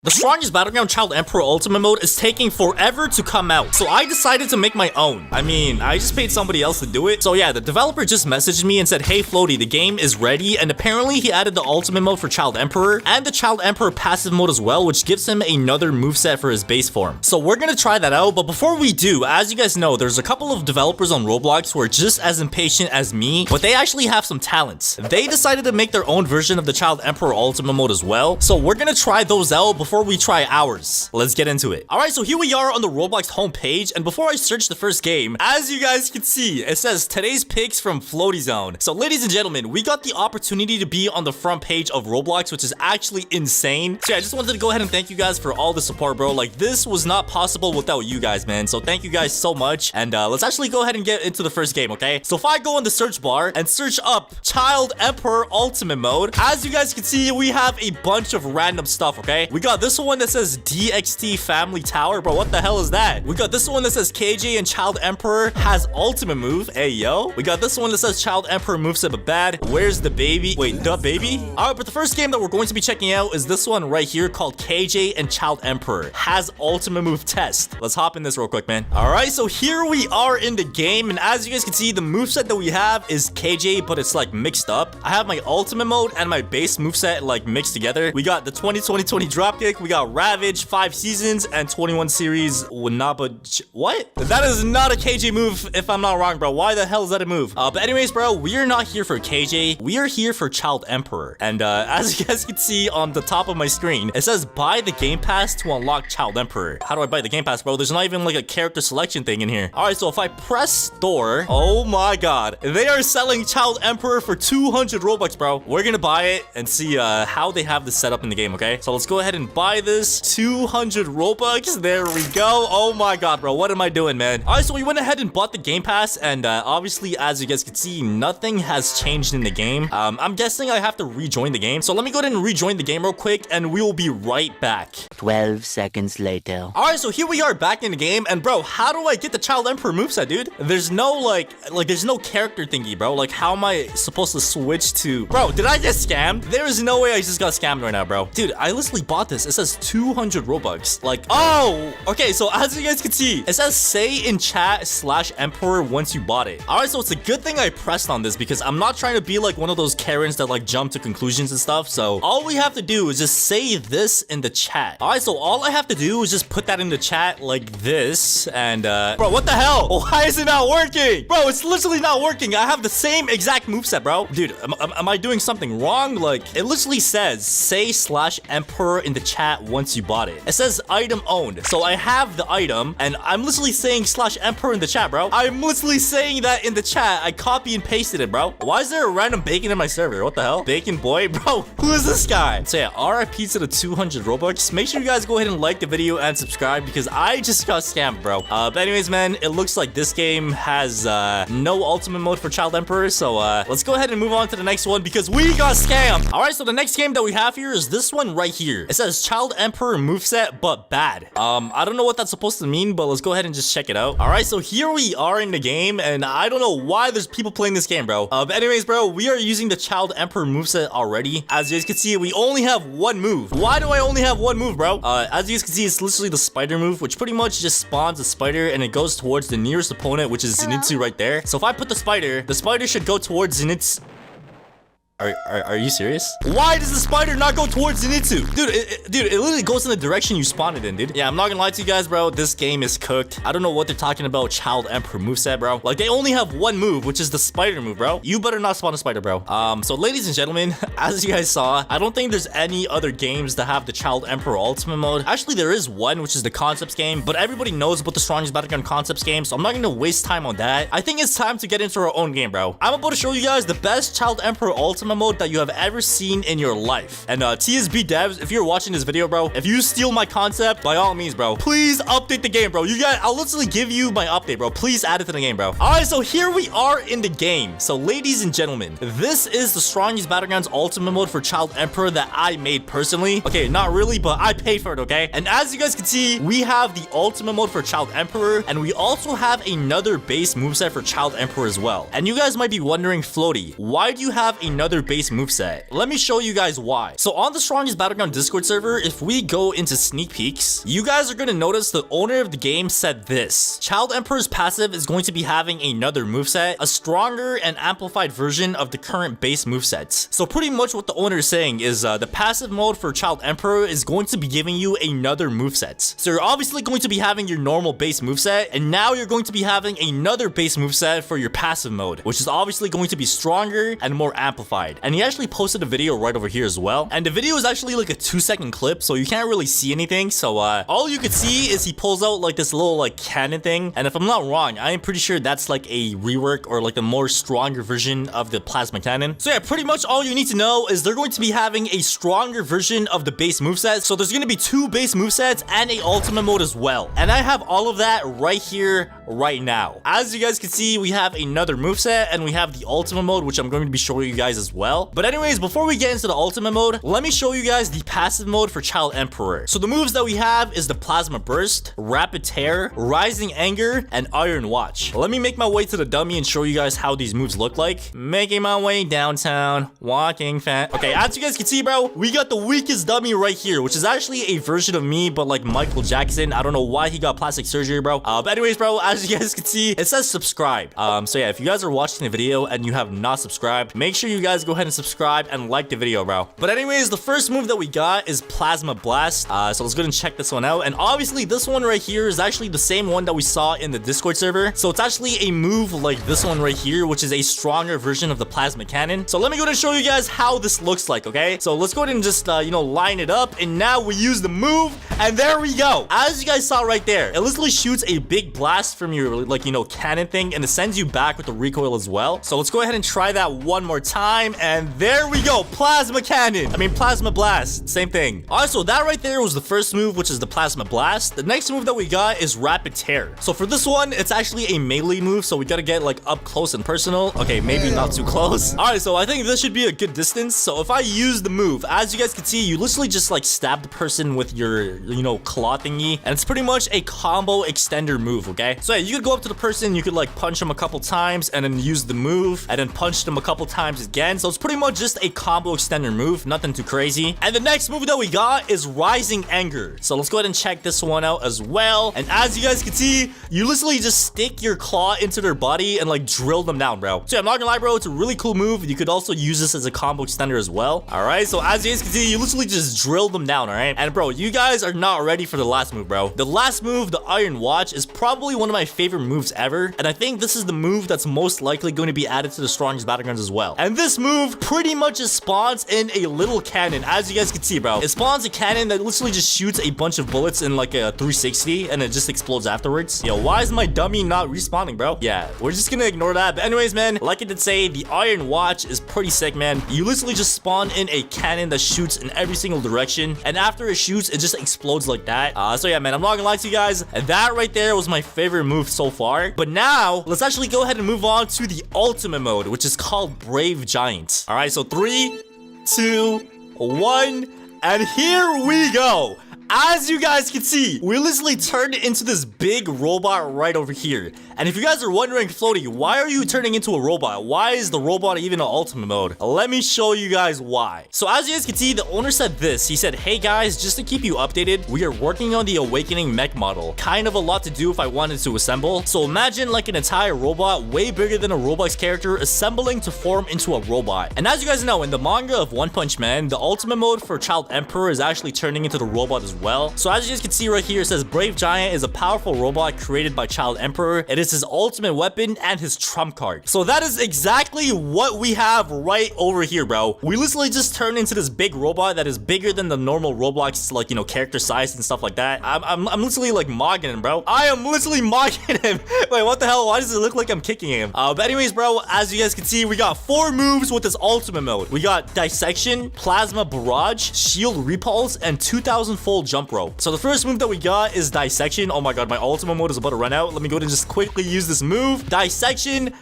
The strongest Battleground Child Emperor Ultimate mode is taking forever to come out, so I decided to make my own. I mean, I just paid somebody else to do it. So yeah, the developer just messaged me and said, hey Floaty, the game is ready, and apparently he added the Ultimate mode for Child Emperor and the Child Emperor passive mode as well, which gives him another moveset for his base form. So we're gonna try that out, but before we do, as you guys know, there's a couple of developers on Roblox who are just as impatient as me, but they actually have some talents. They decided to make their own version of the Child Emperor Ultimate mode as well, so we're gonna try those out before we try ours. Let's get into it. Alright, so here we are on the Roblox homepage, and before I search the first game, as you guys can see, it says today's picks from Floatyzone. So ladies and gentlemen, we got the opportunity to be on the front page of Roblox, which is actually insane. So yeah, I just wanted to go ahead and thank you guys for all the support, bro. Like, this was not possible without you guys, man. So thank you guys so much, and let's actually go ahead and get into the first game, okay? So if I go in the search bar and search up Child Emperor Ultimate mode, as you guys can see, we have a bunch of random stuff, okay? We got this one that says DXT Family Tower. Bro, what the hell is that? We got this one that says KJ and Child Emperor has ultimate move. Hey, yo. We got this one that says Child Emperor moveset but bad. Where's the baby? Wait, the baby? Alright, but the first game that we're going to be checking out is this one right here called KJ and Child Emperor has ultimate move test. Let's hop in this real quick, man. Alright, so here we are in the game, and as you guys can see, the moveset that we have is KJ, but it's like mixed up. I have my ultimate mode and my base moveset like mixed together. We got the 20-20-20 dropkick. We got Ravage, 5 seasons, and 21 series Wanaba. What? That is not a KJ move, if I'm not wrong, bro. Why the hell is that a move? But anyways, bro, we are not here for KJ. We are here for Child Emperor. And as you guys can see on the top of my screen, it says buy the game pass to unlock Child Emperor. How do I buy the game pass, bro? There's not even like a character selection thing in here. All right, so if I press store, oh my god, they are selling Child Emperor for 200 robux, bro. We're gonna buy it and see how they have this set up in the game, okay? So let's go ahead and buy this. 200 robux. There we go. Oh my god, bro. What am I doing, man? All right, so we went ahead and bought the game pass, and obviously, as you guys can see, nothing has changed in the game. I'm guessing I have to rejoin the game. So let me go ahead and rejoin the game real quick, and we will be right back. 12 seconds later. All right, so here we are back in the game, and bro, how do I get the Child Emperor moveset, dude? There's no like there's no character thingy, bro. Like, how am I supposed to switch to? Bro, did I get scammed? There is no way I just got scammed right now, bro. Dude, I literally bought this. It says 200 robux. Like, oh, okay. So as you guys can see, it says say in chat /Emperor once you bought it. All right, so it's a good thing I pressed on this because I'm not trying to be like one of those Karens that like jump to conclusions and stuff. So all we have to do is just say this in the chat. All right, so all I have to do is just put that in the chat like this, and bro, what the hell? Why is it not working? Bro, it's literally not working. I have the same exact moveset, bro. Dude, am I doing something wrong? Like, it literally says say /Emperor in the chat once you bought it. It says item owned. So I have the item, and I'm literally saying /Emperor in the chat, bro. I'm literally saying that in the chat. I copy and pasted it, bro. Why is there a random bacon in my server? What the hell? Bacon boy? Bro, who is this guy? So yeah, RIP to the 200 robux. Make sure you guys go ahead and like the video and subscribe because I just got scammed, bro. But anyways, man, it looks like this game has no ultimate mode for Child Emperor. So let's go ahead and move on to the next one because we got scammed. All right, so the next game that we have here is this one right here. It says Child Emperor moveset but bad. I don't know what that's supposed to mean, but let's go ahead and just check it out. All right, so here we are in the game, and I don't know why there's people playing this game, bro. But anyways, bro, we are using the Child Emperor moveset already. As you guys can see, we only have one move. Why do I only have one move, bro? As you guys can see, it's literally the spider move, which pretty much just spawns a spider and it goes towards the nearest opponent, which is Zenitsu right there. So if I put the spider should go towards Zenitsu. Are you serious? Why does the spider not go towards Zenitsu? Dude, it literally goes in the direction you spawned it in, dude. Yeah, I'm not gonna lie to you guys, bro. This game is cooked. I don't know what they're talking about Child Emperor moveset, bro. Like, they only have one move, which is the spider move, bro. You better not spawn a spider, bro. So ladies and gentlemen, as you guys saw, I don't think there's any other games that have the Child Emperor Ultimate mode. Actually, there is one, which is the Concepts game, but everybody knows about the strongest Battleground Concepts game, so I'm not gonna waste time on that. I think it's time to get into our own game, bro. I'm about to show you guys the best Child Emperor Ultimate mode that you have ever seen in your life. And TSB devs, if you're watching this video, bro, if you steal my concept, by all means, bro, please update the game, bro. I'll literally give you my update, bro. Please add it to the game, bro. All right, so here we are in the game. So ladies and gentlemen, this is the strongest Battlegrounds Ultimate mode for Child Emperor that I made personally. Okay, not really, but I paid for it, okay? And as you guys can see, we have the Ultimate mode for Child Emperor, and we also have another base moveset for Child Emperor as well. And you guys might be wondering, Floaty, why do you have another another base moveset. Let me show you guys why. So on the Strongest Battleground Discord server, if we go into sneak peeks, you guys are going to notice the owner of the game said this. Child Emperor's passive is going to be having another moveset, a stronger and amplified version of the current base movesets. So pretty much what the owner is saying is the passive mode for Child Emperor is going to be giving you another moveset. So you're obviously going to be having your normal base moveset, and now you're going to be having another base moveset for your passive mode, which is obviously going to be stronger and more amplified. And he actually posted a video right over here as well. And the video is actually like a 2-second clip, so you can't really see anything. So all you could see is he pulls out like this little like cannon thing. And if I'm not wrong, I am pretty sure that's like a rework or like a more stronger version of the plasma cannon. So yeah, pretty much all you need to know is they're going to be having a stronger version of the base moveset. So there's going to be 2 base movesets and a ultimate mode as well. And I have all of that right here, right now. As you guys can see, we have another moveset and we have the ultimate mode, which I'm going to be showing you guys as well. But anyways, before we get into the ultimate mode, let me show you guys the passive mode for Child Emperor. So the moves that we have is the Plasma Burst, Rapid Tear, Rising Anger, and Iron Watch. Let me make my way to the dummy and show you guys how these moves look like. Making my way downtown, walking fast. Okay, as you guys can see, bro, we got the weakest dummy right here, which is actually a version of me, but like Michael Jackson. I don't know why he got plastic surgery, bro. But anyways, bro, as you guys can see, it says subscribe. So yeah, if you guys are watching the video and you have not subscribed, make sure you guys go ahead and subscribe and like the video, bro. But anyways, the first move that we got is Plasma Blast. So let's go ahead and check this one out. And obviously this one right here is actually the same one that we saw in the Discord server. So it's actually a move like this one right here, which is a stronger version of the Plasma Cannon. So let me go ahead and show you guys how this looks like, okay? So let's go ahead and just, you know, line it up. And now we use the move. And there we go. As you guys saw right there, it literally shoots a big blast from your, like, you know, cannon thing. And it sends you back with the recoil as well. So let's go ahead and try that one more time. And there we go. Plasma Cannon. I mean, Plasma Blast. Same thing. Alright, so that right there was the first move, which is the Plasma Blast. The next move that we got is Rapid Tear. So for this one, it's actually a melee move. So we gotta get, like, up close and personal. Okay, maybe not too close. Alright, so I think this should be a good distance. So if I use the move, as you guys can see, you literally just, like, stab the person with your, you know, claw thingy. And it's pretty much a combo extender move, okay? So yeah, you could go up to the person, you could, like, punch them a couple times and then use the move and then punch them a couple times again. So it's pretty much just a combo extender move, nothing too crazy. And the next move that we got is Rising Anger. So let's go ahead and check this one out as well. And as you guys can see, you literally just stick your claw into their body and like drill them down, bro. So yeah, I'm not gonna lie, bro, it's a really cool move. You could also use this as a combo extender as well. All right, so as you guys can see, you literally just drill them down, all right? And bro, you guys are not ready for the last move, bro. The last move, the Iron Watch, is probably one of my favorite moves ever. And I think this is the move that's most likely going to be added to the Strongest Battlegrounds as well. And this move pretty much just spawns in a little cannon, as you guys can see, bro. It spawns a cannon that literally just shoots a bunch of bullets in like a 360 and it just explodes afterwards. Yo, why is my dummy not respawning, bro? Yeah, we're just gonna ignore that. But anyways, man, like I did say, the Iron Watch is pretty sick, man. You literally just spawn in a cannon that shoots in every single direction, and after it shoots, it just explodes like that. So yeah, man, I'm not gonna lie to you guys, that right there was my favorite move so far. But now let's actually go ahead and move on to the ultimate mode, which is called Brave Giant. All right, so 3, 2, 1, and here we go. As you guys can see, we literally turned it into this big robot right over here. And if you guys are wondering, Floaty, why are you turning into a robot? Why is the robot even an ultimate mode? Let me show you guys why. So as you guys can see, the owner said this. He said, hey guys, just to keep you updated, we are working on the Awakening mech model. Kind of a lot to do if I wanted to assemble. So imagine like an entire robot way bigger than a Roblox character assembling to form into a robot. And as you guys know, in the manga of One Punch Man, the ultimate mode for Child Emperor is actually turning into the robot as well. So as you guys can see right here, it says Brave Giant is a powerful robot created by Child Emperor. It is his ultimate weapon and his trump card. So that is exactly what we have right over here, bro. We literally just turned into this big robot that is bigger than the normal Roblox, like, you know, character size and stuff like that. I'm literally like mogging him, bro. I am literally mogging him. Wait, what the hell? Why does it look like I'm kicking him? But anyways, bro, as you guys can see, we got 4 moves with this ultimate mode. We got Dissection, Plasma Barrage, Shield Repulse, and 2000 fold jump rope. So the first move that we got is Dissection. Oh my god, my ultimate mode is about to run out. Let me go ahead and just quickly use this move. Dissection.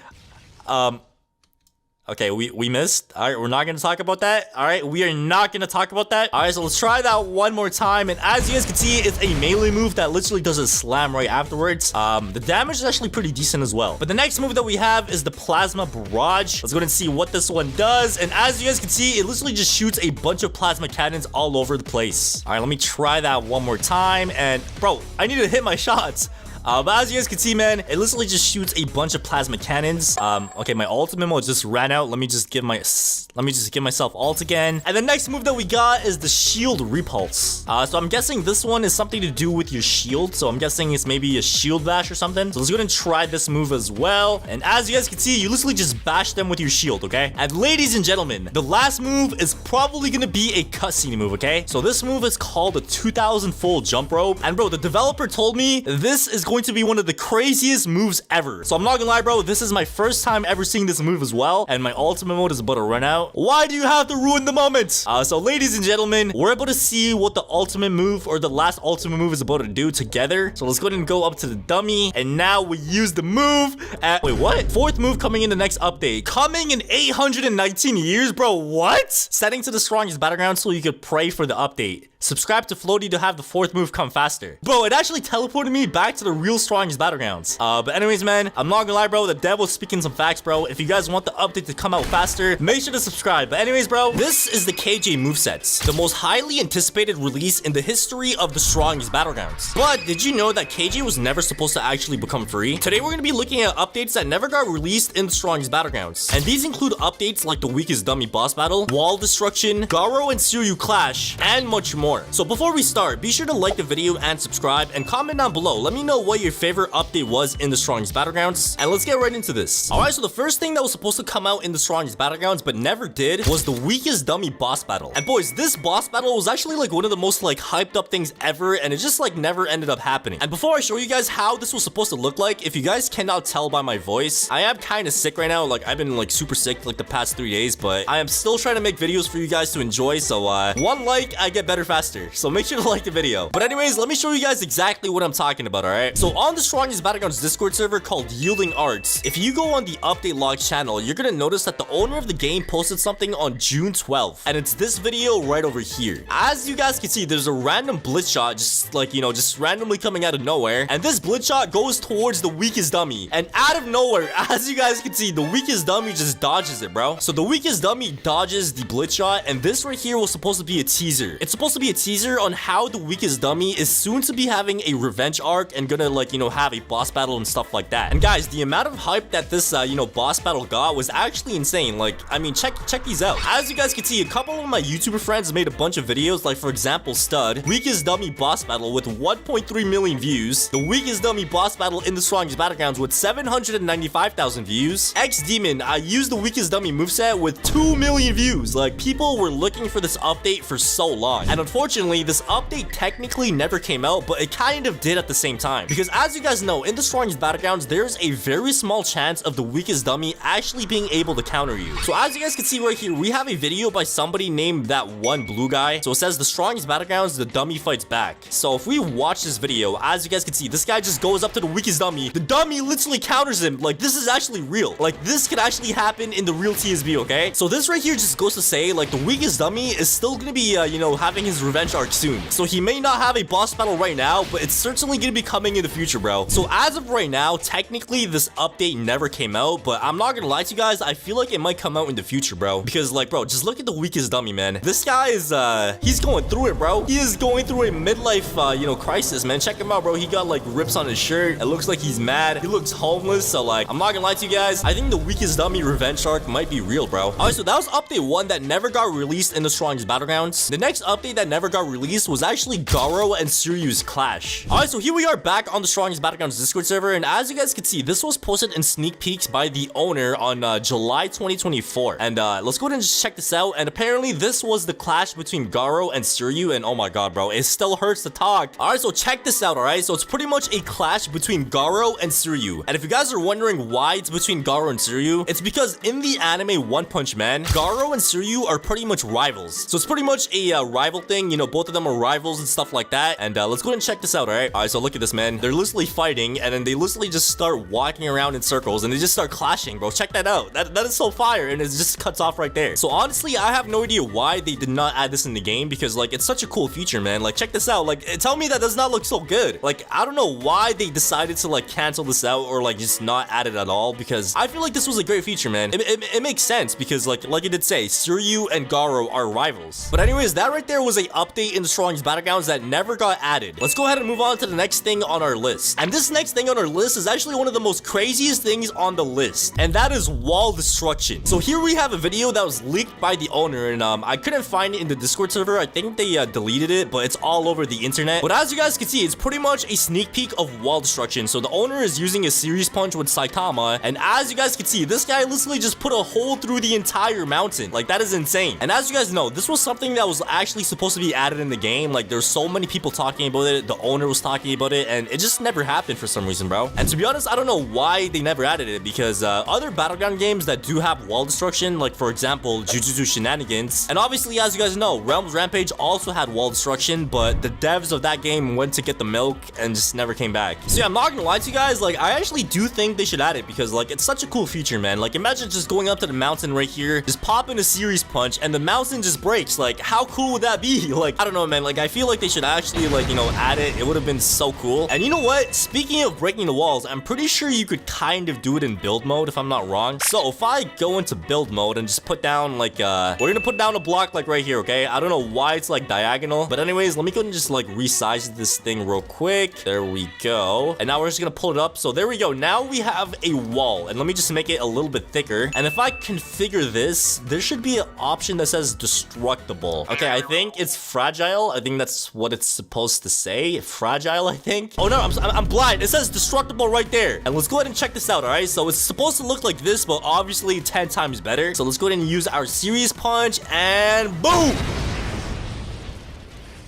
Okay, we missed. All right, we're not gonna talk about that. All right, we are not gonna talk about that. All right, so let's try that one more time. And as you guys can see, it's a melee move that literally does a slam right afterwards. The damage is actually pretty decent as well. But the next move that we have is the Plasma Barrage. Let's go ahead and see what this one does. And as you guys can see, it literally just shoots a bunch of plasma cannons all over the place. All right, let me try that one more time. And bro, I need to hit my shots. But as you guys can see, man, it literally just shoots a bunch of plasma cannons. Okay, my ultimate mode just ran out. Let me just give myself ult again. And the next move that we got is the Shield Repulse. So I'm guessing this one is something to do with your shield. So I'm guessing it's maybe a shield bash or something. So let's go ahead and try this move as well. And as you guys can see, you literally just bash them with your shield, okay? And ladies and gentlemen, the last move is probably gonna be a cutscene move, okay? So this move is called a 2000 full jump rope. And bro, the developer told me this is going to be one of the craziest moves ever. So I'm not gonna lie, bro, this is my first time ever seeing this move as well, and my ultimate mode is about to run out. Why do you have to ruin the moment? So ladies and gentlemen, we're able to see what the ultimate move or the last ultimate move is about to do together. So let's go ahead and go up to the dummy, and now we use the move at, wait, what? Fourth move coming in the next update. Coming in 819 years, bro, what? Setting to the strongest battleground so you could pray for the update. Subscribe to Floaty to have the fourth move come faster. Bro, it actually teleported me back to the real strongest battlegrounds. But anyways, man, I'm not gonna lie, bro, the dev was speaking some facts, bro. If you guys want the update to come out faster, make sure to subscribe. But anyways, bro, this is the KJ movesets, the most highly anticipated release in the history of the strongest battlegrounds. But did you know that KJ was never supposed to actually become free? Today, we're gonna be looking at updates that never got released in the strongest battlegrounds. And these include updates like the weakest dummy boss battle, wall destruction, Garo and Suiryu clash, and much more. So before we start, be sure to like the video and subscribe and comment down below. Let me know what your favorite update was in the strongest battlegrounds, and let's get right into this. All right, so the first thing that was supposed to come out in the strongest battlegrounds but never did was the weakest dummy boss battle. And boys, this boss battle was actually like one of the most like hyped up things ever, and it just like never ended up happening. And before I show you guys how this was supposed to look like, if you guys cannot tell by my voice, I am kind of sick right now. Like I've been like super sick like the past 3 days, but I am still trying to make videos for you guys to enjoy. So one like, I get better faster. So make sure to like the video. But anyways, let me show you guys exactly what I'm talking about, all right? So on the strongest battlegrounds Discord server called Yielding Arts, if you go on the update log channel, you're gonna notice that the owner of the game posted something on June 12th, and it's this video right over here. As you guys can see, there's a random blitz shot just like, you know, just randomly coming out of nowhere, and this blitz shot goes towards the weakest dummy, and out of nowhere, as you guys can see, the weakest dummy just dodges it, bro. So the weakest dummy dodges the blitz shot, and this right here was supposed to be a teaser. It's supposed to be a teaser on how the weakest dummy is soon to be having a revenge arc and gonna like, you know, have a boss battle and stuff like that. And guys, the amount of hype that this you know, boss battle got was actually insane. Like, I mean, check these out. As you guys can see, a couple of my YouTuber friends made a bunch of videos, like for example, Stud, weakest dummy boss battle with 1.3 million views, the weakest dummy boss battle in the strongest battlegrounds with 795,000 views, X Demon, I used the weakest dummy moveset with 2 million views. Like, people were looking for this update for so long, and unfortunately, this update technically never came out, but it kind of did at the same time. Because as you guys know, in the strongest battlegrounds, there's a very small chance of the weakest dummy actually being able to counter you. So as you guys can see right here, we have a video by somebody named that one blue guy. So it says the strongest battlegrounds, the dummy fights back. So if we watch this video, as you guys can see, this guy just goes up to the weakest dummy. The dummy literally counters him. Like, this is actually real. Like, this could actually happen in the real TSB, okay? So this right here just goes to say, like, the weakest dummy is still gonna be, you know, having his revenge arc soon. So he may not have a boss battle right now, but it's certainly gonna be coming in the future, bro. So as of right now, technically this update never came out, but I'm not gonna lie to you guys, I feel like it might come out in the future, bro. Because like, bro, just look at the weakest dummy, man. This guy is he's going through it, bro. He is going through a midlife you know, crisis, man. Check him out, bro. He got like rips on his shirt. It looks like he's mad. He looks homeless. So like, I'm not gonna lie to you guys, I think the weakest dummy revenge arc might be real, bro. Alright, so that was update 1 that never got released in the strongest battlegrounds. The next update that never got released was actually Garo and Suiryu's clash. Alright, so here we are back on the strongest battlegrounds Discord server, and as you guys can see, this was posted in sneak peeks by the owner on July 2024. And let's go ahead and just check this out. And apparently this was the clash between Garo and Suiryu, and oh my god, bro, it still hurts to talk. Alright, so check this out, alright? So it's pretty much a clash between Garo and Suiryu. And if you guys are wondering why it's between Garo and Suiryu, it's because in the anime One Punch Man, Garo and Suiryu are pretty much rivals. So it's pretty much a rival thing fighting. You know, both of them are rivals and stuff like that. And let's go ahead and check this out, all right? All right, so look at this, man. They're literally fighting, and then they literally just start walking around in circles, and they just start clashing, bro. Check that out. That is so fire, and it just cuts off right there. So honestly, I have no idea why they did not add this in the game, because like it's such a cool feature, man. Like check this out. Like tell me that does not look so good. Like I don't know why they decided to like cancel this out or like just not add it at all, because I feel like this was a great feature, man. It makes sense because like it did say, Suiryu and Garo are rivals. But anyways, that right there was a update in the Strongest Battlegrounds that never got added. Let's go ahead and move on to the next thing on our list. And this next thing on our list is actually one of the most craziest things on the list, and that is wall destruction. So here we have a video that was leaked by the owner, and I couldn't find it in the Discord server. I think they deleted it, but it's all over the internet. But as you guys can see, it's pretty much a sneak peek of wall destruction. So the owner is using a series punch with Saitama, and as you guys can see, this guy literally just put a hole through the entire mountain. Like that is insane. And as you guys know, this was something that was actually supposed to be added in the game. Like there's so many people talking about it, the owner was talking about it, and it just never happened for some reason, bro. And to be honest, I don't know why they never added it, because other Battleground games that do have wall destruction, like for example Jujutsu Shenanigans, and obviously as you guys know, Realms Rampage also had wall destruction, but the devs of that game went to get the milk and just never came back. So yeah, I'm not gonna lie to you guys, like I actually do think they should add it, because like it's such a cool feature, man. Like imagine just going up to the mountain right here, just popping a series punch, and the mountain just breaks. Like how cool would that be? Like I don't know, man. Like I feel like they should actually like, you know, add it. It would have been so cool. And you know what, speaking of breaking the walls, I'm pretty sure you could kind of do it in build mode if I'm not wrong. So if I go into build mode and just put down like we're gonna put down a block like right here, okay? I don't know why it's like diagonal, but anyways, let me go and just like resize this thing real quick. There we go. And now we're just gonna pull it up. So there we go. Now we have a wall, and let me just make it a little bit thicker. And if I configure this, there should be an option that says destructible. Okay, I think it's fragile. I think that's what it's supposed to say. Fragile, I think. Oh no, I'm blind. It says destructible right there. And let's go ahead and check this out, all right? So it's supposed to look like this, but obviously 10 times better. So let's go ahead and use our series punch, and boom!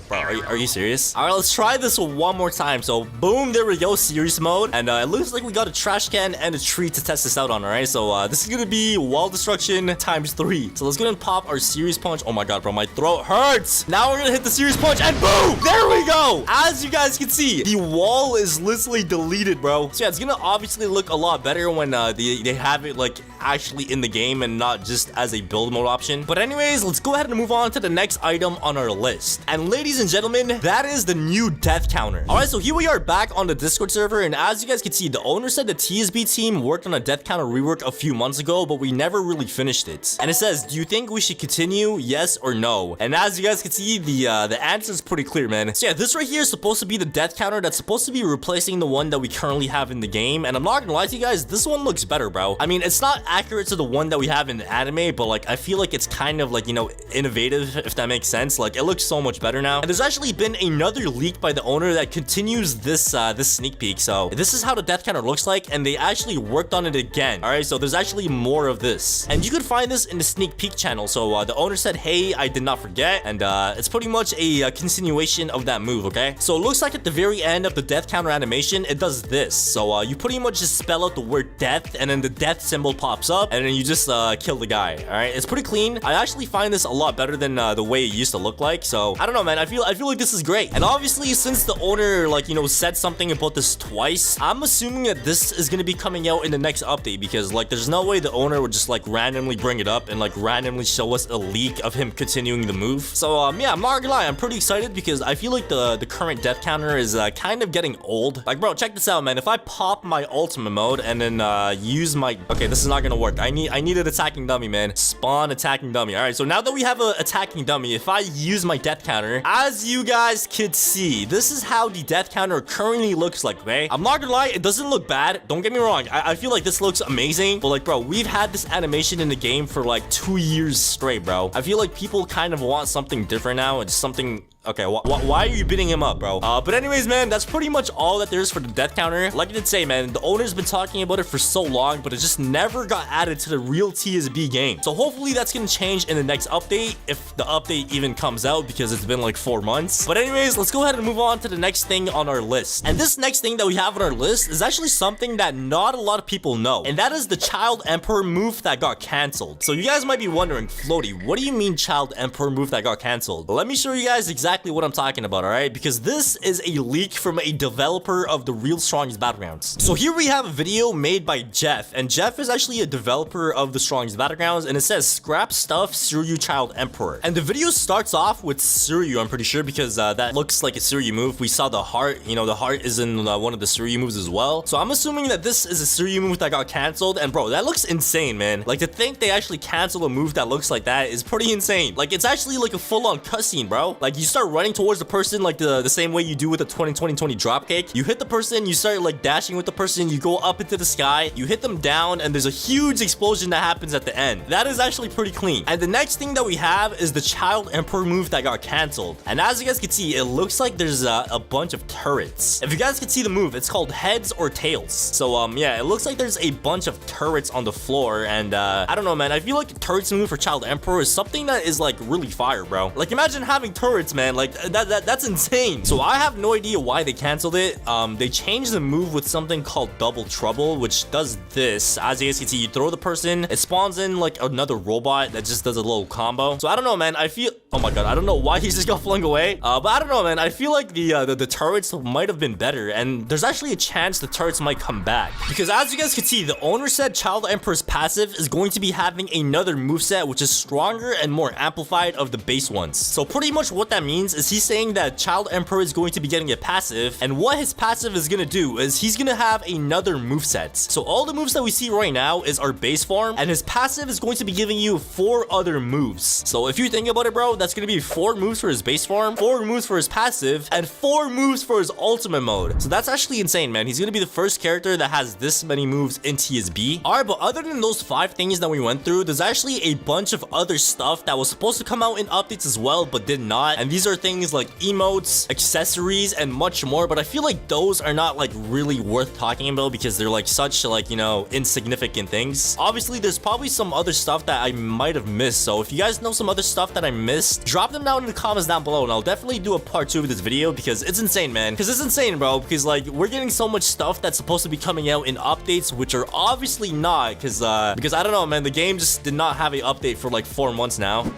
Bro, are you serious? All right, let's try this one more time. So boom, there we go, series mode. And it looks like we got a trash can and a tree to test this out on, all right? So this is gonna be wall destruction times 3. So let's go ahead and pop our series punch. Oh my God, bro, my throat hurts. Now we're gonna hit the series punch, and boom, there we go. As you guys can see, the wall is literally deleted, bro. So yeah, it's gonna obviously look a lot better when they have it like actually in the game and not just as a build mode option. But anyways, let's go ahead and move on to the next item on our list. And ladies and gentlemen, that is the new death counter. All right, so here we are back on the Discord server, and as you guys can see, the owner said the TSB team worked on a death counter rework a few months ago, but we never really finished it. And it says, do you think we should continue, yes or no? And as you guys can see, the answer is pretty clear, man. So yeah, this right here is supposed to be the death counter that's supposed to be replacing the one that we currently have in the game. And I'm not gonna lie to you guys, this one looks better, bro. I mean, it's not accurate to the one that we have in the anime, but like I feel like it's kind of like, you know, innovative, if that makes sense. Like it looks so much better now. And there's actually been another leak by the owner that continues this this sneak peek. So this is how the death counter looks like, and they actually worked on it again. All right, so there's actually more of this, and you could find this in the sneak peek channel. So the owner said, hey, I did not forget, and it's pretty much a continuation of that move. Okay, so it looks like at the very end of the death counter animation, it does this. So you pretty much just spell out the word death, and then the death symbol pops up, and then you just kill the guy. All right, it's pretty clean. I actually find this a lot better than the way it used to look like. So I don't know, man. I feel like this is great. And obviously, since the owner, like, you know, said something about this twice, I'm assuming that this is gonna be coming out in the next update, because like there's no way the owner would just like randomly bring it up and like randomly show us a leak of him continuing the move. So yeah, I'm not gonna lie, I'm pretty excited, because I feel like the current death counter is kind of getting old. Like, bro, check this out, man. If I pop my ultimate mode and then use my, okay, this is not gonna work. I need an attacking dummy, man. Spawn attacking dummy. All right, so now that we have an attacking dummy, if I use my death counter, as you guys could see, this is how the death counter currently looks like, okay? I'm not gonna lie, it doesn't look bad. Don't get me wrong. I feel like this looks amazing, but like, bro, we've had this animation in the game for like 2 years straight, bro. I feel like people kind of want something different now, and just something. Okay, why are you beating him up, bro? But anyways, man, that's pretty much all that there is for the death counter. Like I did say, man, the owner's been talking about it for so long, but it just never got added to the real TSB game. So hopefully that's gonna change in the next update, if the update even comes out, because it's been like 4 months. But anyways, let's go ahead and move on to the next thing on our list. And this next thing that we have on our list is actually something that not a lot of people know, and that is the Child Emperor move that got canceled. So you guys might be wondering, Floaty, what do you mean Child Emperor move that got canceled? Let me show you guys exactly exactly what I'm talking about, alright? Because this is a leak from a developer of the real Strongest Battlegrounds. So here we have a video made by Jeff, and Jeff is actually a developer of the Strongest Battlegrounds, and it says scrap stuff Suiryu Child Emperor. And the video starts off with Suiryu, I'm pretty sure, because that looks like a Suiryu move. We saw the heart, you know, the heart is in one of the Suiryu moves as well. So I'm assuming that this is a Suiryu move that got canceled, and bro, that looks insane, man. Like, to think they actually canceled a move that looks like that is pretty insane. Like, it's actually like a full-on cutscene, bro. Like, you start running towards the person like the same way you do with the 20-20-20 dropkick. You hit the person, you start like dashing with the person, you go up into the sky, you hit them down, and there's a huge explosion that happens at the end. That is actually pretty clean. And the next thing that we have is the Child Emperor move that got canceled. And as you guys can see, it looks like there's a bunch of turrets. If you guys can see the move, it's called heads or tails. So yeah, it looks like there's a bunch of turrets on the floor, and I don't know, man. I feel like the turrets move for Child Emperor is something that is like really fire, bro. Like, imagine having turrets, man. Like, that's insane. So I have no idea why they canceled it. They changed the move with something called Double Trouble, which does this. As you guys can see, you throw the person, it spawns in like another robot that just does a little combo. So I don't know, man. I feel, oh my god, I don't know why he just got flung away. But I don't know, man. I feel like the turrets might have been better, and there's actually a chance the turrets might come back, because as you guys can see, the owner said Child Emperor's passive is going to be having another moveset which is stronger and more amplified of the base ones. So pretty much what that means is he's saying that Child Emperor is going to be getting a passive, and what his passive is gonna do is he's gonna have another moveset. So all the moves that we see right now is our base form, and his passive is going to be giving you 4 other moves. So if you think about it, bro, that's gonna be 4 moves for his base form, 4 moves for his passive, and 4 moves for his ultimate mode. So that's actually insane, man. He's gonna be the first character that has this many moves in TSB. Alright, but other than those 5 things that we went through, there's actually a bunch of other stuff that was supposed to come out in updates as well, but did not. And these are things like emotes, accessories, and much more, but I feel like those are not like really worth talking about because they're like such like, you know, insignificant things. Obviously, there's probably some other stuff that I might have missed, so if you guys know some other stuff that I missed, drop them down in the comments down below, and I'll definitely do a part 2 of this video because it's insane, man. Because it's insane, bro, because like we're getting so much stuff that's supposed to be coming out in updates, which are obviously not, because I don't know, man, the game just did not have an update for like 4 months now.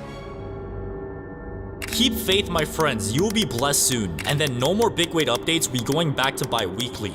Keep faith, my friends, you will be blessed soon. And then no more big weight updates, we going back to bi-weekly.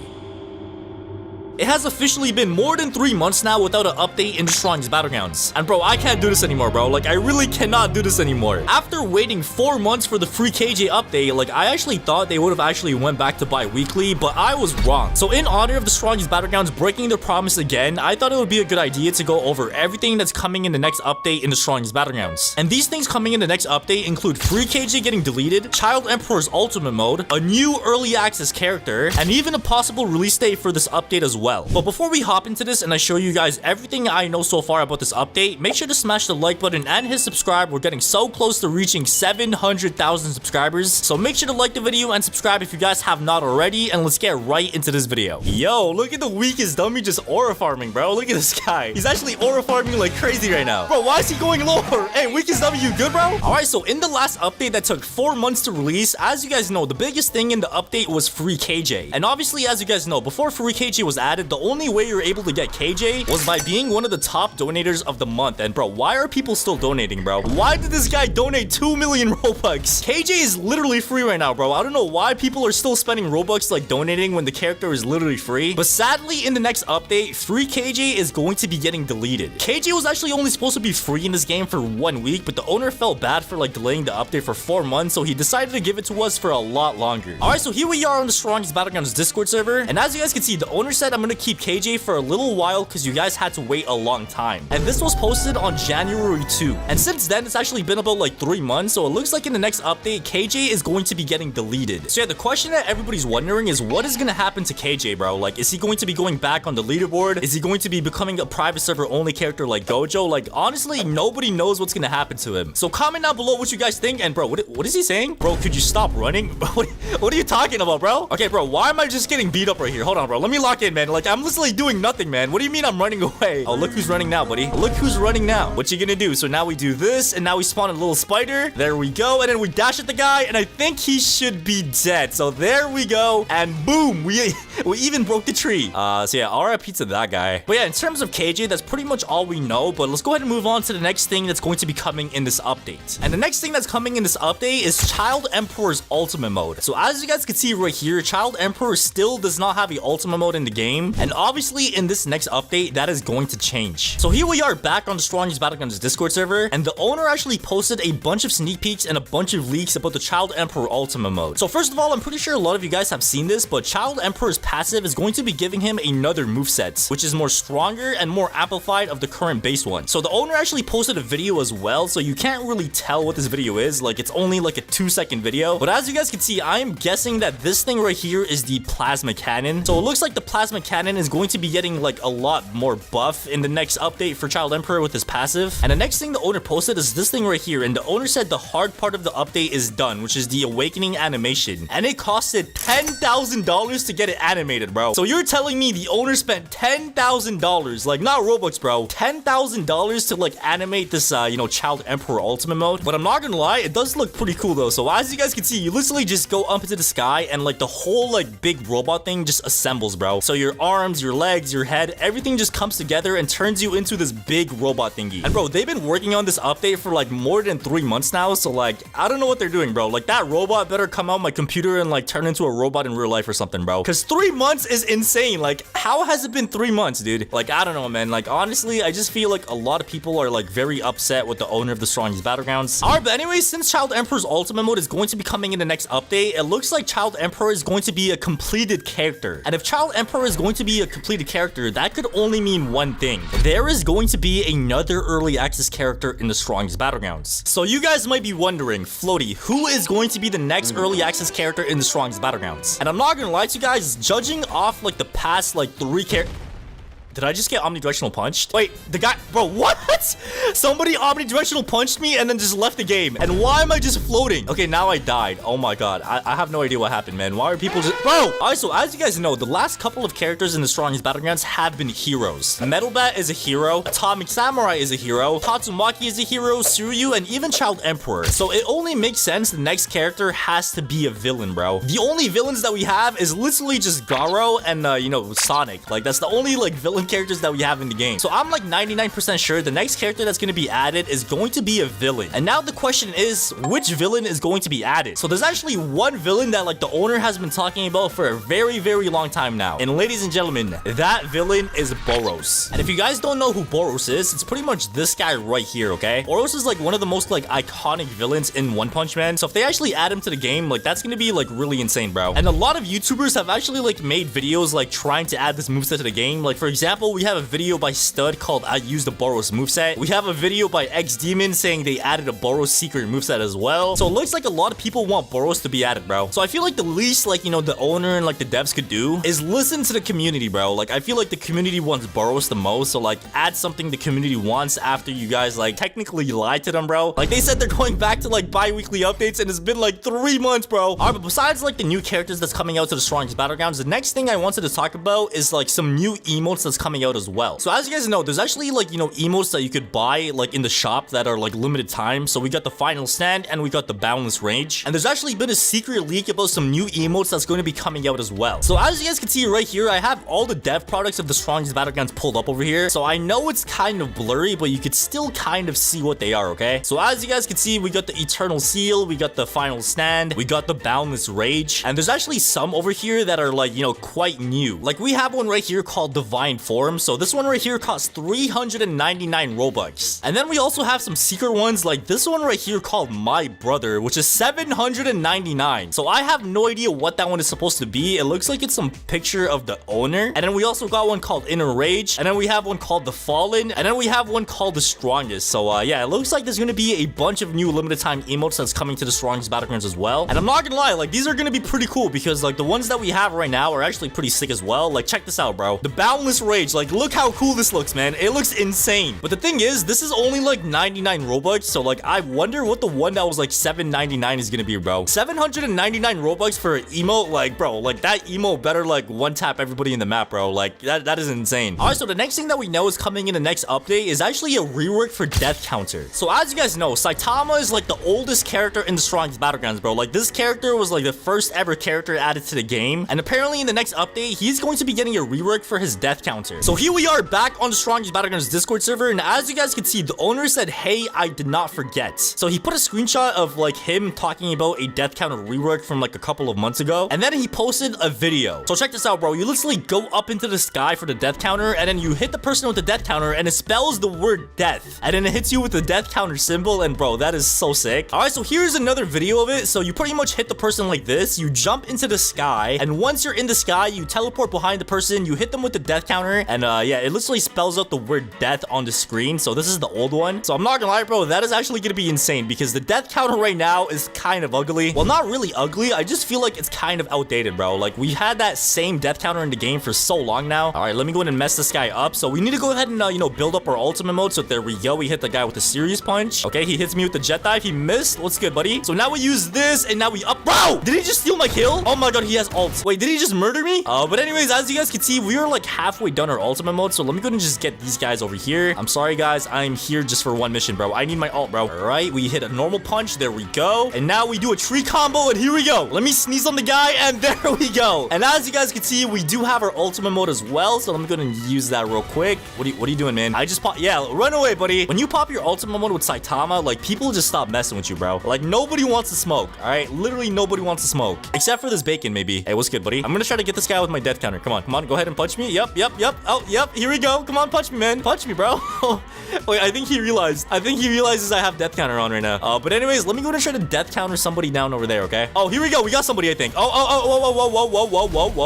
It has officially been more than 3 months now without an update in the Strongest Battlegrounds. And bro, I can't do this anymore, bro. Like, I really cannot do this anymore. After waiting 4 months for the free KJ update, like, I actually thought they would have actually went back to bi-weekly, but I was wrong. So in honor of the Strongest Battlegrounds breaking their promise again, I thought it would be a good idea to go over everything that's coming in the next update in the Strongest Battlegrounds. And these things coming in the next update include free KJ getting deleted, Child Emperor's ultimate mode, a new early access character, and even a possible release date for this update as well. But before we hop into this and I show you guys everything I know so far about this update, make sure to smash the like button and hit subscribe. We're getting so close to reaching 700,000 subscribers, so make sure to like the video and subscribe if you guys have not already, and let's get right into this video. Yo, look at the weakest dummy just aura farming, bro. Look at this guy. He's actually aura farming like crazy right now. Bro, why is he going lower? Hey, weakest dummy, you good, bro? Alright, so in the last update that took 4 months to release, as you guys know, the biggest thing in the update was free KJ. And obviously, as you guys know, before free KJ was added, the only way you're able to get KJ was by being one of the top donators of the month. And bro, why are people still donating, bro? Why did this guy donate 2 million Robux? KJ is literally free right now, bro. I don't know why people are still spending Robux like donating when the character is literally free. But sadly, in the next update, free KJ is going to be getting deleted. KJ was actually only supposed to be free in this game for 1 week, but the owner felt bad for like delaying the update for 4 months, so he decided to give it to us for a lot longer. Alright, so here we are on the Strongest Battlegrounds Discord server, and as you guys can see, the owner said I'm gonna keep KJ for a little while because you guys had to wait a long time. And this was posted on January 2. And since then, it's actually been about like 3 months, so it looks like in the next update, KJ is going to be getting deleted. So yeah, the question that everybody's wondering is what is gonna happen to KJ, bro? Like, is he going to be going back on the leaderboard? Is he going to be becoming a private server only character like Gojo? Like, honestly, nobody knows what's gonna happen to him. So comment down below what you guys think. And bro, what is he saying? Bro, could you stop running? What are you talking about, bro? Okay, bro, why am I just getting beat up right here? Hold on, bro. Let me lock in, man. Like, I'm literally doing nothing, man. What do you mean I'm running away? Oh, look who's running now, buddy. Look who's running now. What you gonna do? So now we do this, and now we spawn a little spider. There we go. And then we dash at the guy, and I think he should be dead. So there we go. And boom, we even broke the tree. So yeah, RIP to that guy. But yeah, in terms of KJ, that's pretty much all we know. But let's go ahead and move on to the next thing that's going to be coming in this update. And the next thing that's coming in this update is Child Emperor's ultimate mode. So as you guys can see right here, Child Emperor still does not have the ultimate mode in the game. And obviously in this next update, that is going to change. So here we are back on the Strongest Battlegrounds Discord server. And the owner actually posted a bunch of sneak peeks and a bunch of leaks about the Child Emperor ultimate mode. So first of all, I'm pretty sure a lot of you guys have seen this, but Child Emperor's passive is going to be giving him another moveset, which is more stronger and more amplified of the current base one. So the owner actually posted a video as well, so you can't really tell what this video is. Like, it's only like a 2-second video. But as you guys can see, I am guessing that this thing right here is the plasma cannon. So it looks like the plasma cannon is going to be getting like a lot more buff in the next update for Child Emperor with his passive. And the next thing the owner posted is this thing right here. And the owner said the hard part of the update is done, which is the awakening animation. And it costed $10,000 to get it animated, bro. So you're telling me the owner spent $10,000, like not Robux, bro, $10,000 to like animate this, Child Emperor ultimate mode. But I'm not gonna lie, it does look pretty cool though. So as you guys can see, you literally just go up into the sky and like the whole like big robot thing just assembles, bro. So your arms, your legs, your head, everything just comes together and turns you into this big robot thingy. And bro, they've been working on this update for like more than 3 months now. So like, I don't know what they're doing, bro. Like that robot better come out my computer and like turn into a robot in real life or something, bro. Cause 3 months is insane. Like, how has it been 3 months, dude? Like, I don't know, man. Like, honestly, I just feel like a lot of people are like very upset with the owner of the Strongest Battlegrounds. Alright, but anyways, since Child Emperor's ultimate mode is going to be coming in the next update, it looks like Child Emperor is going to be a completed character. And if Child Emperor is going to be a completed character, that could only mean one thing. There is going to be another early access character in the Strongest Battlegrounds. So you guys might be wondering, Floaty, who is going to be the next early access character in the Strongest Battlegrounds? And I'm not gonna lie to you guys, judging off like the past like 3 characters. Did I just get omnidirectional punched? Wait, the guy, bro, what? Somebody omnidirectional punched me and then just left the game. And why am I just floating? Okay, now I died. Oh my god, I have no idea what happened, man. Why are people just, bro? Alright, so as you guys know, the last couple of characters in the Strongest Battlegrounds have been heroes. Metalbat is a hero, Atomic Samurai is a hero, Tatsumaki is a hero, Suiryu, and even Child Emperor. So it only makes sense the next character has to be a villain, bro. The only villains that we have is literally just Garo and, Sonic. Like, that's the only, like, villain characters that we have in the game. So I'm like 99% sure the next character that's going to be added is going to be a villain. And now the question is, which villain is going to be added? So there's actually one villain that like the owner has been talking about for a very, very long time now. And ladies and gentlemen, that villain is Boros. And if you guys don't know who Boros is, it's pretty much this guy right here, okay? Boros is like one of the most like iconic villains in One Punch Man. So if they actually add him to the game, like that's going to be like really insane, bro. And a lot of YouTubers have actually like made videos like trying to add this moveset to the game. Like for example, we have a video by Stud called I Use the Boros moveset. We have a video by X Demon saying they added a Boros secret moveset as well. So it looks like a lot of people want Boros to be added, bro. So I feel like the least like, the owner and like the devs could do is listen to the community, bro. Like I feel like the community wants Boros the most. So like add something the community wants after you guys like technically lied to them, bro. Like they said they're going back to like bi-weekly updates and it's been like 3 months, bro. Alright, but besides like the new characters that's coming out to the Strongest Battlegrounds, the next thing I wanted to talk about is like some new emotes that's coming out as well. So as you guys know, there's actually like, emotes that you could buy like in the shop that are like limited time. So we got the Final Stand and we got the Boundless Rage. And there's actually been a secret leak about some new emotes that's going to be coming out as well. So as you guys can see right here, I have all the dev products of the Strongest Battlegrounds pulled up over here. So I know it's kind of blurry, but you could still kind of see what they are, okay? So as you guys can see, we got the Eternal Seal, we got the Final Stand, we got the Boundless Rage. And there's actually some over here that are like, quite new. Like we have one right here called Divine Form. So this one right here costs 399 Robux. And then we also have some secret ones like this one right here called My Brother, which is 799. So I have no idea what that one is supposed to be. It looks like it's some picture of the owner. And then we also got one called Inner Rage. And then we have one called The Fallen. And then we have one called The Strongest. So yeah, it looks like there's going to be a bunch of new limited time emotes that's coming to the Strongest Battlegrounds as well. And I'm not gonna lie, like these are going to be pretty cool because like the ones that we have right now are actually pretty sick as well. Like check this out, bro. The Boundless Rage rage. Like, look how cool this looks, man. It looks insane. But the thing is, this is only like 99 Robux. So like, I wonder what the one that was like 799 is gonna be, bro. 799 Robux for an emote. Like, bro, like that emote better like one tap everybody in the map, bro. Like that is insane. All right, so the next thing that we know is coming in the next update is actually a rework for death counter. So as you guys know, Saitama is like the oldest character in the strongest battlegrounds, bro. Like this character was like the first ever character added to the game, and apparently in the next update he's going to be getting a rework for his death counter. So here we are back on the strongest battlegrounds Discord server, and as you guys can see, the owner said, hey, I did not forget. So he put a screenshot of like him talking about a death counter rework from like a couple of months ago, and then he posted a video. So check this out, bro. You literally go up into the sky for the death counter, and then you hit the person with the death counter, and it spells the word death, and then it hits you with the death counter symbol, and bro, that is so sick. All right, so here's another video of it. So you pretty much hit the person like this, you jump into the sky, and once you're in the sky, you teleport behind the person, you hit them with the death counter, and yeah, it literally spells out the word death on the screen. So this is the old one. So I'm not gonna lie, bro, that is actually gonna be insane because the death counter right now is kind of ugly. Well, not really ugly, I just feel like it's kind of outdated, bro. Like we had that same death counter in the game for so long now. All right, let me go ahead and mess this guy up. So we need to go ahead and you know, build up our ultimate mode. So there we go. We hit the guy with the serious punch. Okay, he hits me with the jet dive. He missed. What's good, buddy? So now we use this, and now we up. Bro, did he just steal my kill? Oh my god, he has ult. Wait, did he just murder me? But anyways, as you guys can see, we are like halfway done our ultimate mode. So let me go ahead and just get these guys over here. I'm sorry, guys. I'm here just for one mission, bro. I need my ult, bro. All right, we hit a normal punch. There we go. And now we do a tree combo, and here we go. Let me sneeze on the guy, and there we go. And as you guys can see, we do have our ultimate mode as well. So let me go ahead and use that real quick. What are you doing, man? I just pop. Yeah, run away, buddy. When you pop your ultimate mode with Saitama, like people just stop messing with you, bro. Like nobody wants to smoke. All right, literally nobody wants to smoke except for this bacon, maybe. Hey, what's good, buddy? I'm gonna try to get this guy with my death counter. Come on, go ahead and punch me. Yep. Oh, yep. Here we go. Come on, punch me, man. Punch me, bro. Wait, I think he realizes I have death counter on right now. But anyways, let me go and try to death counter somebody down over there. Okay. Oh, here we go. We got somebody, I think.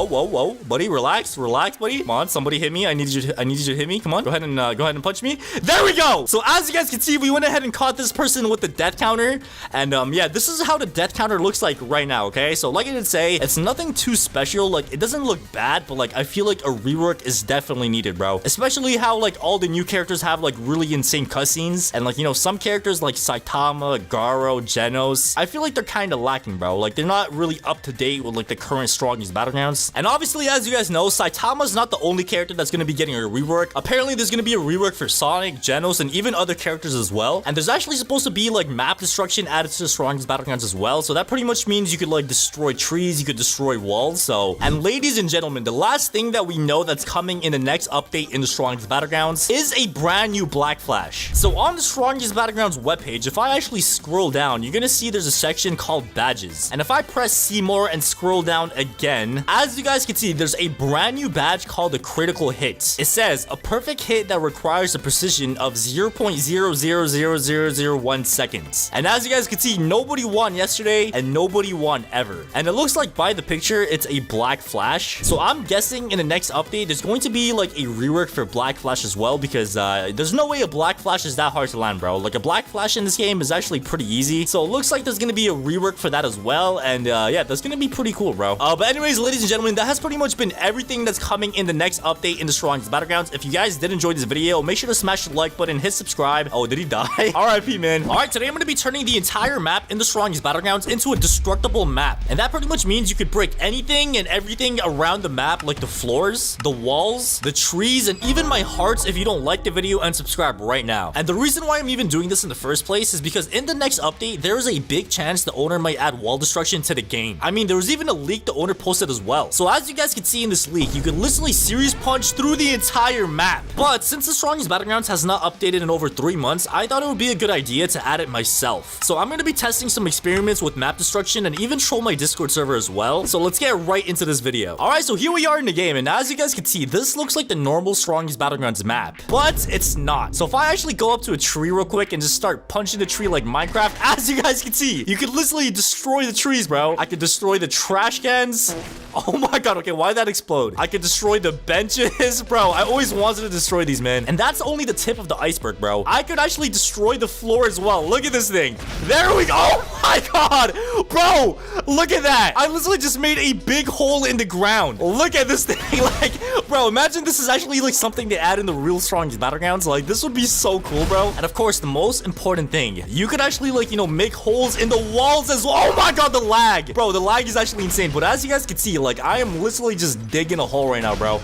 Whoa, buddy, relax, buddy. Come on, somebody hit me. I need you to hit me. Come on, go ahead and punch me. There we go. So as you guys can see, we went ahead and caught this person with the death counter, and yeah, this is how the death counter looks like right now. Okay, so like I did say, it's nothing too special. Like it doesn't look bad, but like I feel like a rework is definitely needed, bro. Especially how like all the new characters have like really insane cutscenes, and like you know some characters like Saitama, Garo, Genos, I feel like they're kind of lacking, bro. Like they're not really up to date with like the current strongest battlegrounds. And obviously, as you guys know, Saitama's not the only character that's gonna be getting a rework. Apparently, there's gonna be a rework for Sonic, Genos, and even other characters as well. And there's actually supposed to be like map destruction added to the strongest battlegrounds as well. So that pretty much means you could like destroy trees, you could destroy walls. So, and ladies and gentlemen, the last thing that we know that's coming in the next update in the strongest battlegrounds is a brand new Black Flash. So on the strongest battlegrounds webpage, if I actually scroll down, you're gonna see there's a section called badges. And if I press see more and scroll down again, as you guys can see, there's a brand new badge called the critical hit. It says a perfect hit that requires a precision of 0.000001 seconds. And as you guys can see, nobody won yesterday and nobody won ever. And it looks like by the picture, it's a Black Flash. So I'm guessing in the next update, there's going to be like a rework for Black Flash as well, because there's no way a Black Flash is that hard to land, bro. Like a Black Flash in this game is actually pretty easy. So it looks like there's going to be a rework for that as well. And yeah, that's going to be pretty cool, bro. But anyways, ladies and gentlemen, that has pretty much been everything that's coming in the next update in the strongest battlegrounds. If you guys did enjoy this video, make sure to smash the like button, hit subscribe. Oh, did he die? RIP, man. All right, today I'm going to be turning the entire map in the strongest battlegrounds into a destructible map. And that pretty much means you could break anything and everything around the map, like the floors, the walls, the trees, and even my hearts if you don't like the video and subscribe right now. And the reason why I'm even doing this in the first place is because in the next update, there is a big chance the owner might add wall destruction to the game. I mean, there was even a leak the owner posted as well. So as you guys can see in this leak, you can literally serious punch through the entire map. But since the strongest battlegrounds has not updated in over 3 months, I thought it would be a good idea to add it myself. So I'm going to be testing some experiments with map destruction and even troll my Discord server as well. So let's get right into this video. Alright, so here we are in the game, and as you guys can see, this looks like the normal strongest battlegrounds map, but it's not. So if I actually go up to a tree real quick and just start punching the tree like Minecraft, as you guys can see, you can literally destroy the trees, bro. I could destroy the trash cans. Oh my god, okay, why did that explode? I could destroy the benches, bro. I always wanted to destroy these, man. And that's only the tip of the iceberg, bro. I could actually destroy the floor as well. Look at this thing. There we go. Oh my god, bro, look at that. I literally just made a big hole in the ground. Look at this thing. Like, bro, imagine Imagine this is actually like something they add in the real strong Battlegrounds. Like, this would be so cool, bro. And of course, the most important thing, you could actually like, you know, make holes in the walls as well. Oh my god, the lag. Bro, the lag is actually insane. But as you guys can see, like, I am literally just digging a hole right now, bro.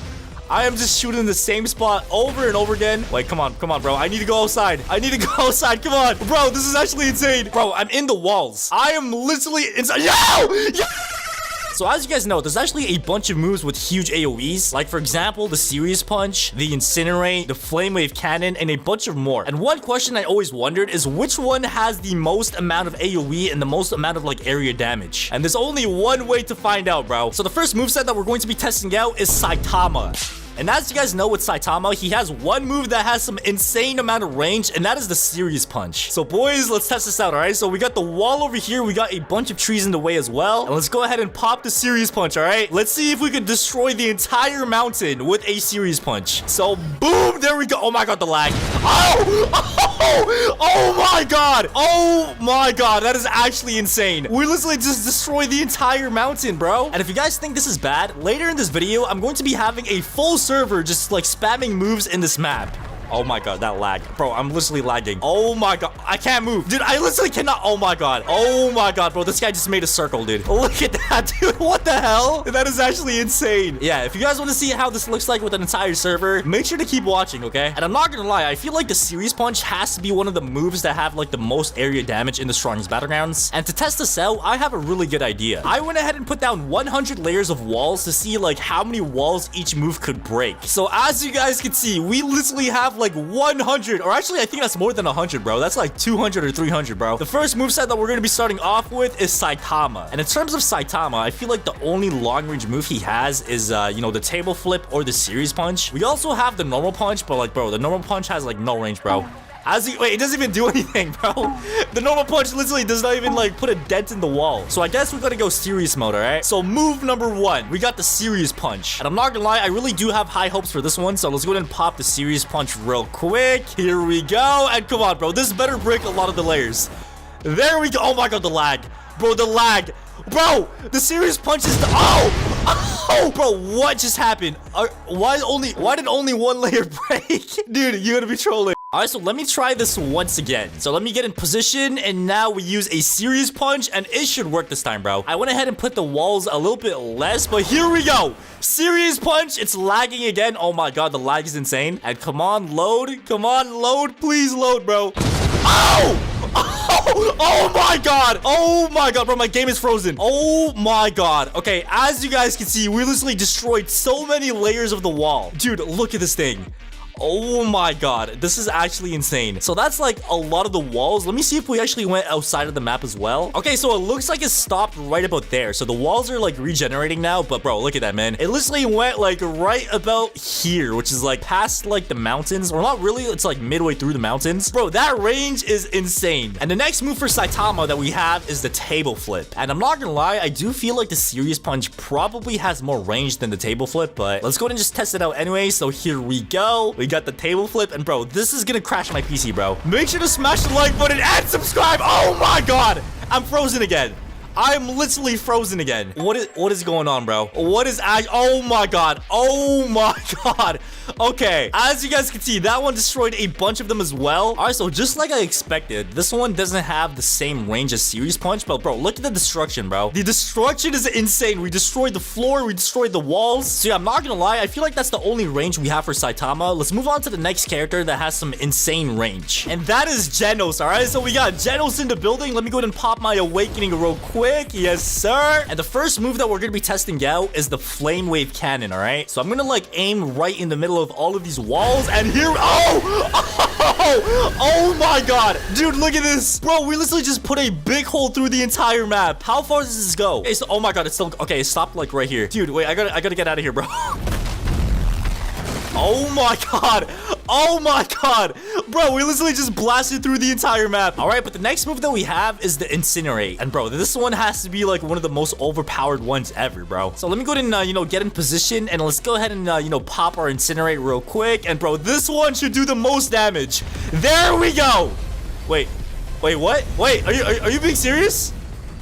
I am just shooting the same spot over and over again. Wait, come on, bro. I need to go outside. Come on. Bro, this is actually insane. Bro, I'm in the walls. I am literally inside. Yo! So as you guys know, there's actually a bunch of moves with huge AoEs. Like, for example, the Serious Punch, the Incinerate, the Flame Wave Cannon, and a bunch of more. And one question I always wondered is which one has the most amount of AoE and the most amount of, like, area damage? And there's only one way to find out, bro. So the first moveset that we're going to be testing out is Saitama. And as you guys know with Saitama, he has one move that has some insane amount of range, and that is the Serious Punch. So boys, let's test this out, all right? So we got the wall over here. We got a bunch of trees in the way as well. And let's go ahead and pop the Serious Punch, all right? Let's see if we can destroy the entire mountain with a Serious Punch. So boom, there we go. Oh my god, the lag. Oh my god. Oh my god, that is actually insane. We literally just destroyed the entire mountain, bro. And if you guys think this is bad, later in this video, I'm going to be having a full server just like spamming moves in this map. Oh my god, that lag. Bro, I'm literally lagging. Oh my god, I can't move. Dude, I literally cannot. Oh my god, bro, this guy just made a circle, dude. Look at that, dude. What the hell? That is actually insane. Yeah, if you guys want to see how this looks like with an entire server, make sure to keep watching, okay? And I'm not gonna lie, I feel like the Serious Punch has to be one of the moves that have like the most area damage in the strongest Battlegrounds. And to test this out, I have a really good idea. I went ahead and put down 100 layers of walls to see like how many walls each move could break. So as you guys can see, we literally have like 100, or actually I think that's more than 100, bro. That's like 200 or 300, bro. The first moveset that we're going to be starting off with is Saitama. And in terms of Saitama, I feel like the only long range move he has is, you know, the table flip or the Serious Punch. We also have the normal punch, but like, bro, the normal punch has like no range, bro. Wait, it doesn't even do anything, bro. The normal punch literally does not even like put a dent in the wall. So I guess we're gonna go serious mode, all right? So move number 1, we got the Serious Punch. And I'm not gonna lie, I really do have high hopes for this one. So let's go ahead and pop the Serious Punch real quick. Here we go. And come on, bro. This better break a lot of the layers. There we go. Oh my god, the lag. Bro, the lag. Bro, the Serious Punch is the... Oh, bro, what just happened? Why did only one layer break? Dude, you gotta be trolling. All right, so let me try this once again. So let me get in position, and now we use a Serious Punch, and it should work this time, bro. I went ahead and put the walls a little bit less, but here we go. Serious Punch. It's lagging again. Oh my god, the lag is insane. And come on, load. Come on, load. Please load, bro. Oh my god. Oh my god, bro, my game is frozen. Oh my god. Okay, as you guys can see, we literally destroyed so many layers of the wall. Dude, look at this thing. Oh my god, this is actually insane. So that's like a lot of the walls. Let me see if we actually went outside of the map as well. Okay, so it looks like it stopped right about there. So the walls are like regenerating now, but bro, look at that, man. It literally went like right about here, which is like past like the mountains, or not really, it's like midway through the mountains. Bro, that range is insane. And the next move for Saitama that we have is the table flip. And I'm not gonna lie, I do feel like the Serious Punch probably has more range than the table flip, but let's go ahead and just test it out anyway. So here we go. We got the table flip, and bro, this is gonna crash my PC, bro. Make sure to smash the like button and subscribe. Oh my god, I'm frozen again. I'm literally frozen again. What is going on, bro? Oh my god. Oh my god. Okay, as you guys can see, that one destroyed a bunch of them as well. All right, so just like I expected, this one doesn't have the same range as Serious Punch, but bro, look at the destruction, bro. The destruction is insane. We destroyed the floor, we destroyed the walls. So yeah, I'm not gonna lie, I feel like that's the only range we have for Saitama. Let's move on to the next character that has some insane range, and that is Genos. All right, so we got Genos in the building. Let me go ahead and pop my awakening real quick. Yes, sir. And the first move that we're gonna be testing out is the Flame Wave Cannon. All right, so I'm gonna like aim right in the middle of all of these walls, and here, oh my god, dude, look at this, bro. We literally just put a big hole through the entire map. How far does this go? Okay, so, oh my god, it's still okay. It stopped like right here, dude. Wait, I gotta get out of here, bro. Oh my god. Oh my god. Bro, we literally just blasted through the entire map. All right, but the next move that we have is the Incinerate. And bro, this one has to be like one of the most overpowered ones ever, bro. So let me go ahead and, you know, get in position, and let's go ahead and, you know, pop our Incinerate real quick. And bro, this one should do the most damage. There we go. Wait, what? Wait, are you being serious?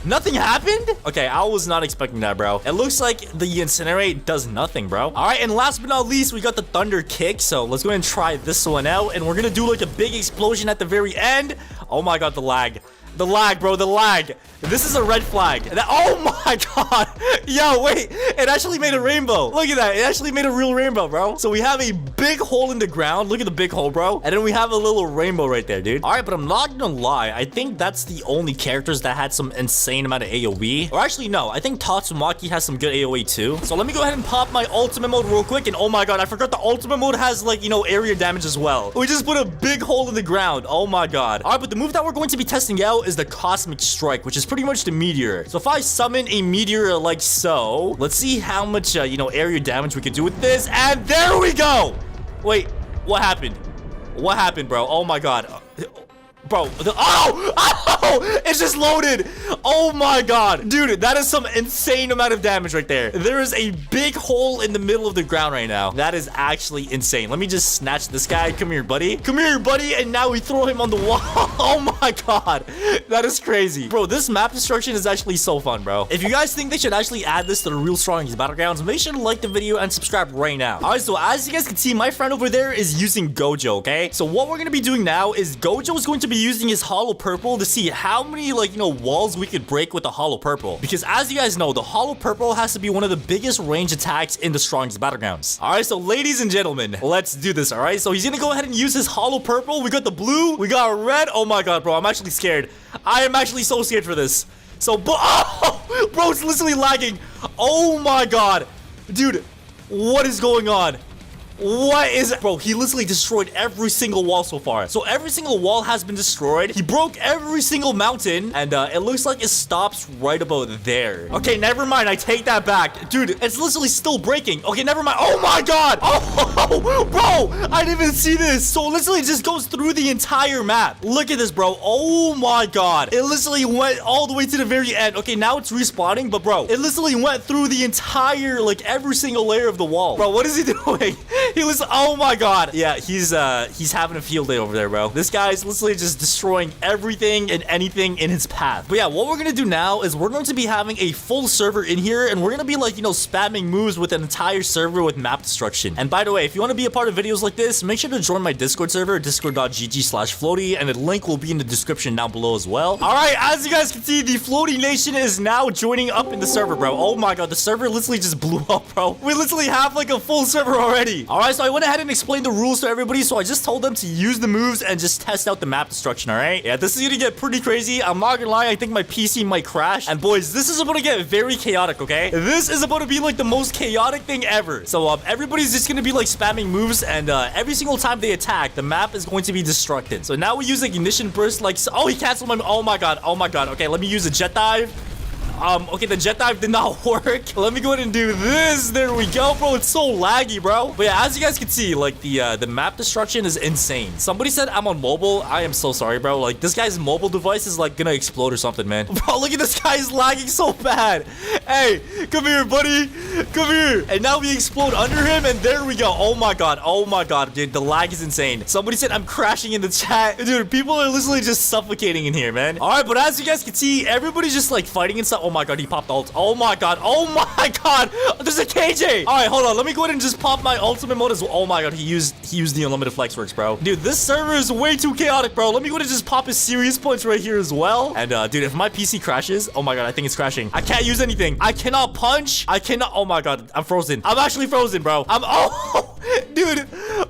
Nothing happened? Okay, I was not expecting that, bro. It looks like the incinerate does nothing, bro. All right, and last but not least, we got the thunder kick. So let's go ahead and try this one out. And we're gonna do like a big explosion at the very end. Oh my god, the lag. The lag, bro, the lag. This is a red flag. Oh my god. Yo, wait. It actually made a rainbow. Look at that. It actually made a real rainbow, bro. So we have a big hole in the ground. Look at the big hole, bro. And then we have a little rainbow right there, dude. All right, but I'm not gonna lie. I think that's the only characters that had some insane amount of AoE. Or actually, no. I think Tatsumaki has some good AoE too. So let me go ahead and pop my ultimate mode real quick. And oh my god, I forgot the ultimate mode has like, you know, area damage as well. We just put a big hole in the ground. Oh my god. All right, but the move that we're going to be testing out is the Cosmic Strike, which is pretty much the meteor. So if I summon a meteor like so, let's see how much, you know, area damage we can do with this. And there we go. Wait, what happened? What happened, bro? Oh my god. Bro, oh, it just loaded. Oh my god. Dude, that is some insane amount of damage right there. There is a big hole in the middle of the ground right now. That is actually insane. Let me just snatch this guy. Come here, buddy. Come here, buddy. And now we throw him on the wall. Oh my god. That is crazy. Bro, this map destruction is actually so fun, bro. If you guys think they should actually add this to the real strongest Battlegrounds, make sure to like the video and subscribe right now. All right, so as you guys can see, my friend over there is using Gojo, okay? So what we're going to be doing now is Gojo is going to be using his hollow purple to see how many, like, you know, walls we could break with the hollow purple, because as you guys know, the hollow purple has to be one of the biggest range attacks in the strongest Battlegrounds. All right, so ladies and gentlemen, let's do this. All right, so he's gonna go ahead and use his hollow purple. We got the blue, we got red. Oh my god, bro, I'm actually scared. I am actually so scared for this. So oh, bro, it's literally lagging. Oh my god, dude, what is going on? What is it? Bro, he literally destroyed every single wall so far. So every single wall has been destroyed. He broke every single mountain. And it looks like it stops right about there. Okay, never mind. I take that back. Dude, it's literally still breaking. Okay, never mind. Oh my god. Oh, bro, I didn't even see this. So it literally just goes through the entire map. Look at this, bro. Oh my god. It literally went all the way to the very end. Okay, now it's respawning. But bro, it literally went through the entire, like, every single layer of the wall. Bro, what is he doing? He was, oh my god. Yeah, he's having a field day over there, bro. This guy's literally just destroying everything and anything in his path. But yeah, what we're gonna do now is we're going to be having a full server in here, and we're gonna be, like, you know, spamming moves with an entire server with map destruction. And by the way, if you want to be a part of videos like this, make sure to join my Discord server, discord.gg/floaty, and the link will be in the description down below as well. All right, as you guys can see, the Floaty Nation is now joining up in the server, bro. Oh my god, the server literally just blew up, bro. We literally have like a full server already. All right, so I went ahead and explained the rules to everybody. So I just told them to use the moves and just test out the map destruction. All right, yeah, this is gonna get pretty crazy. I'm not gonna lie, I think my PC might crash. And boys, this is about to get very chaotic. Okay, this is about to be like the most chaotic thing ever. So everybody's just gonna be like spamming moves, and every single time they attack, the map is going to be destructed. So now we use ignition burst, like, oh, he canceled my, oh my god, oh my god. Okay, let me use a jet dive. Okay, the jet dive did not work. Let me go ahead and do this. There we go, bro. It's so laggy, bro. But yeah, as you guys can see, like, the map destruction is insane. Somebody said I'm on mobile. I am so sorry, bro. Like, this guy's mobile device is like gonna explode or something, man. Bro, look at this guy's lagging so bad. Hey, come here, buddy. Come here. And now we explode under him, and there we go. Oh my god. Oh my god, dude. The lag is insane. Somebody said I'm crashing in the chat. Dude, people are literally just suffocating in here, man. All right, but as you guys can see, everybody's just like fighting and stuff. Oh my god, he popped ult. Oh my god. Oh my god. There's a KJ. All right, hold on. Let me go ahead and just pop my ultimate mode as well. Oh my god, he used the unlimited flex works, bro. Dude, this server is way too chaotic, bro. Let me go ahead and just pop his serious points right here as well. And dude, if my PC crashes, oh my god, I think it's crashing. I can't use anything. I cannot punch. I cannot. Oh my god, I'm frozen. I'm actually frozen, bro. Oh, dude,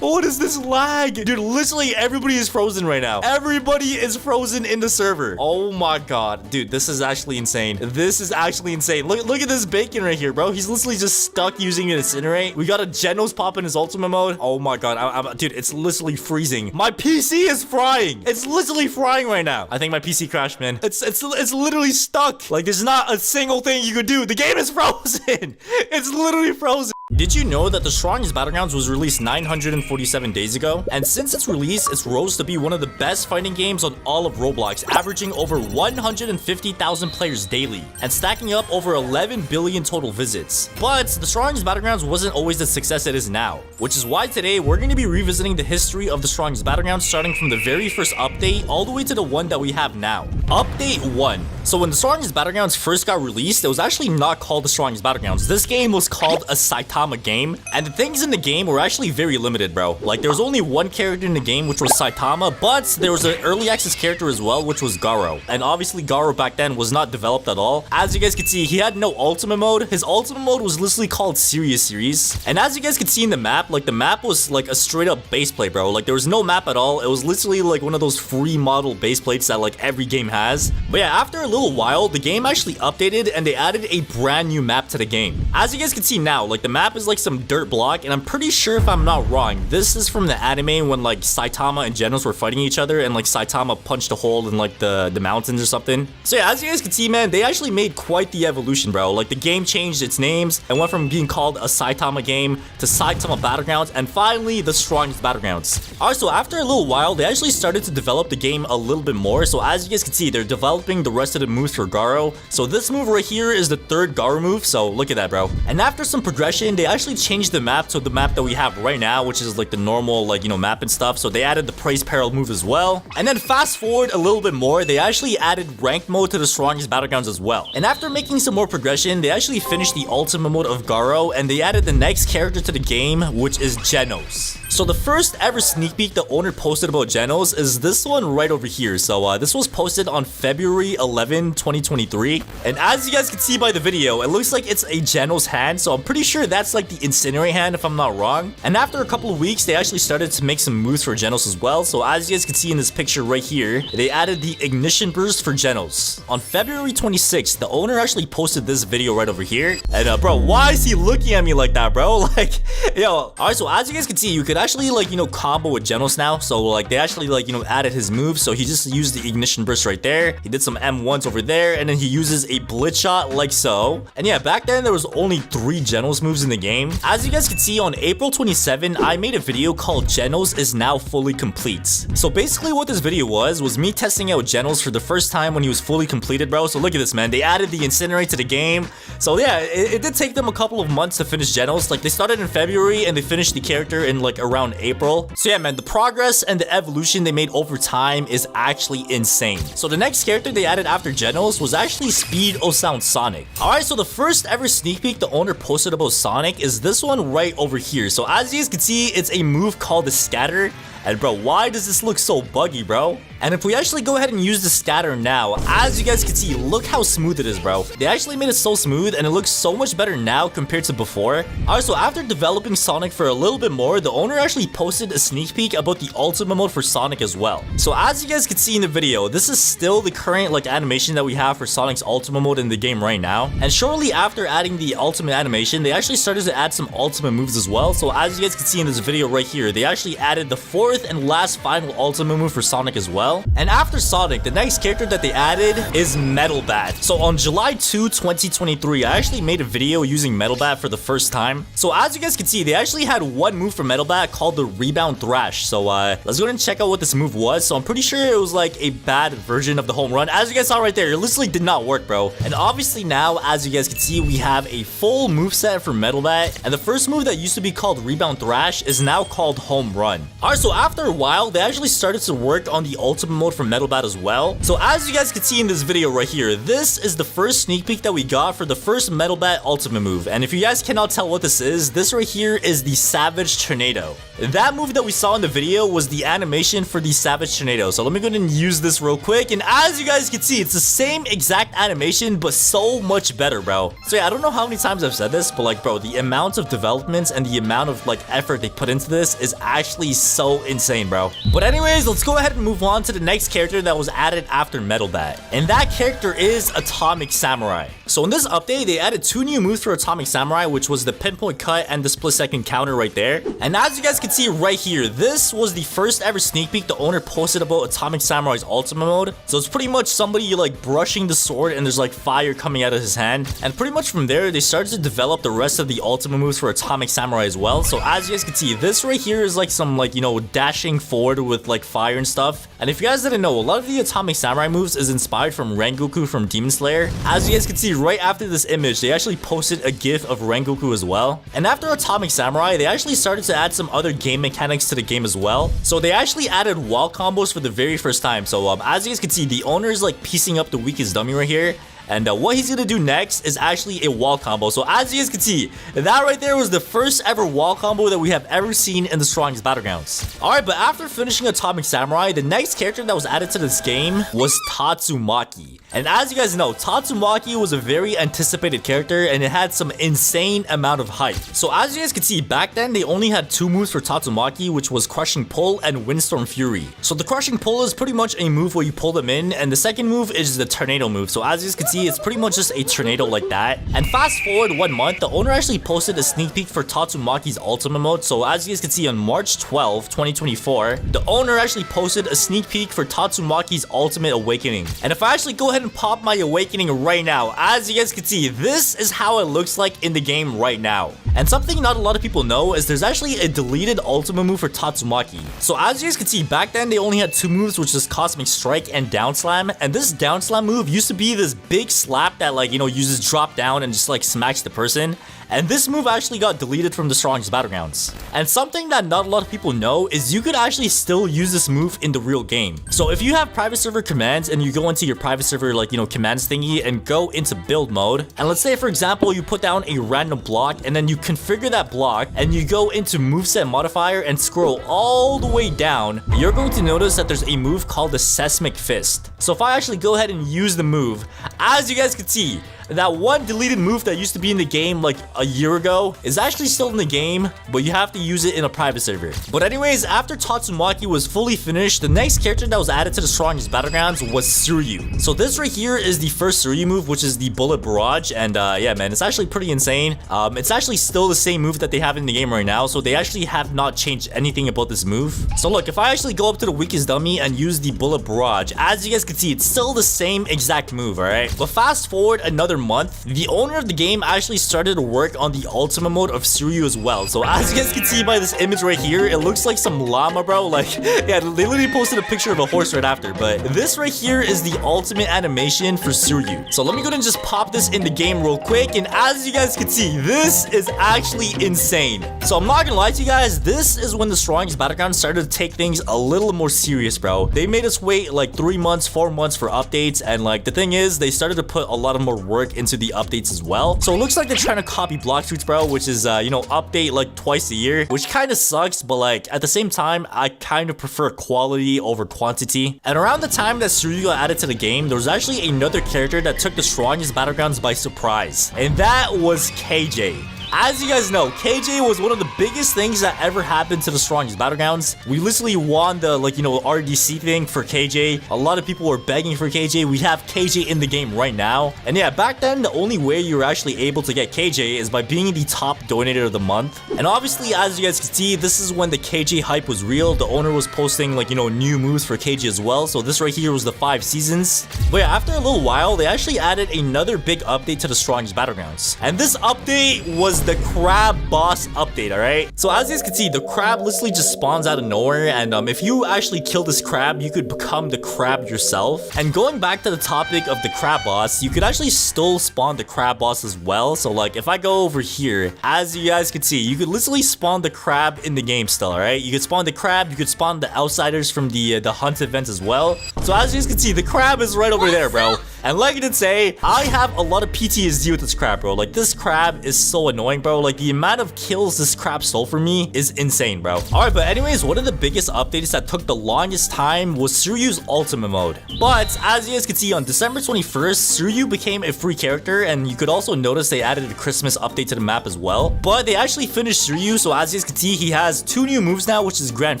what is this lag? Dude, literally everybody is frozen right now. Everybody is frozen in the server. Oh my god, dude, this is actually insane. This is actually insane. Look at this bacon right here, bro. He's literally just stuck using an incinerate. We got a Genos pop in his ultimate mode. Oh my god, dude, it's literally freezing. My PC is frying. It's literally frying right now. I think my PC crashed, man. It's literally stuck. Like, there's not a single thing you could do. The game is frozen. It's literally frozen. Did you know that the Strongest Battlegrounds was released 947 days ago? And since its release, it's rose to be one of the best fighting games on all of Roblox, averaging over 150,000 players daily, and stacking up over 11 billion total visits. But the Strongest Battlegrounds wasn't always the success it is now, which is why today we're going to be revisiting the history of the Strongest Battlegrounds, starting from the very first update all the way to the one that we have now. Update 1. So when the Strongest Battlegrounds first got released, it was actually not called the Strongest Battlegrounds. This game was called a Saitama game, and the things in the game were actually very limited, bro. Like, there was only one character in the game, which was Saitama, but there was an early access character as well, which was Garo. And obviously Garo back then was not developed at all. As you guys can see, he had no ultimate mode. His ultimate mode was literally called Serious Series. And as you guys can see in the map, like, the map was like a straight up base plate, bro. Like, there was no map at all. It was literally like one of those free model base plates that like every game has. But yeah, after a little while, the game actually updated and they added a brand new map to the game. As you guys can see now, like, the map is like some dirt block, and I'm pretty sure, if I'm not wrong, this is from the anime when like Saitama and Genos were fighting each other, and like Saitama punched a hole in like the mountains or something. So yeah, as you guys can see, man, they actually made quite the evolution, bro. Like, the game changed its names and went from being called a Saitama game to Saitama Battlegrounds, and finally the Strongest Battlegrounds. Alright, so after a little while, they actually started to develop the game a little bit more. So as you guys can see, they're developing the rest of the moves for Garo. So this move right here is the third Garo move, so look at that, bro. And after some progression, they actually changed the map to the map that we have right now, which is like the normal, like, you know, map and stuff. So they added the praise peril move as well. And then fast forward a little bit more, they actually added ranked mode to the Strongest Battlegrounds as well. And after making some more progression, they actually finished the ultimate mode of Garo, and they added the next character to the game, which is Genos. So the first ever sneak peek the owner posted about Genos is this one right over here. So this was posted on February 11, 2023. And as you guys can see by the video, it looks like it's a Genos hand. So I'm pretty sure that's like the Incinerate hand, if I'm not wrong. And after a couple of weeks, they actually started to make some moves for Genos as well. So as you guys can see in this picture right here, they added the Ignition Burst for Genos. On February 26th, the owner actually posted this video right over here. And bro, why is he looking at me like that, bro? Like, yo. Alright, so as you guys can see, you could actually, like, you know, combo with Genos now. So like, they actually, like, you know, added his move. So he just used the Ignition Burst right there. He did some M1s over there, and then he uses a Blitz Shot like so. And yeah, back then there was only 3 Genos moves in the game. As you guys can see, on April 27, I made a video called Genos is now fully complete. So basically what this video was me testing out Genos for the first time when he was fully completed, bro. So look at this, man. They added the Incinerate to the game. So yeah, it did take them a couple of months to finish Genos. Like, they started in February and they finished the character in like around April. So yeah, man, the progress and the evolution they made over time is actually insane. So the next character they added after Genos was actually Speed O Sound Sonic. Alright, so the first ever sneak peek the owner posted about Sonic is this one right over here. So as you guys can see, it's a move called the Scatter. And bro, why does this look so buggy, bro? And if we actually go ahead and use the scatter now, as you guys can see, look how smooth it is, bro. They actually made it so smooth, and it looks so much better now compared to before. Alright, so after developing Sonic for a little bit more, the owner actually posted a sneak peek about the ultimate mode for Sonic as well. So as you guys can see in the video, this is still the current like animation that we have for Sonic's ultimate mode in the game right now. And shortly after adding the ultimate animation, they actually started to add some ultimate moves as well. So as you guys can see in this video right here, they actually added the 4th and last final ultimate move for Sonic as well. And after Sonic, the next character that they added is Metalbat. So on July 2, 2023, I actually made a video using Metalbat for the first time. So as you guys can see, they actually had one move for Metalbat called the Rebound Thrash. So let's go ahead and check out what this move was. So I'm pretty sure it was like a bad version of the home run. As you guys saw right there, it literally did not work, bro. And obviously now, as you guys can see, we have a full moveset for Metalbat. And the first move that used to be called Rebound Thrash is now called Home Run. Alright, so after a while, they actually started to work on the ultimate mode for Metalbat as well. So as you guys can see in this video right here, this is the first sneak peek that we got for the first Metalbat ultimate move. And if you guys cannot tell what this right here is the Savage Tornado. That move that we saw in the video was the animation for the Savage Tornado. So let me go ahead and use this real quick. And as you guys can see, it's the same exact animation, but so much better, bro. So yeah, I don't know how many times I've said this, but like, bro, the amount of developments and the amount of like effort they put into this is actually so insane, bro. But anyways, let's go ahead and move on to to the next character that was added after Metalbat. And that character is Atomic Samurai. So in this update, they added 2 new moves for Atomic Samurai, which was the pinpoint cut and the split second counter right there. And as you guys can see right here, this was the first ever sneak peek the owner posted about Atomic Samurai's ultimate mode. So it's pretty much somebody like brushing the sword and there's like fire coming out of his hand. And pretty much from there, they started to develop the rest of the ultimate moves for Atomic Samurai as well. So as you guys can see, this right here is like some like, you know, dashing forward with like fire and stuff. And if you guys didn't know, a lot of the Atomic Samurai moves is inspired from Rengoku from Demon Slayer. As you guys can see right after this image, they actually posted a gif of Rengoku as well. And after Atomic Samurai, they actually started to add some other game mechanics to the game as well. So they actually added wall combos for the very first time. So as you guys can see, the owner is like piecing up the weakest dummy right here. And what he's gonna do next is actually a wall combo. So as you guys can see, that right there was the first ever wall combo that we have ever seen in the strongest Battlegrounds. Alright, but after finishing Atomic Samurai, the next character that was added to this game was Tatsumaki. And as you guys know, Tatsumaki was a very anticipated character and it had some insane amount of hype. So as you guys can see, back then they only had 2 moves for Tatsumaki, which was Crushing Pull and Windstorm Fury. So the Crushing Pull is pretty much a move where you pull them in, and the second move is the Tornado move. So as you guys can see, it's pretty much just a tornado like that. And fast forward 1 month, the owner actually posted a sneak peek for Tatsumaki's ultimate mode. So as you guys can see, on March 12, 2024, the owner actually posted a sneak peek for Tatsumaki's ultimate awakening. And if I actually go ahead and pop my awakening right now, as you guys can see, this is how it looks like in the game right now. And something not a lot of people know is there's actually a deleted ultimate move for Tatsumaki. So as you guys can see, back then they only had 2 moves, which is Cosmic Strike and Down Slam. And this Down Slam move used to be this big slap that like, you know, uses drop down and just like smacks the person. And this move actually got deleted from the strongest Battlegrounds. And something that not a lot of people know is you could actually still use this move in the real game. So if you have private server commands and you go into your private server like, you know, commands thingy and go into build mode, and let's say for example you put down a random block and then you configure that block and you go into moveset modifier and scroll all the way down, you're going to notice that there's a move called the Seismic Fist. So if I actually go ahead and use the move, as you guys can see, that one deleted move that used to be in the game like a year ago is actually still in the game, but you have to use it in a private server. But anyways, after Tatsumaki was fully finished, the next character that was added to the strongest Battlegrounds was Suiryu. So this right here is the first Suiryu move, which is the Bullet Barrage, and yeah man, it's actually pretty insane. It's actually still the same move that they have in the game right now, so they actually have not changed anything about this move. So look, if I actually go up to the weakest dummy and use the Bullet Barrage, as you guys can see, it's still the same exact move, alright? But fast forward another month, the owner of the game actually started to work on the ultimate mode of Suiryu as well. So as you guys can see by this image right here, it looks like some llama, bro. Like, yeah, they literally posted a picture of a horse right after. But this right here is the ultimate animation for Suiryu. So let me go ahead and just pop this in the game real quick. And as you guys can see, this is actually insane. So I'm not gonna lie to you guys, this is when the strongest Battleground started to take things a little more serious, bro. They made us wait like 3 months, 4 months for updates. And like, the thing is, they started to put a lot of more work into the updates as well. So it looks like they're trying to copy block shoots, bro, which is you know, update like twice a year, which kind of sucks, but like at the same time I kind of prefer quality over quantity. And around the time that Suiryu got added to the game, there was actually another character that took the strongest Battlegrounds by surprise, and that was KJ. As you guys know, KJ was one of the biggest things that ever happened to the strongest Battlegrounds. We literally won the, like, you know, RDC thing for KJ. A lot of people were begging for KJ. We have KJ in the game right now. And yeah, back then, the only way you were actually able to get KJ is by being the top donator of the month. And obviously, as you guys can see, this is when the KJ hype was real. The owner was posting, like, you know, new moves for KJ as well. So this right here was the 5 seasons. But yeah, after a little while, they actually added another big update to the strongest Battlegrounds. And this update was the crab boss update, alright? So as you guys can see, the crab literally just spawns out of nowhere, and if you actually kill this crab, you could become the crab yourself. And going back to the topic of the crab boss, you could actually still spawn the crab boss as well. So like, if I go over here, as you guys can see, you could literally spawn the crab in the game still, alright? You could spawn the crab, you could spawn the outsiders from the hunt event as well. So as you guys can see, the crab is right over there, bro. And like I did say, I have a lot of PTSD with this crab, bro. Like, this crab is so annoying, bro. Like, the amount of kills this crab stole from me is insane, bro. Alright, but anyways, one of the biggest updates that took the longest time was Suiryu's ultimate mode. But as you guys can see, on December 21st, Suiryu became a free character, and you could also notice they added a Christmas update to the map as well. But they actually finished Suiryu, so as you guys can see, he has 2 new moves now, which is Grand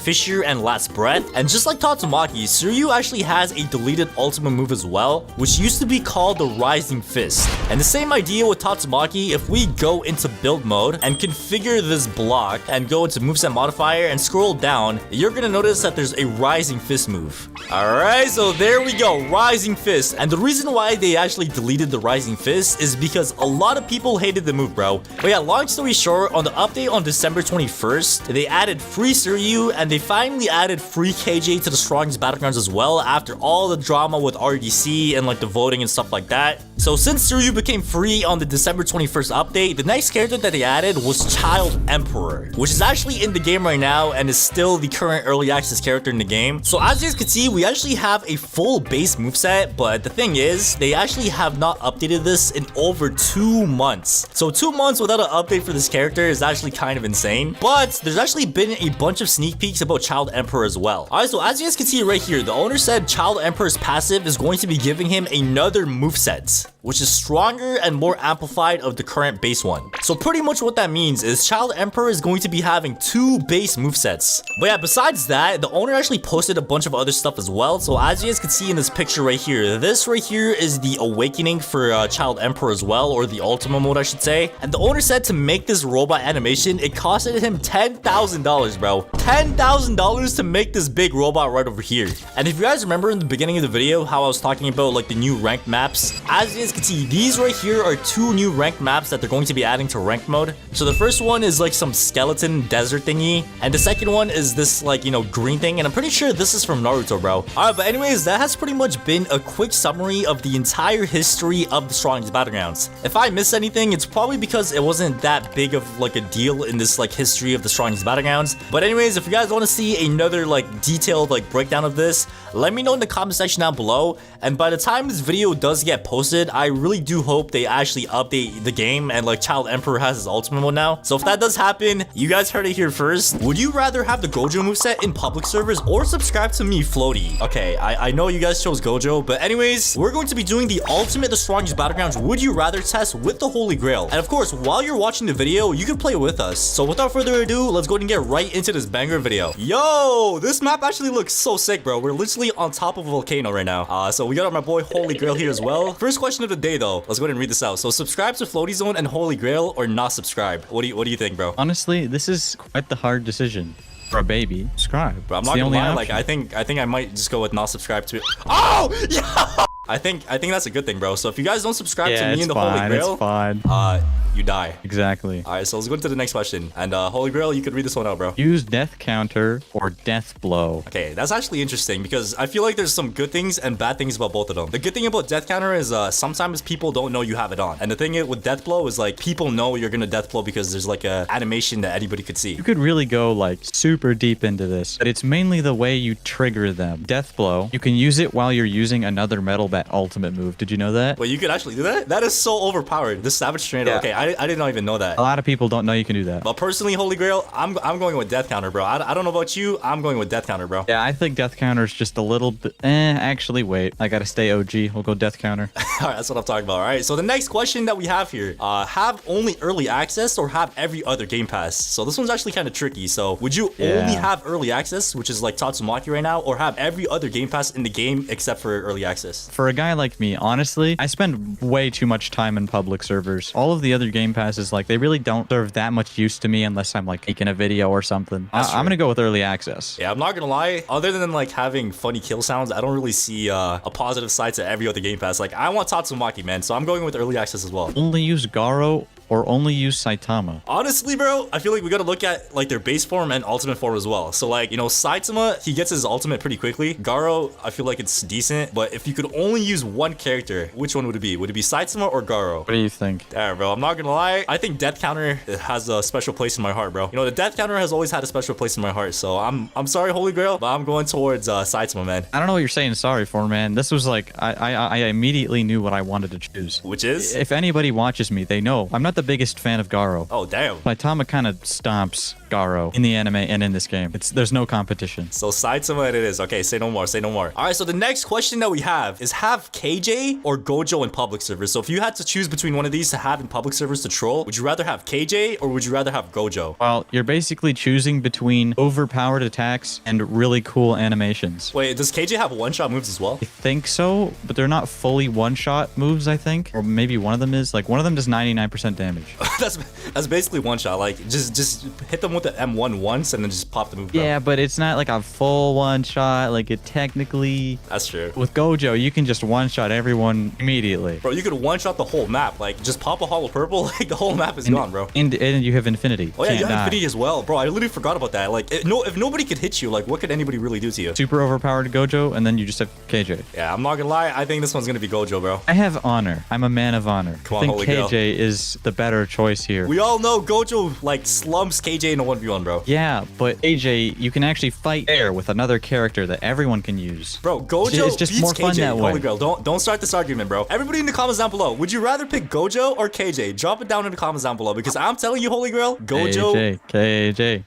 Fissure and Last Breath. And just like Tatsumaki, Suiryu actually has a deleted ultimate move as well, which used to be called the Rising Fist. And the same idea with Tatsumaki, if we go into build mode and configure this block and go into moveset modifier and scroll down, you're gonna notice that there's a Rising Fist move. Alright, so there we go, Rising Fist. And the reason why they actually deleted the Rising Fist is because a lot of people hated the move, bro. But yeah, long story short, on the update on December 21st, they added free Suiryu and they finally added free KJ to the strongest Battlegrounds as well after all the drama with RDC and like the voting and stuff like that. So since Suiryu became free on the December 21st update, the next character that they added was Child Emperor, which is actually in the game right now and is still the current early access character in the game. So as you guys can see, we actually have a full base moveset, but the thing is, they actually have not updated this in over 2 months. So 2 months without an update for this character is actually kind of insane. But there's actually been a bunch of sneak peeks about Child Emperor as well. Alright, so as you guys can see right here, the owner said Child Emperor's passive is going to be giving him another moveset, which is stronger and more amplified of the current base one. So pretty much what that means is Child Emperor is going to be having 2 base movesets. But yeah, besides that, the owner actually posted a bunch of other stuff as well. So as you guys can see in this picture right here, this right here is the awakening for Child Emperor as well, or the ultimate mode I should say. And the owner said to make this robot animation, it costed him $10,000, bro. $10,000 to make this big robot right over here. And if you guys remember in the beginning of the video how I was talking about like the new ranked maps, as you guys can see, these right here are 2 new ranked maps that they're going to be adding to ranked mode. So the first one is like some skeleton desert thingy, and the second one is this like, you know, green thing, and I'm pretty sure this is from Naruto, bro. Alright, but anyways, that has pretty much been a quick summary of the entire history of the strongest Battlegrounds. If I missed anything, it's probably because it wasn't that big of like a deal in this like history of the strongest Battlegrounds. But anyways, if you guys want to see another like detailed like breakdown of this, let me know in the comment section down below. And by the time this video does get posted, I really do hope they actually update the game and like Child Emperor has his ultimate mode now. So if that does happen, you guys heard it here first. Would you rather have the Gojo moveset in public servers or subscribe to me, Floaty? Okay, I know you guys chose Gojo, but anyways, we're going to be doing the ultimate the strongest Battlegrounds Would You Rather test with the Holy Grail. And of course, while you're watching the video, you can play with us. So without further ado, let's go ahead and get right into this banger video. Yo, this map actually looks so sick, bro. We're literally on top of a volcano right now. So we got my boy Holy Grail here as well. First question of the day though, let's go ahead and read this out. So subscribe to Floatyzone and Holy Grail or not subscribe? What do you think, bro? Honestly, this is quite the hard decision for a baby. Subscribe. Bro, I'm not gonna lie, like I think I might just go with not subscribe to it. Oh yeah. I think that's a good thing, bro. So if you guys don't subscribe to me and the Holy Grail, it's fine. You die. Exactly. All right, so let's go into the next question. And Holy Grail, you could read this one out, bro. Use death counter or death blow. Okay, that's actually interesting because I feel like there's some good things and bad things about both of them. The good thing about death counter is sometimes people don't know you have it on. And the thing with death blow is like people know you're gonna death blow because there's like a animation that anybody could see. You could really go like super deep into this, but it's mainly the way you trigger them. Death blow, you can use it while you're using another Metalbat ultimate move. Did you know that? Well, you could actually do that? That is so overpowered. This Savage Tornado. Yeah. Okay, I did not even know that. A lot of people don't know you can do that. But personally, Holy Grail, I'm going with death counter, bro. I don't know about you. I'm going with death counter, bro. Yeah, I think death counter is just a little bit. Actually, wait. I gotta stay OG. We'll go death counter. All right, that's what I'm talking about. All right, so the next question that we have here, have only early access or have every other game pass? So this one's actually kind of tricky. So would you only have early access, which is like Tatsumaki right now, or have every other game pass in the game except for early access? For a guy like me, honestly, I spend way too much time in public servers. All of the other game passes, like, they really don't serve that much use to me unless I'm like making a video or something. I'm gonna go with early access. Yeah, I'm not gonna lie. Other than like having funny kill sounds, I don't really see a positive side to every other game pass. Like, I want Tatsumaki, man, so I'm going with early access as well. Only use Garo or only use Saitama? Honestly, bro, I feel like we gotta look at like their base form and ultimate form as well. So like, you know, Saitama, he gets his ultimate pretty quickly. Garo, I feel like it's decent, but if you could only use one character, which one would it be? Would it be Saitama or Garo? What do you think? Yeah, bro, I'm not gonna lie. I think Death Counter has a special place in my heart, bro. You know, the Death Counter has always had a special place in my heart. So I'm sorry, Holy Grail, but I'm going towards Saitama, man. I don't know what you're saying sorry for, man. This was like, I immediately knew what I wanted to choose. Which is? If anybody watches me, they know I'm not the biggest fan of Garo. Oh, damn. Saitama kind of stomps Garo in the anime and in this game. There's no competition. So Saitama it is. Okay, say no more, say no more. All right, so the next question that we have is have KJ or Gojo in public servers. So if you had to choose between one of these to have in public servers to troll, would you rather have KJ or would you rather have Gojo? Well, you're basically choosing between overpowered attacks and really cool animations. Wait, does KJ have one-shot moves as well? I think so, but they're not fully one-shot moves, I think. Or maybe one of them is. Like, one of them does 99% damage. That's basically one-shot. Like, just hit them with the M1 once and then just pop the move. Yeah, but it's not like a full one-shot. Like, it technically... That's true. With Gojo, you can just one-shot everyone immediately. Bro, you could one-shot the whole map. Like, just pop a hollow purple, like, the whole map is gone, bro. And you have infinity. Oh, yeah, Can't you have die. infinity as well. Bro, I literally forgot about that. Like, if nobody could hit you, like, what could anybody really do to you? Super overpowered Gojo, and then you just have KJ. Yeah, I'm not gonna lie. I think this one's gonna be Gojo, bro. I have honor. I'm a man of honor. Come on, I think holy KJ girl. is the better choice here. We all know Gojo, like, slumps KJ in a 1v1, bro. Yeah, but KJ, you can actually fight air with another character that everyone can use. Bro, Gojo It's just beats more KJ. fun that way. Holy girl, don't start this argument, bro. Everybody in the comments down below, would you rather pick Gojo or KJ? Drop it down in the comments down below because I'm telling you, Holy Grail, Gojo. KJ.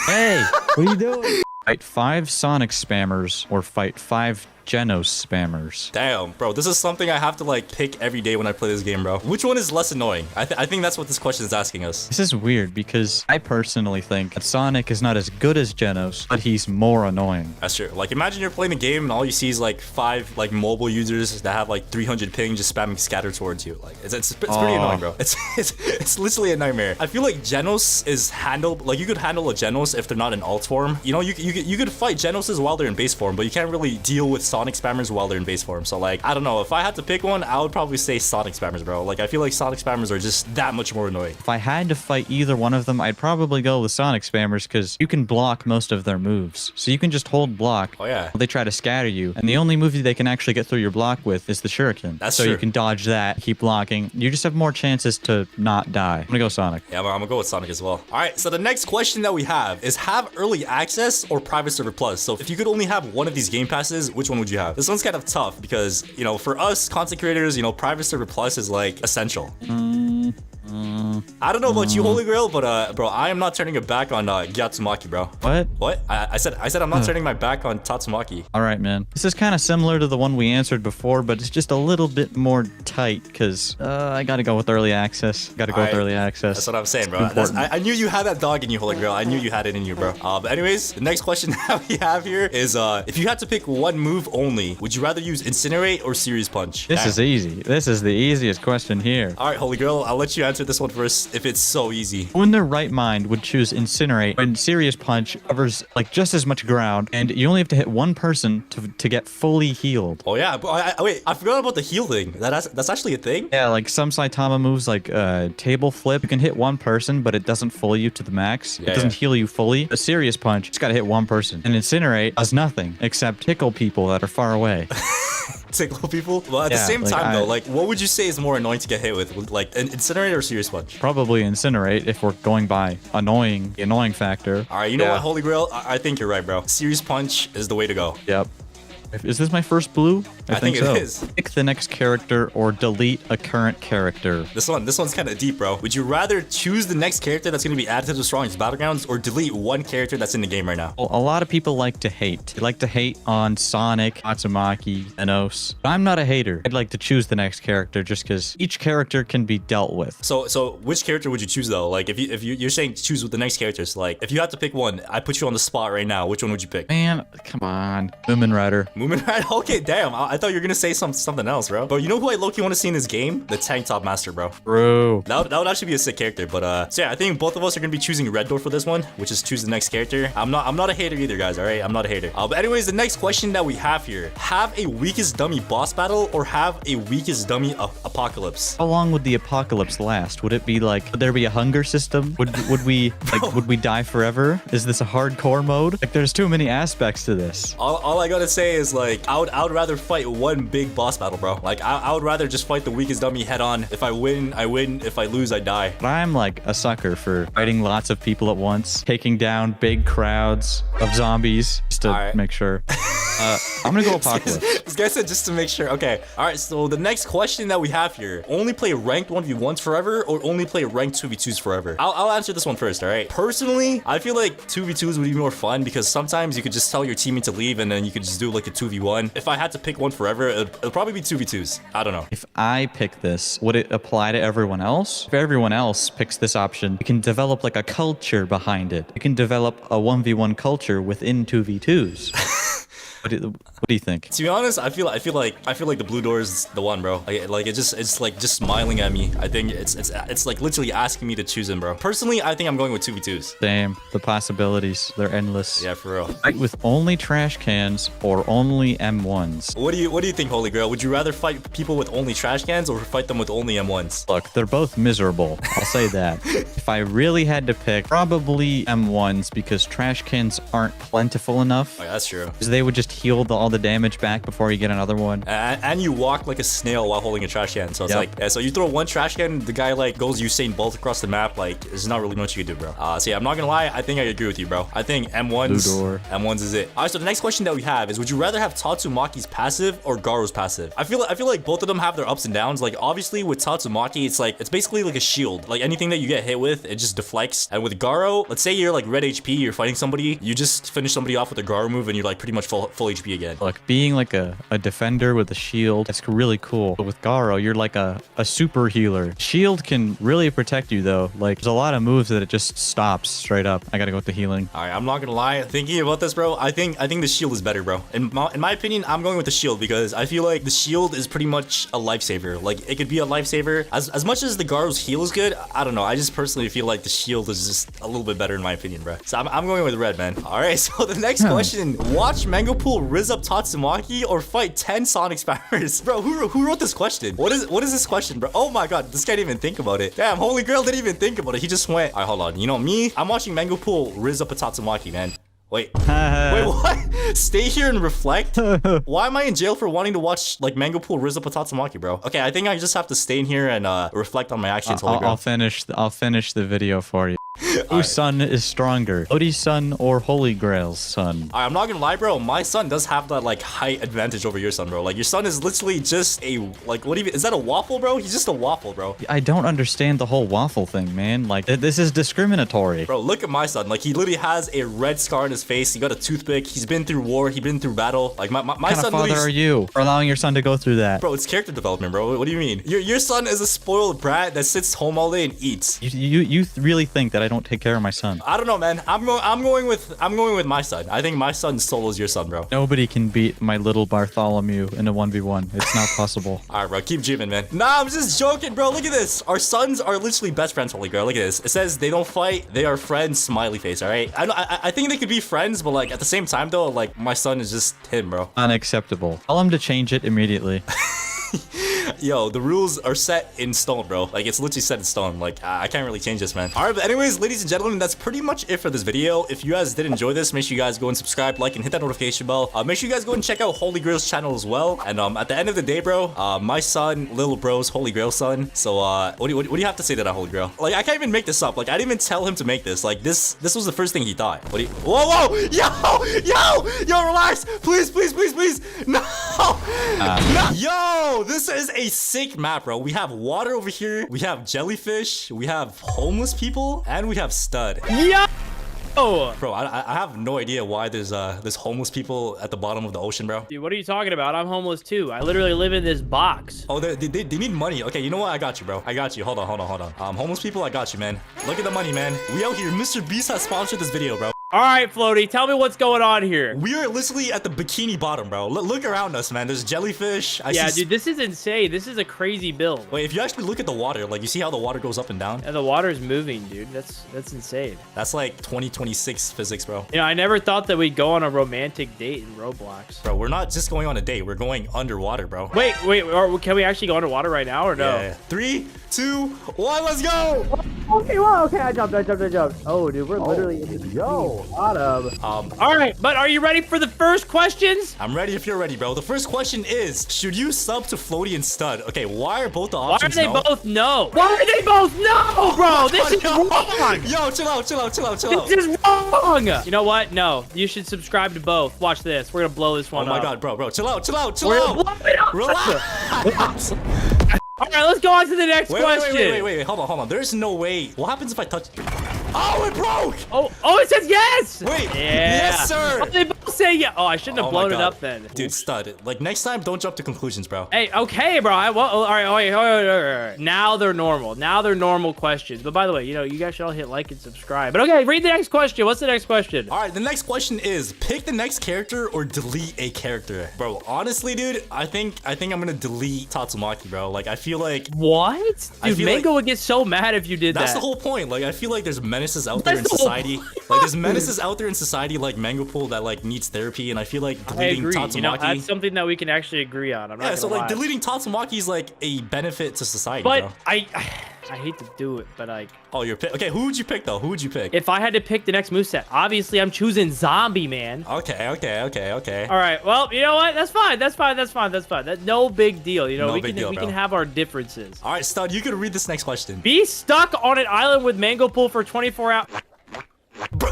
Hey, what are you doing? Fight 5 Sonic spammers or fight 5 Genos spammers. Damn, bro, this is something I have to like pick every day when I play this game, bro. Which one is less annoying? I think that's what this question is asking us. This is weird because I personally think that Sonic is not as good as Genos, but he's more annoying. That's true. Like, imagine you're playing a game and all you see is like 5 like mobile users that have like 300 ping just spamming scatter towards you. Like, it's pretty annoying, bro. It's literally a nightmare. I feel like Genos is handled, like you could handle a Genos if they're not in alt form. You know, you could fight Genoses while they're in base form, but you can't really deal with Sonic spammers while they're in base form. So like, I don't know. If I had to pick one, I would probably say Sonic spammers, bro. Like, I feel like Sonic spammers are just that much more annoying. If I had to fight either one of them, I'd probably go with Sonic spammers because you can block most of their moves. So you can just hold block. Oh, yeah. While they try to scatter you. And the only move they can actually get through your block with is the shuriken. That's so true. you can dodge that, keep blocking. You just have more chances to not die. I'm gonna go Sonic. Yeah, I'm gonna go with Sonic as well. All right, so the next question that we have is have early access or private server plus. So if you could only have one of these game passes, which one would you have? This one's kind of tough because, you know, for us content creators, you know, private server plus is like essential. I don't know about you, Holy Grail, but bro, I am not turning it back on Tatsumaki, bro. What? I said I'm not turning my back on Tatsumaki. All right, man. This is kind of similar to the one we answered before, but it's just a little bit more tight because I gotta go with early access. Gotta go with early access. That's what I'm saying, bro. I knew you had that dog in you, Holy Grail. I knew you had it in you, bro. But anyways, the next question that we have here is if you had to pick one move only, would you rather use Incinerate or Serious Punch? This is easy. This is the easiest question here. All right, Holy Grail, I'll let you answer this one first if it's so easy. Who in their right mind would choose Incinerate when Serious Punch covers like just as much ground and you only have to hit one person to get fully healed? Oh yeah, but wait, I forgot about the heal thing. That's actually a thing? Yeah, like some Saitama moves like table flip, you can hit one person, but it doesn't full you to the max. It doesn't heal you fully. A Serious Punch, it's gotta hit one person. And Incinerate does nothing except tickle people that are far away. Tickle people? Well, at the same time though, like what would you say is more annoying to get hit with? Like an Incinerate or Serious Punch? Probably Incinerate if we're going by the annoying factor. All right, you know what, Holy Grail? I think you're right, bro. Serious Punch is the way to go. Yep. Is this my first blue? I think so. It is. Pick the next character or delete a current character. This one's kind of deep, bro. Would you rather choose the next character that's going to be added to the strongest battlegrounds or delete one character that's in the game right now? Well, a lot of people like to hate. They like to hate on Sonic, Tatsumaki, Genos. But I'm not a hater. I'd like to choose the next character just because each character can be dealt with. So which character would you choose though? Like if you're saying choose with the next characters, like if you had to pick one, I put you on the spot right now. Which one would you pick? Man, come on. Moomin Rider. Moomin Rat? Okay, damn. I thought you were gonna say something else, bro. But you know who I low-key want to see in this game? The Tank Top Master, bro. Bro. That would actually be a sick character. But so yeah, I think both of us are gonna be choosing Red Door for this one, which is choose the next character. I'm not a hater either, guys. All right, I'm not a hater. But anyways, the next question that we have here: have a weakest dummy boss battle or have a weakest dummy apocalypse? How long would the apocalypse last? Would it be like, would there be a hunger system? Would we like, would we die forever? Is this a hardcore mode? Like, there's too many aspects to this. All I gotta say is like, I would rather fight one big boss battle, bro. Like, I would rather just fight the weakest dummy head on. If I win, I win. If I lose, I die. But I'm like a sucker for fighting lots of people at once, taking down big crowds of zombies just to make sure. I'm gonna go apocalypse. This guy said just to make sure. Okay. All right. So the next question that we have here: only play ranked 1v1s forever, or only play ranked 2v2s forever? I'll answer this one first. All right. Personally, I feel like 2v2s would be more fun because sometimes you could just tell your teammate to leave and then you could just do like a 2v1. If I had to pick one forever, it'll probably be 2v2s. I don't know. If I pick this, would it apply to everyone else? If everyone else picks this option, you can develop like a culture behind it. You can develop a 1v1 culture within 2v2s. What do you think? To be honest, I feel like the blue door is the one, bro. Like it's like just smiling at me. I think it's like literally asking me to choose him, bro. Personally, I think I'm going with 2v2s. Damn, the possibilities, they're endless. Yeah, for real. Fight with only trash cans or only M1s. What do you think, Holy Grail? Would you rather fight people with only trash cans or fight them with only M1s? Look, they're both miserable. I'll say that. If I really had to pick, probably M1s because trash cans aren't plentiful enough. Oh, yeah, that's true. Because they would just heal all the damage back before you get another one. And you walk like a snail while holding a trash can. So it's like, yeah, so you throw one trash can, the guy like goes Usain Bolt across the map. Like, there's not really much you can do, bro. So yeah, I'm not gonna lie. I think I agree with you, bro. I think M1s is it. All right, so the next question that we have is: would you rather have Tatsumaki's passive or Garo's passive? I feel like both of them have their ups and downs. Like, obviously with Tatsumaki, it's basically like a shield. Like, anything that you get hit with, it just deflects. And with Garo, let's say you're like red HP, you're fighting somebody, you just finish somebody off with a Garo move and you're like pretty much full HP again. Look, being like a defender with a shield, that's really cool. But with Garo, you're like a super healer. Shield can really protect you though. Like, there's a lot of moves that it just stops straight up. I gotta go with the healing. All right, I'm not gonna lie. Thinking about this, bro, I think the shield is better, bro. In my opinion, I'm going with the shield because I feel like the shield is pretty much a lifesaver. Like, it could be a lifesaver. As much as the Garo's heal is good, I don't know. I just personally feel like the shield is just a little bit better in my opinion, bro. So I'm going with red, man. All right, so the next question: watch Mango Pool Riz up Tatsumaki or fight 10 Sonic spammers? Bro, who wrote this question? What is this question, bro? Oh my god, this guy didn't even think about it. Damn, Holy Grail didn't even think about it. He just went, all right, hold on. You know me? I'm watching Mango Pool Riz up a Tatsumaki, man. Wait, what? Stay here and reflect? Why am I in jail for wanting to watch like Mango Pool Riz up a Tatsumaki, bro? Okay, I think I just have to stay in here and reflect on my actions. I'll finish the video for you. Whose son is stronger, Floaty's son or Holy Grail's son? I'm not gonna lie, bro. My son does have that like height advantage over your son, bro. Like, your son is literally just a like, what even is that, a waffle, bro? He's just a waffle, bro. I don't understand the whole waffle thing, man. Like, this is discriminatory. Bro, look at my son. Like, he literally has a red scar on his face. He got a toothpick. He's been through war. He's been through battle. Like, my what son. What kind of father are you for allowing your son to go through that? Bro, it's character development, bro. What do you mean? Your son is a spoiled brat that sits home all day and eats. You really think that I don't take care of my son? I don't know, man. I'm going with my son. I think my son solos your son, bro. Nobody can beat my little Bartholomew in a 1v1. It's not possible. All right, bro. Keep dreaming, man. Nah, I'm just joking, bro. Look at this. Our sons are literally best friends, Holy Grail. Look at this. It says they don't fight. They are friends. Smiley face. All right. I think they could be friends, but like at the same time, though, like my son is just him, bro. Unacceptable. Tell him to change it immediately. Yo, the rules are set in stone, bro. Like, it's literally set in stone. Like, I can't really change this, man. All right, but anyways, ladies and gentlemen, that's pretty much it for this video. If you guys did enjoy this, make sure you guys go and subscribe, like, and hit that notification bell. Make sure you guys go and check out Holy Grail's channel as well. And at the end of the day, bro, my son, little bro's Holy Grail's son. So what do you have to say to that, Holy Grail? Like, I can't even make this up. Like, I didn't even tell him to make this. Like, this was the first thing he thought. What do you? Whoa, yo, relax, please. No. No. Yo, this is a sick map, bro. We have water over here. We have jellyfish. We have homeless people, and we have stud. Yo! Bro, I have no idea why there's homeless people at the bottom of the ocean, bro. Dude, what are you talking about? I'm homeless too. I literally live in this box. Oh, they need money. Okay, you know what? I got you, bro. I got you. Hold on. Homeless people, I got you, man. Look at the money, man. We out here. Mr. Beast has sponsored this video, bro. All right, Floaty, tell me what's going on here. We are literally at the Bikini Bottom, bro. Look around us, man. There's jellyfish. Yeah, dude, this is insane. This is a crazy build. Wait, if you actually look at the water, like you see how the water goes up and down? And the water's moving, dude. That's insane. That's like 2026 physics, bro. You know, I never thought that we'd go on a romantic date in Roblox. Bro, we're not just going on a date. We're going underwater, bro. Wait, or can we actually go underwater right now or no? Yeah. 3, 2, 1, let's go! Okay, well, okay, I jumped. Oh, dude, we're literally in the bottom. All right, but are you ready for the first questions? I'm ready if you're ready, bro. The first question is, should you sub to Floaty and Stud? Okay, why are both the options Why are they both no? Why are they both no, bro? This is wrong. Yo, chill out. This is wrong. You know what? No, you should subscribe to both. Watch this. We're gonna blow this one up. Oh my god, bro. Chill out. We're gonna blow it up. Relax. All right, let's go on to the next question. Wait. Hold on. There's no way. What happens if I touch... Oh, it broke! Oh, it says yes! Wait, yeah. yes, sir! Oh, they both say yeah. Oh, I shouldn't have blown it up then. Dude, Stud. Like, next time, don't jump to conclusions, bro. Hey, okay, bro. All right, wait. Now they're normal. Now they're normal questions. But by the way, you know, you guys should all hit like and subscribe. But okay, read the next question. What's the next question? All right, the next question is, pick the next character or delete a character. Bro, honestly, dude, I think I'm gonna delete Tatsumaki, bro. Like, I feel like... What? Dude, Mango would get so mad if you did that. That's the whole point. Like, I feel like there's menaces out there in society. Like, there's menaces out there in society like Mango Pool that, like, needs therapy, and I feel like deleting Tatsumaki... You know, that's something that we can actually agree on. I'm not so, like, lie. deleting Tatsumaki is, like, a benefit to society, but bro. I hate to do it, but like... Oh, you're pick. Okay, who would you pick, though? Who would you pick? If I had to pick the next moveset, obviously I'm choosing Zombie, man. Okay. All right, well, you know what? That's fine. That's no big deal. You know, we can have our differences. All right, Stud, you could read this next question. Be stuck on an island with Mango Pool for 24 hours. Bro,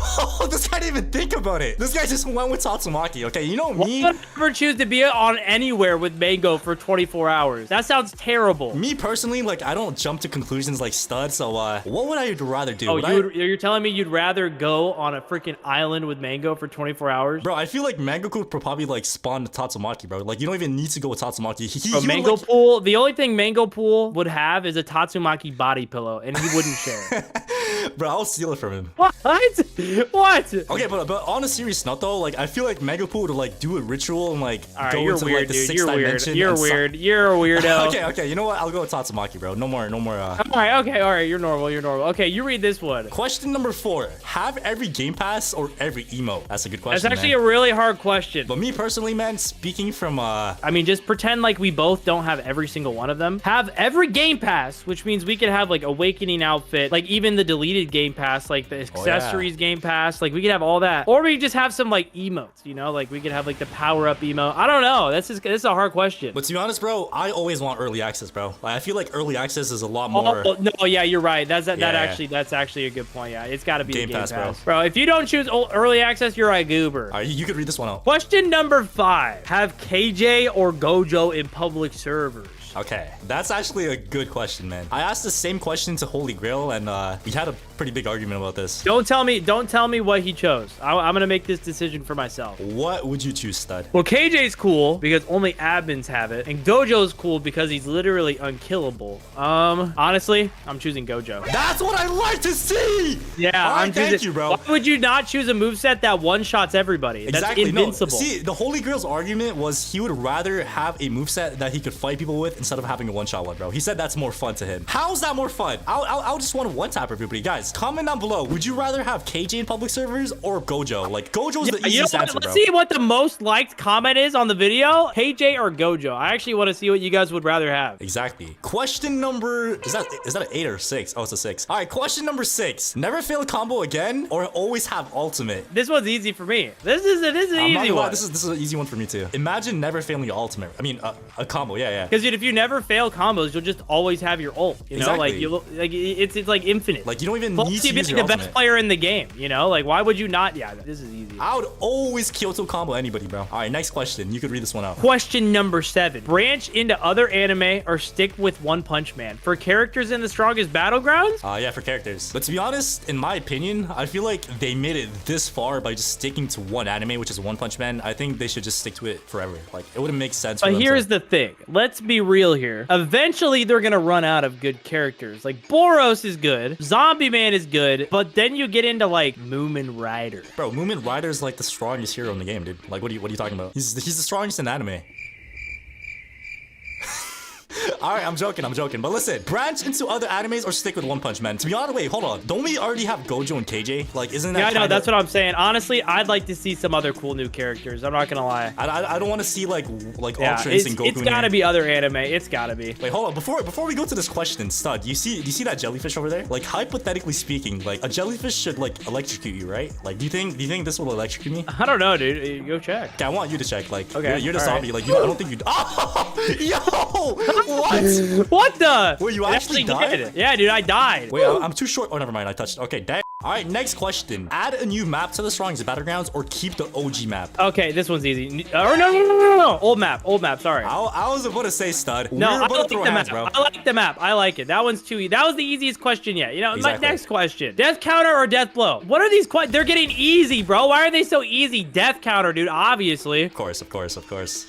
this guy didn't even think about it. This guy just went with Tatsumaki, okay? You know me? Why would I ever choose to be on anywhere with Mango for 24 hours? That sounds terrible. Me personally, like, I don't jump to conclusions like Stud, so what would I rather do? Oh, you're telling me you'd rather go on a freaking island with Mango for 24 hours? Bro, I feel like Mango could probably, like, spawn Tatsumaki, bro. Like, you don't even need to go with Tatsumaki. Bro, Mango Pool, the only thing Mango Pool would have is a Tatsumaki body pillow, and he wouldn't share. Bro, I'll steal it from him. What? What? Okay, but on a serious note, though, like, I feel like Mango Pool would, like, do a ritual and, like, go into, weird, like, the dude. 6th dimension. You're weird. You're a weirdo. Okay, you know what? I'll go with Tatsumaki, bro. No more. All right. You're normal. Okay, you read this one. Question number 4. Have every game pass or every emote? That's a good question, That's actually a really hard question. But me personally, man, speaking from, I mean, just pretend like we both don't have every single one of them. Have every game pass, which means we could have, like, Awakening outfit, like, even the deleted game pass, like, the accessories game pass, like, we could have all that. Or we just have some, like, emotes, you know? Like, we could have, like, the power-up emote. I don't know. This is a hard question. But to be honest, bro, I always want early access, bro. Like, I feel like early access is a lot more... Oh, no, yeah, you're right. That's actually a good point, yeah. It's got to be Game the Pass, Pass. Bro, if you don't choose early access, you're a goober. All right, you could read this one out. Question number 5. Have KJ or Gojo in public servers? Okay, that's actually a good question, man. I asked the same question to Holy Grail, and we had a pretty big argument about this. Don't tell me what he chose. I'm gonna make this decision for myself. What would you choose, Stud? Well, KJ's cool because only admins have it, and Gojo's cool because he's literally unkillable. Honestly, I'm choosing Gojo. That's what I like to see. Yeah, all right, thank you, bro. Why would you not choose a moveset that one-shots everybody? Exactly. That's invincible. No, see, the Holy Grail's argument was he would rather have a moveset that he could fight people with instead of having a one-shot one, bro. He said that's more fun to him. How's that more fun? I'll just want to one-tap everybody. Guys, comment down below. Would you rather have KJ in public servers or Gojo? Like, Gojo's the easiest answer, bro. Let's see what the most liked comment is on the video. KJ or Gojo? I actually want to see what you guys would rather have. Exactly. Question number... Is that an 8 or 6? Oh, it's a 6. All right, question number 6. Never fail combo again or always have ultimate? This one's easy for me. This is an easy one. This is an easy one for me, too. Imagine never failing your ultimate. I mean, a combo. Yeah. Because, dude, if you never fail combos, you'll just always have your ult. You know, exactly. like it's like infinite. Like, you don't even need to use your the ultimate. best player in the game. You know, like why would you not? Yeah, this is easy. I would always Kyoto combo anybody, bro. All right, next question. You could read this one out. Question number 7. Branch into other anime or stick with One Punch Man for characters in the strongest battlegrounds? Yeah, for characters. But to be honest, in my opinion, I feel like they made it this far by just sticking to one anime, which is One Punch Man. I think they should just stick to it forever. Like, it wouldn't make sense. But here's the thing. Let's be real. real here. Eventually, they're gonna run out of good characters. Like, Boros is good. Zombie Man is good. But then you get into, like, Moomin Rider. Bro, Moomin Rider is like the strongest hero in the game, dude. Like, what are you talking about? He's the strongest in anime. All right, I'm joking. But listen, branch into other animes or stick with One Punch Man. To be honest, wait, hold on. Don't we already have Gojo and KJ? Like, isn't that? Yeah, I know. That's what I'm saying. Honestly, I'd like to see some other cool new characters. I'm not gonna lie. I don't want to see like Yeah, Ultra Instinct Goku. it's gotta be other anime. It's gotta be. Wait, hold on. Before we go to this question, Stud, do you see that jellyfish over there? Like, hypothetically speaking, like a jellyfish should like electrocute you, right? Like, do you think this will electrocute me? I don't know, dude. Go check. Okay, I want you to check. Like, Okay, you're the all zombie. right. Like, I don't think you. Oh, yo, what? What the? Wait, you It actually died? did. Yeah, dude, I died. Wait, I'm too short. Oh, never mind. I touched. Okay, dang. All right, next question. Add a new map to the Strongest Battlegrounds or keep the OG map? Okay, this one's easy. No. Old map. Sorry. I was about to say Stud. No, We were I about to like throw the hands, map. bro. I like the map. I like it. That one's too easy. That was the easiest question yet. You know, Exactly. my next question. Death counter or death blow? What are these They're getting easy, bro. Why are they so easy? Death counter, dude, obviously. Of course.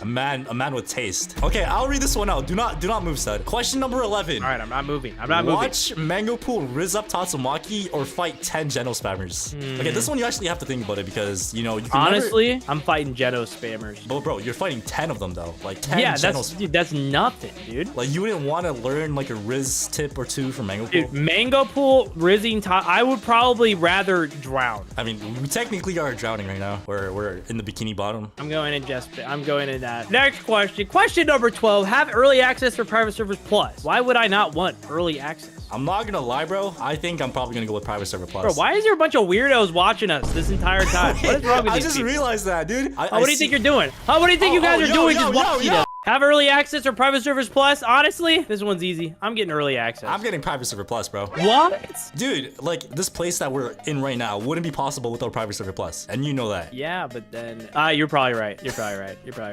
A man with taste. Okay, I'll read this one out. Do not move, Stud. Question number 11. All right, I'm not moving. Watch Mango Pool Riz up Tatsumaki or fight 10 Geno spammers. Okay, this one you actually have to think about it because, you know, you can Honestly, I'm fighting Geno spammers. But bro, you're fighting 10 of them though. Like 10 Yeah, Geno that's nothing, dude. Like, you wouldn't want to learn like a Riz tip or two from Mango Pool? Dude, Mango Pool, Rizzing top. I would probably rather drown. I mean, we technically are drowning right now. We're in the Bikini Bottom. I'm going in that. Next question. Question number 12. Have early access for private servers plus. Why would I not want early access? I'm not gonna lie, bro. I think I'm probably gonna go with private server plus. Bro, why is there a bunch of weirdos watching us this entire time? What is wrong with I these just people? realized that, dude. What do you think you're doing? What do you think you guys are doing just watching us? Have early access or private servers plus? Honestly, this one's easy. I'm getting early access. I'm getting private server plus, bro. What? Dude, like, this place that we're in right now wouldn't be possible without private server plus, and you know that. Yeah, but then you're probably right. You're probably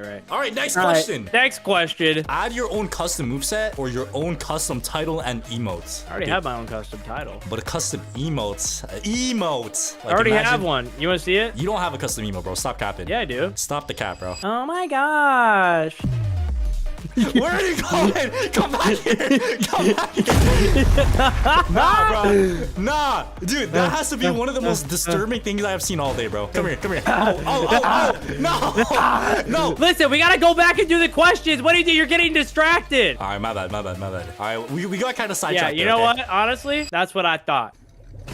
right. All right, next All right, question. next question. Add your own custom moveset or your own custom title and emotes. I already have my own custom title. But a custom emotes. Like, I already imagine- have one. You want to see it? You don't have a custom emote, bro. Stop capping. Yeah, I do. Stop the cap, bro. Oh my gosh. Where are you going? Come back here. Come back here. Nah, bro. Nah. Dude, that has to be one of the most disturbing things I have seen all day, bro. Come here. Oh. No. No. Listen, we gotta go back and do the questions. What do you do? You're getting distracted. All right, my bad. All right, we got kind of sidetracked. Yeah, you know what? Honestly, that's what I thought.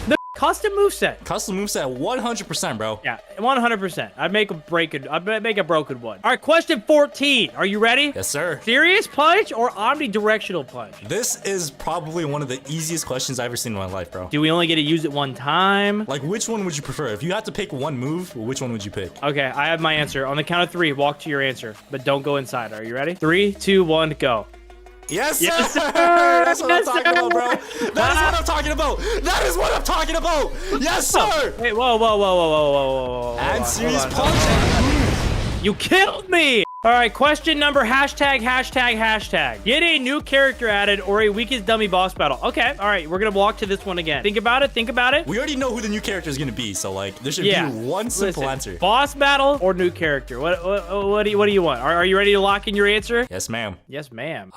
The custom moveset. Custom moveset 100%, bro. Yeah, 100%. I'd make a broken one. All right, question 14. Are you ready? Yes, sir. Serious punch or omnidirectional punch? This is probably one of the easiest questions I've ever seen in my life, bro. Do we only get to use it one time? Like, which one would you prefer? If you had to pick one move, which one would you pick? Okay, I have my answer. On the count of 3, walk to your answer, but don't go inside. Are you ready? 3, 2, 1, go. Yes, sir. Yes, sir. That's what Yes, I'm talking sir. about, bro. That is what I'm talking about. That is what I'm talking about. Yes, sir. Wait, whoa. And serious Hold on. punch. You killed me! All right, question number, hashtag. Get a new character added or a weakest dummy boss battle. Okay, all right, we're gonna walk to this one again. Think about it. We already know who the new character is gonna be, so like there should be one simple answer. Boss battle or new character? What do you want? Are you ready to lock in your answer? Yes, ma'am. Yes, ma'am.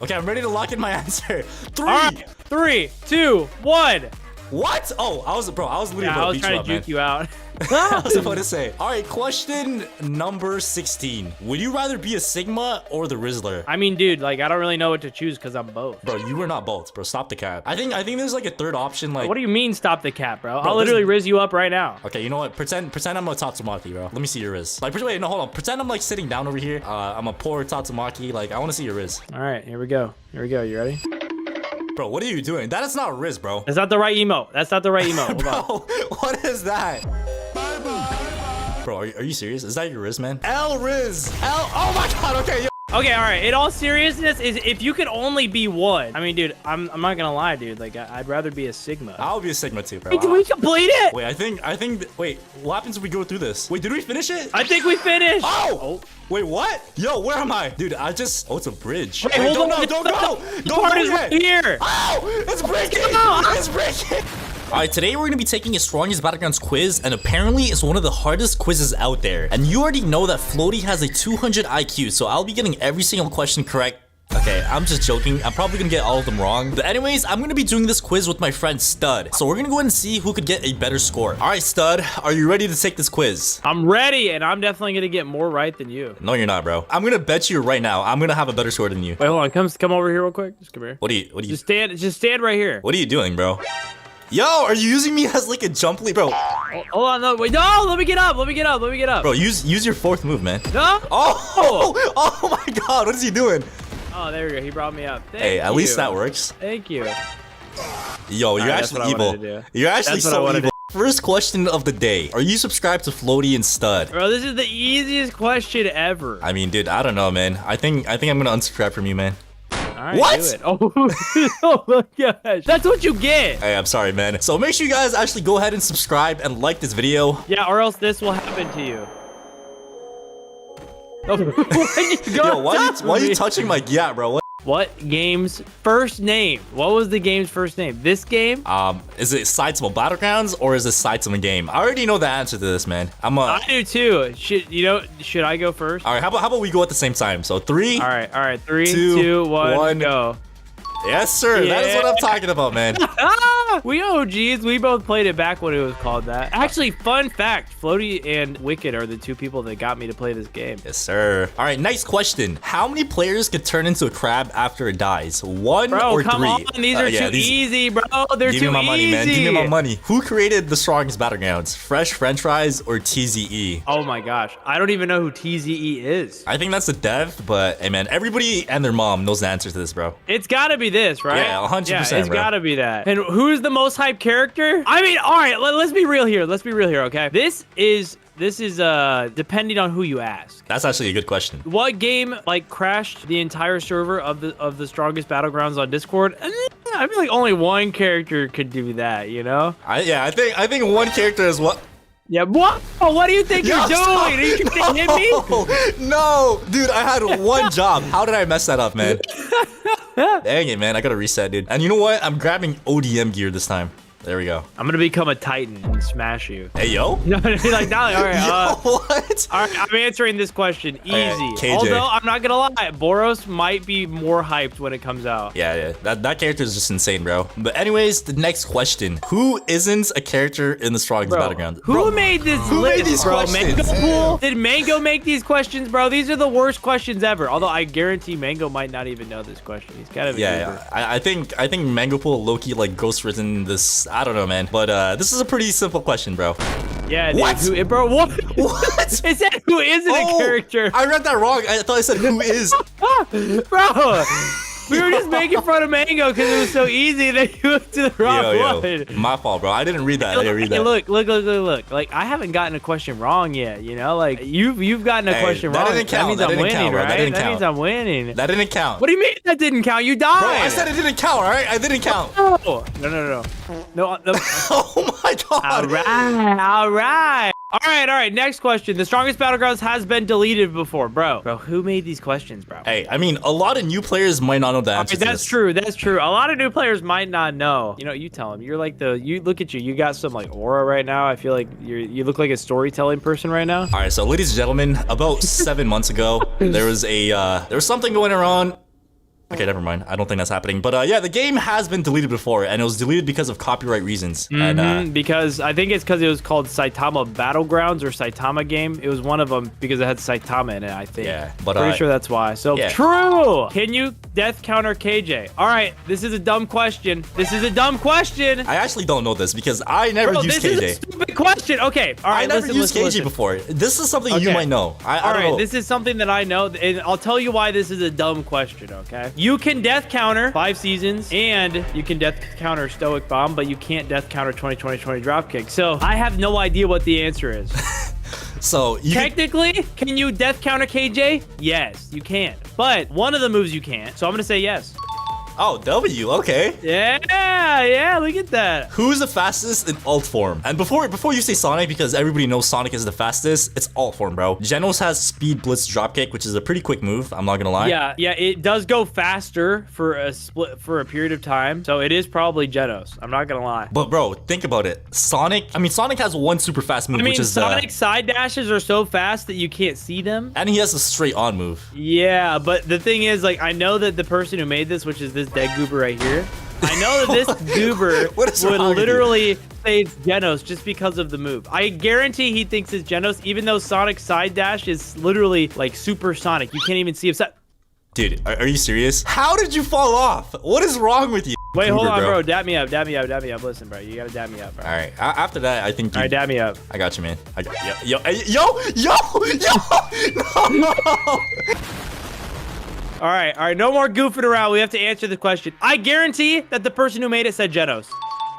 Okay, I'm ready to lock in my answer. 3. All right, 3, 2, 1. What? Oh, I was literally Yeah, about I was to beat trying you up, to man. juke you out. I was about to say. All right, question number 16. Would you rather be a Sigma or the Rizzler? I mean, dude, like I don't really know what to choose because I'm both. Bro, you were not both, bro. Stop the cap. I think there's like a third option. Like, What do you mean stop the cap, bro? I'll literally rizz you up right now. okay, you know what? Pretend I'm a Tatsumaki, bro. Let me see your Riz. Like, wait, no, hold on. Pretend I'm like sitting down over here. I'm a poor Tatsumaki. Like, I want to see your Riz. All right, here we go. You ready? Bro, what are you doing? That is not Riz, bro. That's not the right emote. Hold on. Bro, what is that? Bro, are you serious? Is that your Riz, man? L Riz. Oh my god, okay, yo. Okay, all right. In all seriousness, is if you could only be one. I mean, dude, I'm not gonna lie, dude. Like, I'd rather be a Sigma. I'll be a Sigma too, bro. Wait, did we complete it? Wait, I think, wait, what happens if we go through this? Wait, did we finish it? I think we finished. Oh! Wait, what? Yo, where am I? Dude, oh, it's a bridge. Wait, Wait, hold on. don't go! The Don't part go is yet! right here. Oh! It's breaking! It's breaking! Alright, today we're gonna be taking a Strongest Battlegrounds quiz, and apparently it's one of the hardest quizzes out there. And you already know that Floaty has a 200 IQ, so I'll be getting every single question correct Okay, I'm just joking. I'm probably gonna get all of them wrong. But anyways, I'm gonna be doing this quiz with my friend Stud. So we're gonna go ahead and see who could get a better score. All right, Stud, are you ready to take this quiz? I'm ready, and I'm definitely gonna get more right than you. No, you're not, bro. I'm gonna bet you right now I'm gonna have a better score than you. Wait, hold on. Come over here real quick. Just come here. What do you Just stand right here. What are you doing, bro? Yo, are you using me as like a jump lead, bro? Hold on, no, wait, no, let me get up. Bro, use your fourth move, man. No. Oh my God, what is he doing? Oh, there we go. He brought me up. Hey, at least that works. Thank you. Yo, you're actually evil. You're actually so evil. First question of the day. Are you subscribed to Floaty and Stud? Bro, this is the easiest question ever. I mean, dude, I don't know, man. I think I'm gonna unsubscribe from you, man. All right, What? do it. Oh my gosh. That's what you get. Hey, I'm sorry, man. So make sure you guys actually go ahead and subscribe and like this video. Yeah, or else this will happen to you. Oh, Yo, why are you touching my bro? What game's first name? What was the game's first name? This game? Is it Saitama Battlegrounds or is it Saitama game? I already know the answer to this, man. I do too. Should I go first? All right, how about we go at the same time? So 3. All right. 3, 2, 1, go. Yes, sir. Yeah. That is what I'm talking about, man. We OGs. We both played it back when it was called that. Actually, fun fact, Floaty and Wicked are the two people that got me to play this game. Yes, sir. All right, next question. How many players could turn into a crab after it dies? 1 or 3? Come on. These are too easy, bro. They're too easy. Give me my money, man. Give me my money. Who created the strongest Battlegrounds? Fresh French Fries or TZE? Oh my gosh. I don't even know who TZE is. I think that's a dev, but hey, man, everybody and their mom knows the answer to this, bro. It's gotta be this, right? Yeah, 100%, Yeah, it's bro. gotta be that. And who's the most hyped character? I mean, all right, let's be real here. Okay? This is depending on who you ask. That's actually a good question. What game like crashed the entire server of the strongest Battlegrounds on Discord? I feel like only one character could do that, you know? I think one character is what. Yeah, what? Oh, what do you think you're doing? Are you trying to hit me? No, dude, I had one job. How did I mess that up, man? Dang it, man. I gotta reset, dude. And you know what? I'm grabbing ODM gear this time. There we go. I'm gonna become a Titan and smash you. Hey, yo. No, like, all right. Yo, what? All right, I'm answering this question easy. KJ. Although I'm not gonna lie, Boros might be more hyped when it comes out. Yeah. That character is just insane, bro. But anyways, the next question: who isn't a character in the strongest Battlegrounds? Who made this who list, made these bro? questions? Mango Pool? Did Mango make these questions, bro? These are the worst questions ever. Although I guarantee Mango might not even know this question. He's gotta be. Yeah. I think Mango Pool Loki like ghost written this. I don't know, man. But this is a pretty simple question, bro. Yeah, dude. What? Bro, what? What? It said who isn't a character. I read that wrong. I thought I said who is. Bro, we were just making fun of Mango because it was so easy that you went to the wrong one. My fault, bro. I didn't read that. Look. Like, I haven't gotten a question wrong yet, you know? Like, you've gotten a question wrong. That didn't count. That means I'm winning, right? That means I'm winning. That didn't count. What do you mean that didn't count? You died. Bro, I said it didn't count, all right? I didn't count. No. No. Oh, my God. All right. Next question. The strongest Battlegrounds has been deleted before, bro. Bro, who made these questions, bro? Hey, I mean, a lot of new players might not know the answer to That's this. That's true. A lot of new players might not know. You know, you tell them. You're like you look at you. You got some like aura right now. I feel like you look like a storytelling person right now. All right, so ladies and gentlemen, about 7 months ago, there was something going around. Okay, never mind. I don't think that's happening. But yeah, the game has been deleted before, and it was deleted because of copyright reasons. And because I think it's because it was called Saitama Battlegrounds or Saitama game. It was one of them because it had Saitama in it, I think. Yeah, but pretty sure that's why. So yeah. True. Can you death counter KJ? All right, this is a dumb question. I actually don't know this because I never used KJ. This is a stupid question. Okay, all right. I never used KJ before. This is something you might know. I don't know. This is something that I know, and I'll tell you why this is a dumb question. Okay. You can death counter 5 seasons, and you can death counter Stoic Bomb, but you can't death counter 20-20-20 Dropkick. So I have no idea what the answer is. So technically, can you death counter KJ? Yes, you can. But one of the moves you can't. So I'm gonna say yes. Oh, W. Okay. Yeah, look at that. Who's the fastest in alt form? And before you say Sonic, because everybody knows Sonic is the fastest, it's alt form, bro. Genos has Speed Blitz Dropkick, which is a pretty quick move. I'm not gonna lie. Yeah, it does go faster for a period of time, so it is probably Genos. I'm not gonna lie. But bro, think about it. Sonic has one super fast move, which is Sonic side dashes are so fast that you can't see them. and he has a straight on move. Yeah, but the thing is, like, I know that the person who made this, which is this dead goober right here, I know that this goober would literally say it's Genos just because of the move. I guarantee he thinks it's Genos, even though Sonic side dash is literally like supersonic. You can't even see him. Dude, are you serious? How did you fall off? What is wrong with you? Wait, goober, hold on, bro. Dab me up. Listen, bro, you gotta dab me up, bro. All right. After that, I think. All right, dab me up. I got you, man. Yo. No. All right, no more goofing around. We have to answer the question. I guarantee that the person who made it said Genos.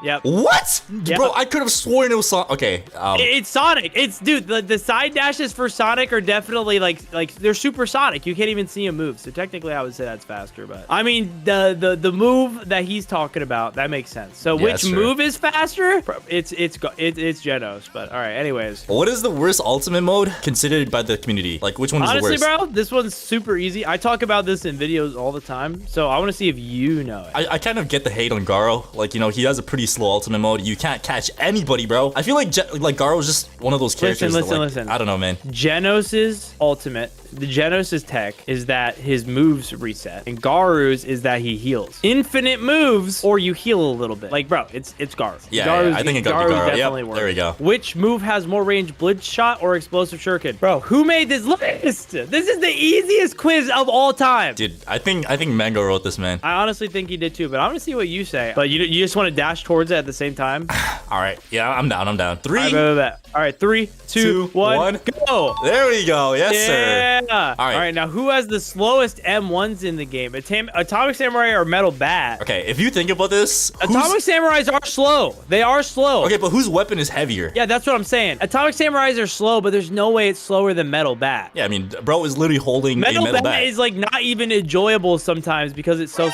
Yep. What? Yep. Bro, I could have sworn it was Sonic. Okay. It's Sonic. It's, dude, the side dashes for Sonic are definitely like they're supersonic. You can't even see him move. So technically I would say that's faster, but I mean the move that he's talking about, that makes sense. So Yeah, which move is faster? It's Genos, but all right, anyways. What is the worst ultimate mode considered by the community? Like, which one is Honestly, the worst? bro, this one's super easy. I talk about this in videos all the time, so I want to see if you know it. I kind of get the hate on Garo. Like, you know, he has a pretty slow ultimate mode. You can't catch anybody, bro. I feel like Garo is just one of those characters. Listen. I don't know, man. Genos's ultimate, the Genos's tech is that his moves reset, and Garu's is that he heals. Infinite moves, or you heal a little bit. Like, bro, it's Garu. Yeah, I think it got to Garo. Definitely Yep, works. there we go. Which move has more range, Blitz Shot or Explosive Shuriken? Bro, who made this list? This is the easiest quiz of all time. Dude, I think Mango wrote this, man. I honestly think he did too, but I want to see what you say. But you just want to dash towards it at the same time? All right. Yeah, I'm down. Three. All right, 3, 2, 1, go. There we go. Yes, sir. All right, now who has the slowest M1s in the game? Atomic Samurai or Metalbat? Okay, if you think about this, Atomic Samurais are slow. They are slow. Okay, but whose weapon is heavier? Yeah, that's what I'm saying. Atomic Samurais are slow, but there's no way it's slower than Metalbat. Yeah, I mean, bro is literally holding a metal bat. Is like not even enjoyable sometimes because it's so.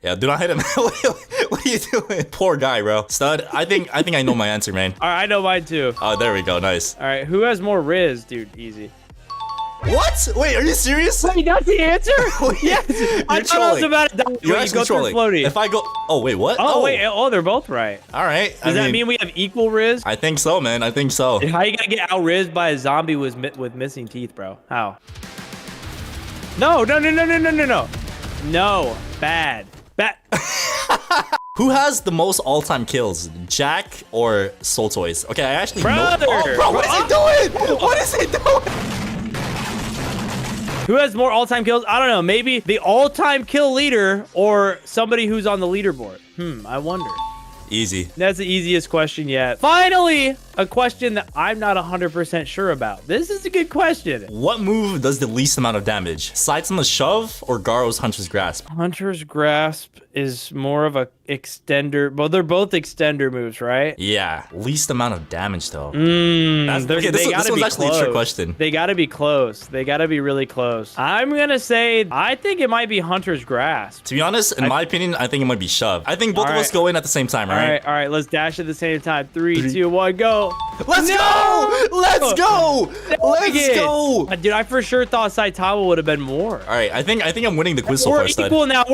Yeah, do not hit him. What are you doing? Poor guy, bro. Stud, I think I know my answer, man. All right, I know mine too. Oh, there we go. Nice. All right, who has more Riz? Dude, easy. What? Wait, are you serious? Wait, that's the answer? Yes. I thought I was about to die. You're Wait, actually you go trolling. through Floaty. If I go... Oh, wait, what? Oh, wait. Oh, they're both right. All right. Does that mean we have equal Riz? I think so, man. I think so. How you gonna get out-rizzed by a zombie with missing teeth, bro? How? No. No. Bad. Who has the most all-time kills, Jack or Soul Toys? Okay, I actually know. Oh, bro, what is he doing? What is he doing? Who has more all-time kills? I don't know. Maybe the all-time kill leader or somebody who's on the leaderboard. I wonder. Easy. That's the easiest question yet. Finally, a question that I'm not 100% sure about. This is a good question. What move does the least amount of damage? Saitama's shove or Garo's Hunter's Grasp? Hunter's Grasp is more of a extender. Well, they're both extender moves, right? Yeah. Least amount of damage, though. Okay, this one's actually a trick question. They gotta be close. They gotta be really close. I'm gonna say, I think it might be Hunter's Grasp. To be honest, in my opinion, I think it might be shove. I think both of us go in at the same time, right? All right. Let's dash at the same time. 3, 2, 1, go. Let's go! Let's go! Let's go! Dude, I for sure thought Saitama would have been more. All right, I think I'm winning the quiz so far, stud. We're equal now.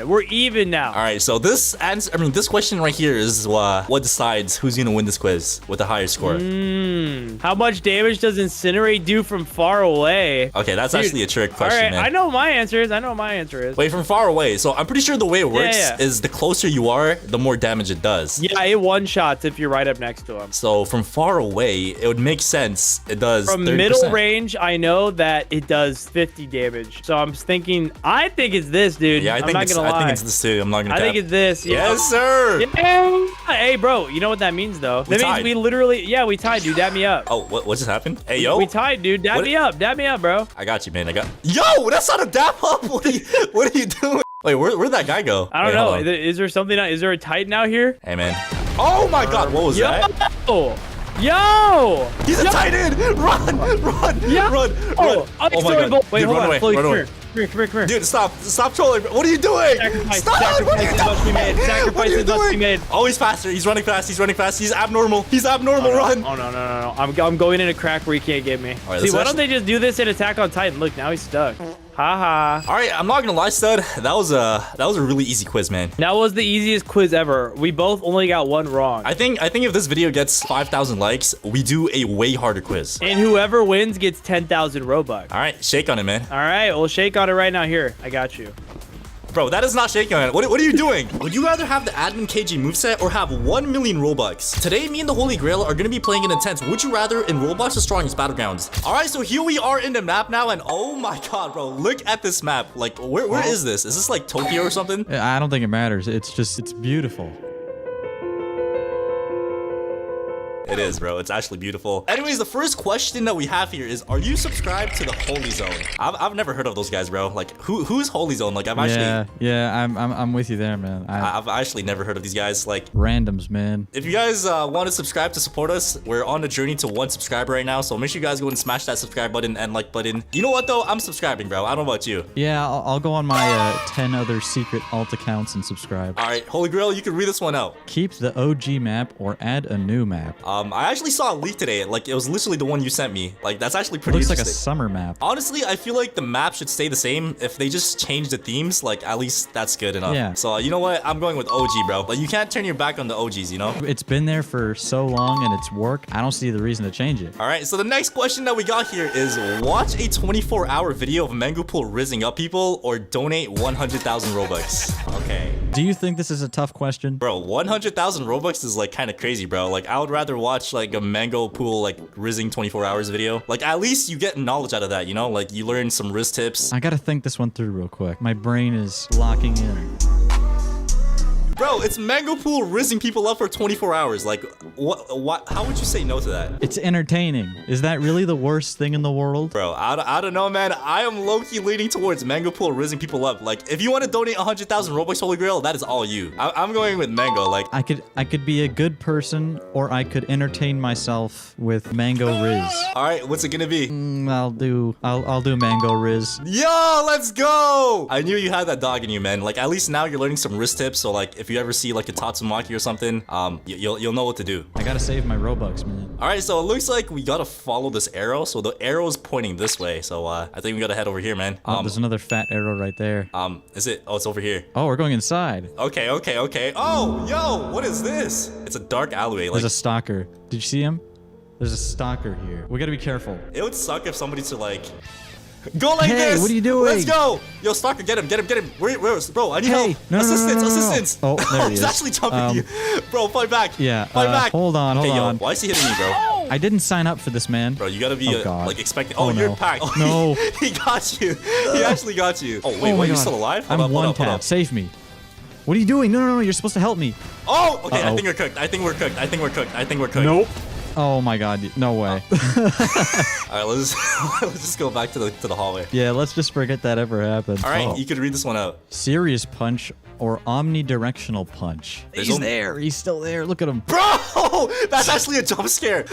We're even now. All right, so this question right here is what decides who's gonna win this quiz with a higher score. How much damage does Incinerate do from far away? Okay, that's actually a trick question, man. I know my answer is. Wait, from far away. So I'm pretty sure the way it works is the closer you are, the more damage it does. Yeah, it one-shots if you're right up next to him. So from far away, it would make sense. It does From 30%. middle range, I know that it does 50 damage. So I'm thinking, I think it's this, dude. Yeah, I think it's this too. I'm not gonna I think it's this. Yes, sir. Yeah. Hey, bro, you know what that means, though? That means we literally, we tied, dude. Dab me up. Oh, what just happened? Hey, yo. We tied, dude. Dab me up, bro. I got you, man. Yo, that's not a dab up. What are you doing? Wait, where'd that guy go? I don't know. Is there something? Is there a Titan out here? Hey, man. Oh my God, what was that? Yo! He's a Titan! Run! Yeah. Run! Oh my God. Wait, hold on. run away. here. Dude, stop trolling. What are you doing? Stop! What are you doing? Sacrifices must be made. Oh, he's faster. He's running fast. He's abnormal. Run. Oh, no. I'm going in a crack where he can't get me. Right, See, why don't they just do this in Attack on Titan? Look, now he's stuck. Haha. All right, I'm not gonna lie, stud. That was a really easy quiz, man. That was the easiest quiz ever. We both only got one wrong. I think if this video gets 5,000 likes, we do a way harder quiz. And whoever wins gets 10,000 Robux. All right, shake on it, man. All right, we'll shake on it right now. Here, I got you. Bro, that is not shaking on it. What are you doing? Would you rather have the admin KJ moveset or have 1 million Robux? Today, me and the Holy Grail are gonna be playing an intense Would You Rather in Roblox's strongest Battlegrounds. All right, so here we are in the map now, and oh my god, bro, look at this map. Like, where is this? Is this like Tokyo or something? I don't think it matters. It's beautiful. It is, bro. It's actually beautiful. Anyways, the first question that we have here is, are you subscribed to the Holy Zone? I've never heard of those guys, bro. Like, who's Holy Zone? Like, I'm with you there, man. I've actually never heard of these guys. Like, randoms, man. if you guys want to subscribe to support us, we're on a journey to 1 subscriber right now. So make sure you guys go and smash that subscribe button and like button. You know what though? I'm subscribing, bro. I don't know about you. Yeah, I'll go on my 10 other secret alt accounts and subscribe. All right, Holy Grail, you can read this one out. Keep the OG map or add a new map. I actually saw a leak today. Like, it was literally the one you sent me. Like, that's actually pretty Looks like a interesting. summer map. Honestly, I feel like the map should stay the same. If they just change the themes, like, at least that's good enough. Yeah. So, you know what? I'm going with OG, bro. Like, you can't turn your back on the OGs, you know? It's been there for so long and it's worked. I don't see the reason to change it. All right, so the next question that we got here is, watch a 24-hour video of Mango Pool rizzing up people or donate 100,000 Robux. Okay. Do you think this is a tough question? Bro, 100,000 Robux is like kind of crazy, bro. Like, I would rather watch like a Mango Pool like rizzing 24 hours video. Like, at least you get knowledge out of that, you know? Like, you learn some riz tips. I gotta think this one through real quick. My brain is locking in. Bro, it's Mango Pool rizzing people up for 24 hours. Like, what? How would you say no to that? It's entertaining. Is that really the worst thing in the world? Bro, I don't know, man. I am low-key leaning towards Mango Pool rizzing people up. Like, if you want to donate 100,000 Robux, Holy Grail, that is all you. I'm going with Mango. Like, I could be a good person, or I could entertain myself with Mango Riz. all right, what's it gonna be? I'll do Mango Riz. Yo, let's go! I knew you had that dog in you, man. Like, at least now you're learning some riz tips. So, like, if you ever see like a Tatsumaki or something, you'll know what to do. I gotta save my Robux, man. All right, so it looks like we gotta follow this arrow. So the arrow is pointing this way. So I think we gotta head over here, man. Oh, there's another fat arrow right there. Is it? Oh, it's over here. Oh, we're going inside. Okay. Oh, yo, what is this? It's a dark alleyway. Like, There's a stalker. Did you see him? There's a stalker here. We gotta be careful. it would suck if somebody to like go like Hey, this. what are you doing? Let's go. Yo, stalker, get him. Where is, bro? I need help. No. Assistance. Oh, there he He's is. actually jumping you. Bro, fight back. Yeah, Fight back. hold on. Okay, yo, why is he hitting me, bro? I didn't sign up for this, man. Bro, you gotta be God. like expecting. Oh, You're no. packed. Oh, No. he got you. He actually got you. Oh wait, Oh my you God. still alive? I'm Hold one up. tap. Save me. What are you doing? No. You're supposed to help me. Oh, okay. I Uh-oh. think we're cooked. Nope. Oh my God. No way. All right, let's just go back to the hallway. Yeah, let's just forget that ever happened. All right, Oh. you could read this one out. Serious punch or omnidirectional punch? There's He's only- there. He's still there. Look at him. Bro, that's actually a jump scare.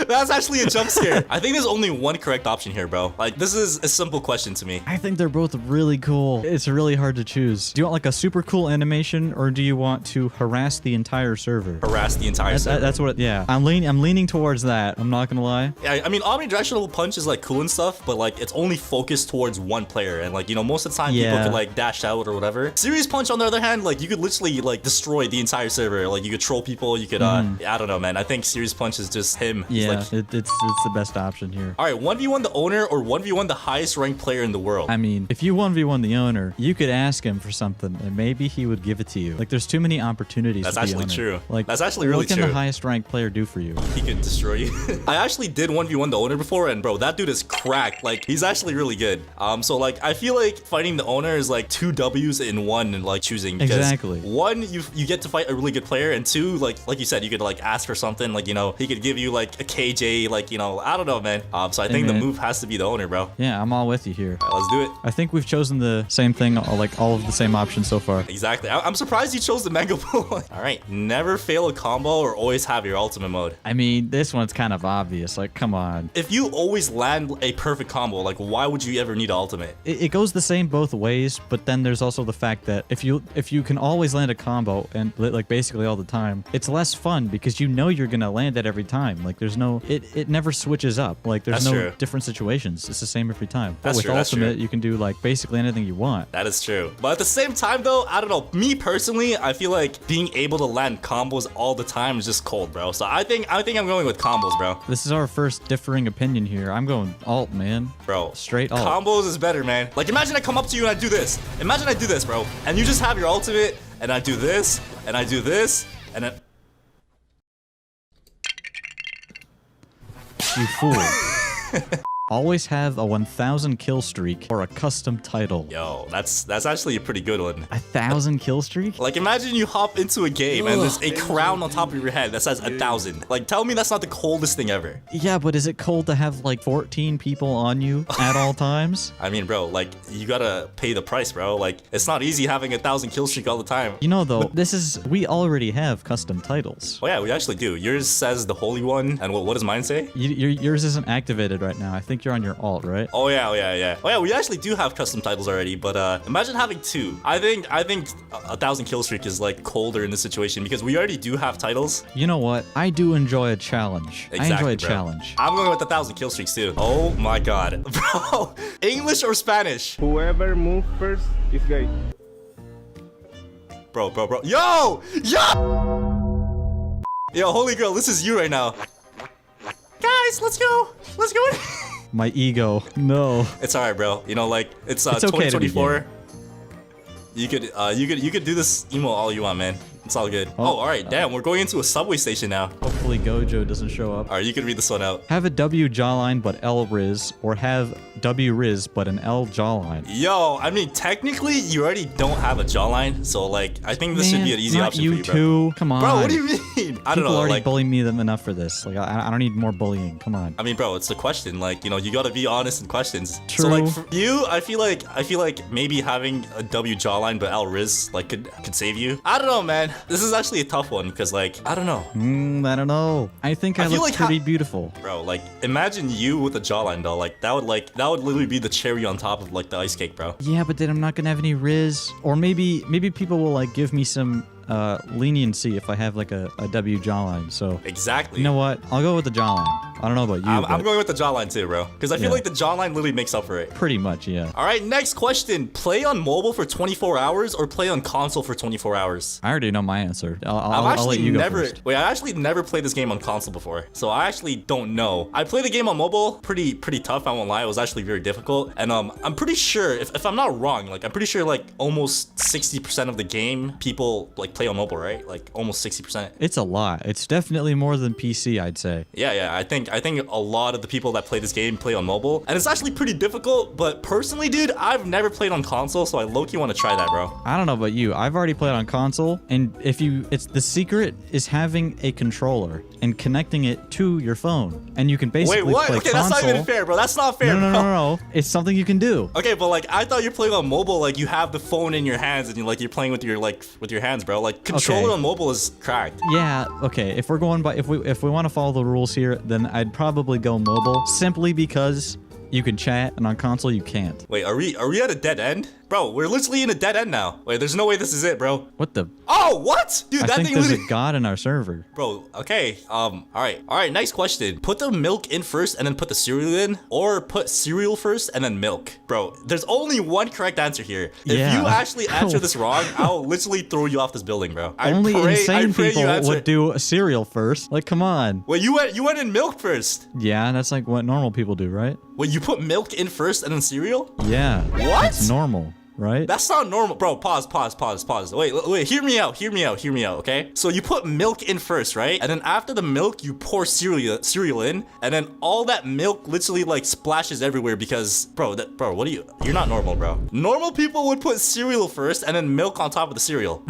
I think there's only one correct option here, bro. Like, this is a simple question to me. I think they're both really cool. It's really hard to choose. Do you want like a super cool animation, or do you want to harass the entire server? Harass the entire server. That's what. Yeah, I'm leaning towards that. I'm not gonna lie. Yeah, I mean, omnidirectional punch is like cool and stuff, but like it's only focused towards one player, and like, you know, most of the time people Yeah. could like dash out or whatever. Serious punch, on the other hand, like you could literally like destroy the entire server. Like you could troll people, you could I don't know, man. I think serious punch is just him. He's Yeah, like, it's the best option here. all right, 1v1 the owner or 1v1 the highest ranked player in the world. I mean, if you 1v1 the owner, you could ask him for something, and maybe he would give it to you. Like, there's too many opportunities. That's with the actually owner. true. Like, That's actually really what can true. the highest ranked player do for you? He could destroy you. I actually did 1v1 the owner before, and bro, that dude is cracked. Like, he's actually really good. So like, I feel like fighting the owner is like 2 W's in one, and like choosing. Because Exactly. One, you get to fight a really good player, and two, like you said, you could like ask for something, like, you know, he could give you like a KJ, like, you know, I don't know, man. So I think the move has to be the owner, bro. Yeah, I'm all with you here. All right, let's do it. I think we've chosen the same thing, like all of the same options so far. Exactly. I'm surprised you chose the Mango Pool. All right, never fail a combo or always have your ultimate mode. I mean, this one's kind of obvious. Like, come on. If you always land a perfect combo, like, why would you ever need ultimate? It goes the same both ways, but then there's also the fact that if you can always land a combo and like basically all the time, it's less fun because you know you're gonna land it every time. Like, there's no, it never switches up. Like, there's no different situations. It's the same every time. But with ultimate, you can do like basically anything you want. That is true. But at the same time, though, I don't know. Me personally, I feel like being able to land combos all the time is just cold, bro. So I think I'm going with combos, bro. This is our first differing opinion here. I'm going alt, man. Bro, straight alt. Combos is better, man. Like, imagine I come up to you and I do this. Imagine I do this, bro. And you just have your ultimate, and I do this, and I do this, and then... You fool. Always have a 1,000 kill streak or a custom title. Yo, that's actually a pretty good one. 1,000 kill streak? Like, imagine you hop into a game and there's a crown on top of your head that says 1,000. Like, tell me that's not the coldest thing ever. Yeah, but is it cold to have like 14 people on you at all times? I mean, bro, like, you gotta pay the price, bro. Like, it's not easy having 1,000 kill streak all the time. You know, though, we already have custom titles. Oh yeah, we actually do. Yours says the Holy One, and what does mine say? Yours isn't activated right now. I think you're on your alt, right? Oh yeah. Oh yeah, we actually do have custom titles already, but imagine having two. I think 1,000 kill streak is like colder in this situation because we already do have titles. You know what? I do enjoy a challenge. Exactly, I enjoy a bro. Challenge. I'm going with 1,000 kill streaks too. Oh my god. Bro, English or Spanish? Whoever moves first is gay. Bro. Yo! Yo, holy girl, this is you right now. Guys, let's go. My ego. No. It's alright, bro. You know, like, it's okay 2024. You could do this emo all you want, man. It's all good. Oh, alright, damn, we're going into a subway station now. Hopefully Gojo doesn't show up. Alright, you can read this one out. Have a W jawline but L Riz, or have W Riz but an L jawline. Yo, I mean, technically, you already don't have a jawline, so like, I think this should be an easy option for you, bro. Too. Come on. Bro, what do you mean? I don't know. People already like, bully me enough for this. Like, I don't need more bullying. Come on. I mean, bro, it's the question. Like, you know, you gotta be honest in questions. True. So like, for you, I feel like maybe having a W jawline but L Riz like could save you. I don't know, man. This is actually a tough one because like, I don't know. I don't know. I think I look like pretty beautiful. Bro, like, imagine you with a jawline though. Like, that would literally be the cherry on top of like the ice cake, bro. Yeah, but then I'm not gonna have any Riz. Or maybe people will like give me some leniency if I have like a W jawline. So exactly. You know what? I'll go with the jawline. I don't know about you. I'm going with the jawline too, bro. Because I feel like the jawline literally makes up for it. Pretty much, yeah. All right, next question. Play on mobile for 24 hours or play on console for 24 hours? I already know my answer. I'll let you go first. Wait, I actually never played this game on console before, so I actually don't know. I played the game on mobile, pretty tough, I won't lie. It was actually very difficult, and I'm pretty sure, if I'm not wrong, like I'm pretty sure like almost 60% of the game people like play on mobile, right? Like almost 60%. It's a lot. It's definitely more than PC, I'd say. Yeah. I think a lot of the people that play this game play on mobile, and it's actually pretty difficult. But personally, dude, I've never played on console, so I low-key want to try that, bro. I don't know about you. I've already played on console, and it's the secret is having a controller and connecting it to your phone, and you can basically Wait, what? play Okay, console. that's not even fair, bro. That's not fair, bro. No. It's something you can do. Okay, but like I thought you're playing on mobile, like you have the phone in your hands and you're playing with your hands, bro. Like controller on mobile is cracked. Yeah, okay. If we're going by if we want to follow the rules here, then I'd probably go mobile simply because you can chat and on console you can't. Wait, are we at a dead end? Bro, we're literally in a dead end now. Wait, there's no way this is it, bro. What the? Oh, what? Dude, I that think thing there's literally... a god in our server. Bro, okay. All right, nice question. Put the milk in first and then put the cereal in, or put cereal first and then milk. Bro, there's only one correct answer here. If you actually answer this wrong, I'll literally throw you off this building, bro. Only insane people would do a cereal first. Like, come on. Wait, you went in milk first. Yeah, that's like what normal people do, right? Wait, you put milk in first and then cereal? Yeah. What? It's normal. right? That's not normal, bro. Pause. Wait. Hear me out. Okay. So you put milk in first, right? And then after the milk, you pour cereal in, and then all that milk literally like splashes everywhere because, bro, what are you? You're not normal, bro. Normal people would put cereal first and then milk on top of the cereal.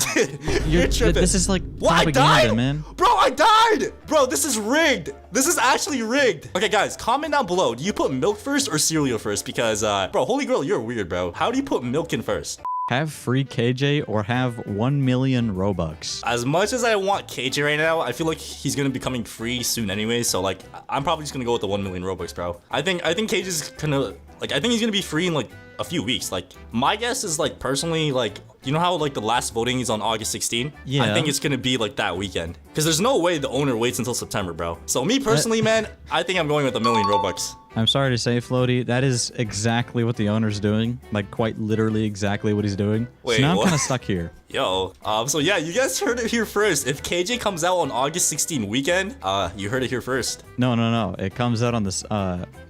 You're tripping. This is like what? I propaganda, died, man. Bro, I died. Bro, this is rigged. This is actually rigged. Okay, guys, comment down below. Do you put milk first or cereal first? Because, bro, Holy Grail, you're weird, bro. How do you put milk in first? Have free KJ or have 1 million Robux. As much as I want KJ right now, I feel like he's gonna be coming free soon anyway. So like, I'm probably just gonna go with the 1 million Robux, bro. I think KJ's gonna like, I think he's gonna be free in like a few weeks. Like, my guess is like personally, like, you know how like the last voting is on August 16? Yeah. I think it's gonna be like that weekend. Because there's no way the owner waits until September, bro. So me personally, man, I think I'm going with 1 million Robux. I'm sorry to say, Floaty, that is exactly what the owner's doing. Like, quite literally exactly what he's doing. Wait, so now what? I'm kind of stuck here. Yo, so yeah, you guys heard it here first. If KJ comes out on August 16 weekend, you heard it here first. No. It comes out on this,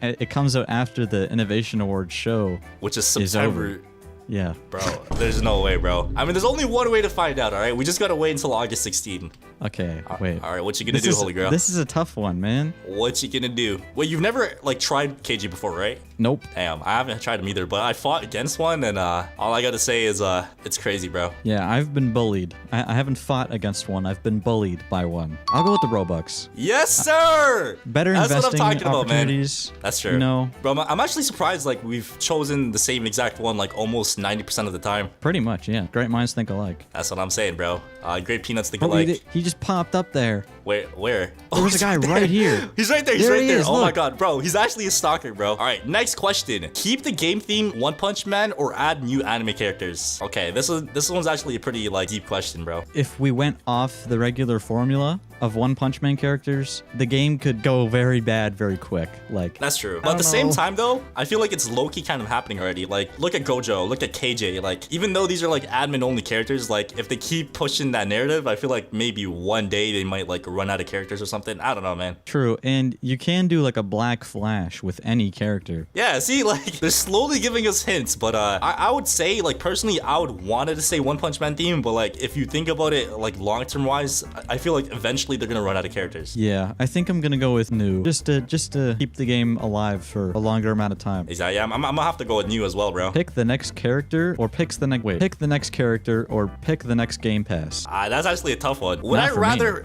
it comes out after the Innovation Awards show. Which is Is September. over. Yeah. Bro, there's no way, bro. I mean, there's only one way to find out, all right? We just gotta wait until August 16. Okay, wait. All right, what you gonna do, Holy Grail? This is a tough one, man. What you gonna do? Wait, you've never, like, tried KJ before, right? Nope. Damn, I haven't tried him either, but I fought against one, and all I gotta say is, it's crazy, bro. Yeah, I've been bullied. I haven't fought against one. I've been bullied by one. I'll go with the Robux. Yes, sir! Better That's what I'm investing talking about, man. opportunities. That's true. You know, Bro, I'm actually surprised, like, we've chosen the same exact one, like, almost 90% of the time. pretty much, yeah. Great minds think alike. That's what I'm saying, bro. Great peanuts think Oh, alike. he just popped up there. Where? There was a guy right here. He's right there. He's There right he there. is, Oh my look. god, bro. He's actually a stalker, bro. All right, next question. Keep the game theme One Punch Man or add new anime characters? Okay, this one's actually a pretty like deep question, bro. If we went off the regular formula of One Punch Man characters, the game could go very bad very quick. Like, That's true. I But at the don't same know. time, though, I feel like it's low-key kind of happening already. Like, look at Gojo, look at KJ. Like, even though these are like admin-only characters, like if they keep pushing that narrative, I feel like maybe one day they might like run out of characters or something. I don't know, man. true, and you can do like a Black Flash with any character. Yeah, see, like, they're slowly giving us hints, but I would say, like, personally, I would wanted to say One Punch Man theme, but, like, if you think about it, like, long-term wise, I feel like eventually they're gonna run out of characters. Yeah, I think I'm gonna go with new, just to keep the game alive for a longer amount of time. Exactly, yeah, I'm gonna have to go with new as well, bro. Pick the next character or pick the next character or pick the next Game Pass. That's actually a tough one. Would Not I for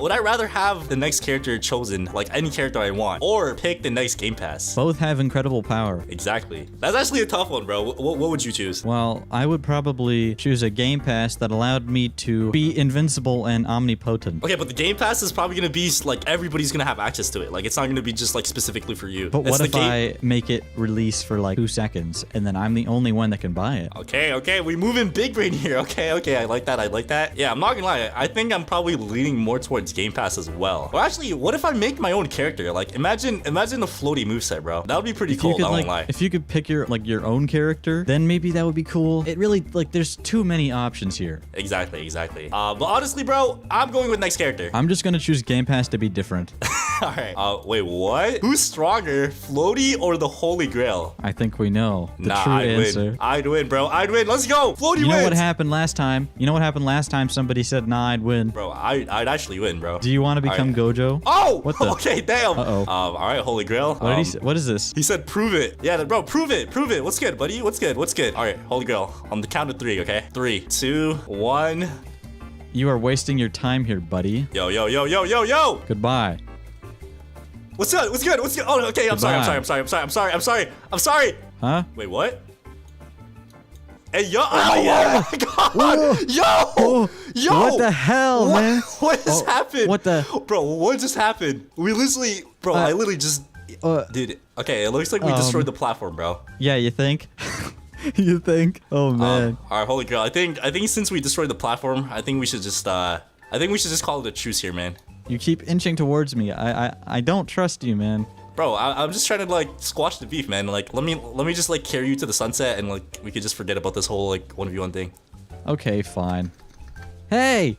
me. rather have the next character chosen, like, any character I want, or pick the next Game Pass? Both have incredible power. Exactly. That's actually a tough one, bro. What would you choose? Well, I would probably choose a Game Pass that allowed me to be invincible and omnipotent. Okay, but the Game Pass is probably gonna be like everybody's gonna have access to it. Like it's not gonna be just like specifically for you. But It's what the if I make it release for like 2 seconds and then I'm the only one that can buy it? Okay, we moving big brain here. Okay, I like that. Yeah, I'm not gonna lie. I think I'm probably leaning more towards Game Pass as well. Or actually, what if I make my own character? Like imagine a floaty moveset, bro. That would be pretty cool. I won't lie. If you could pick your own character, then maybe that would be cool. It really there's too many options here. Exactly. But honestly, bro, I'm going with next character. I'm just gonna choose Game Pass to be different. All right. Wait, what? Who's stronger, Floaty or the Holy Grail? I think we know the Nah, true I'd answer. win. I'd win, bro. I'd win. Let's go. Floaty You know wins. what happened last time? Somebody said, nah, I'd win. Bro, I'd actually win, bro. Do you want to become Gojo? Oh! What the? Okay, damn. Uh-oh. All right, Holy Grail. What did he say? What is this? He said, prove it. Yeah, bro, prove it. What's good, buddy? What's good? All right, Holy Grail. On the count of 3, okay? 3, 2, 1. You are wasting your time here, buddy. Yo. Goodbye. What's good? Oh, okay, I'm sorry. Huh? Wait, what? Hey, yo. Oh my god. Yo. What the hell, man? What just happened? What the? Bro, what just happened? We literally, bro, I literally just, dude, okay, it looks like we destroyed the platform, bro. Yeah, you think? You think? Oh man. All right, Holy Grail. I think since we destroyed the platform, I think we should just call it a truce here, man. You keep inching towards me. I don't trust you, man. Bro, I'm just trying to like squash the beef, man. Like, let me just like carry you to the sunset, and like we could just forget about this whole like 1v1 thing. Okay, fine. Hey!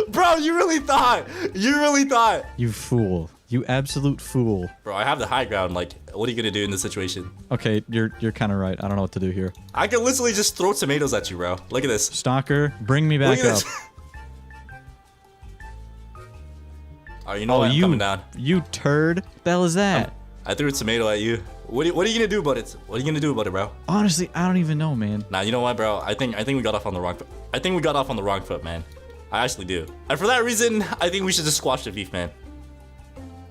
Bro, Bro, you really thought. You fool. You absolute fool. Bro, I have the high ground. Like, what are you gonna do in this situation? Okay, you're kind of right. I don't know what to do here. I can literally just throw tomatoes at you, bro. Look at this. Stalker, bring me back Look at up. this. Oh, you know what? I'm coming down. You turd. What the hell is that? I threw a tomato at you. What are you gonna do about it? What are you gonna do about it, bro? Honestly, I don't even know, man. Nah, you know what, bro? I think we got off on the wrong foot. I think we got off on the wrong foot, man. I actually do. And for that reason, I think we should just squash the beef, man.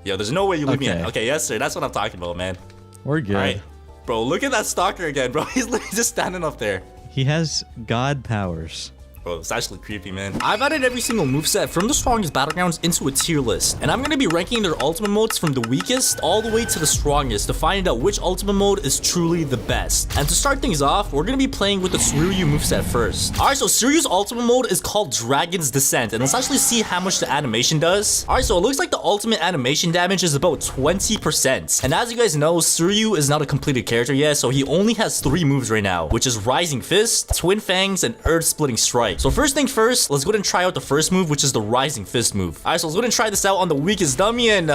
Yo, there's no way you leave me in. Okay, yes, sir. That's what I'm talking about, man. We're good. All right. Bro, look at that stalker again, bro. He's literally just standing up there. He has god powers. Bro, it's actually creepy, man. I've added every single moveset from the strongest Battlegrounds into a tier list, and I'm going to be ranking their ultimate modes from the weakest all the way to the strongest to find out which ultimate mode is truly the best. And to start things off, we're going to be playing with the Suiryu moveset first. Alright, so Suiryu's ultimate mode is called Dragon's Descent, and let's actually see how much the animation does. Alright, so it looks like the ultimate animation damage is about 20%. And as you guys know, Suiryu is not a completed character yet, so he only has 3 moves right now, which is Rising Fist, Twin Fangs, and Earth Splitting Strike. So first thing first, let's go ahead and try out the first move, which is the Rising Fist move. Alright, so let's go ahead and try this out on the weakest dummy, and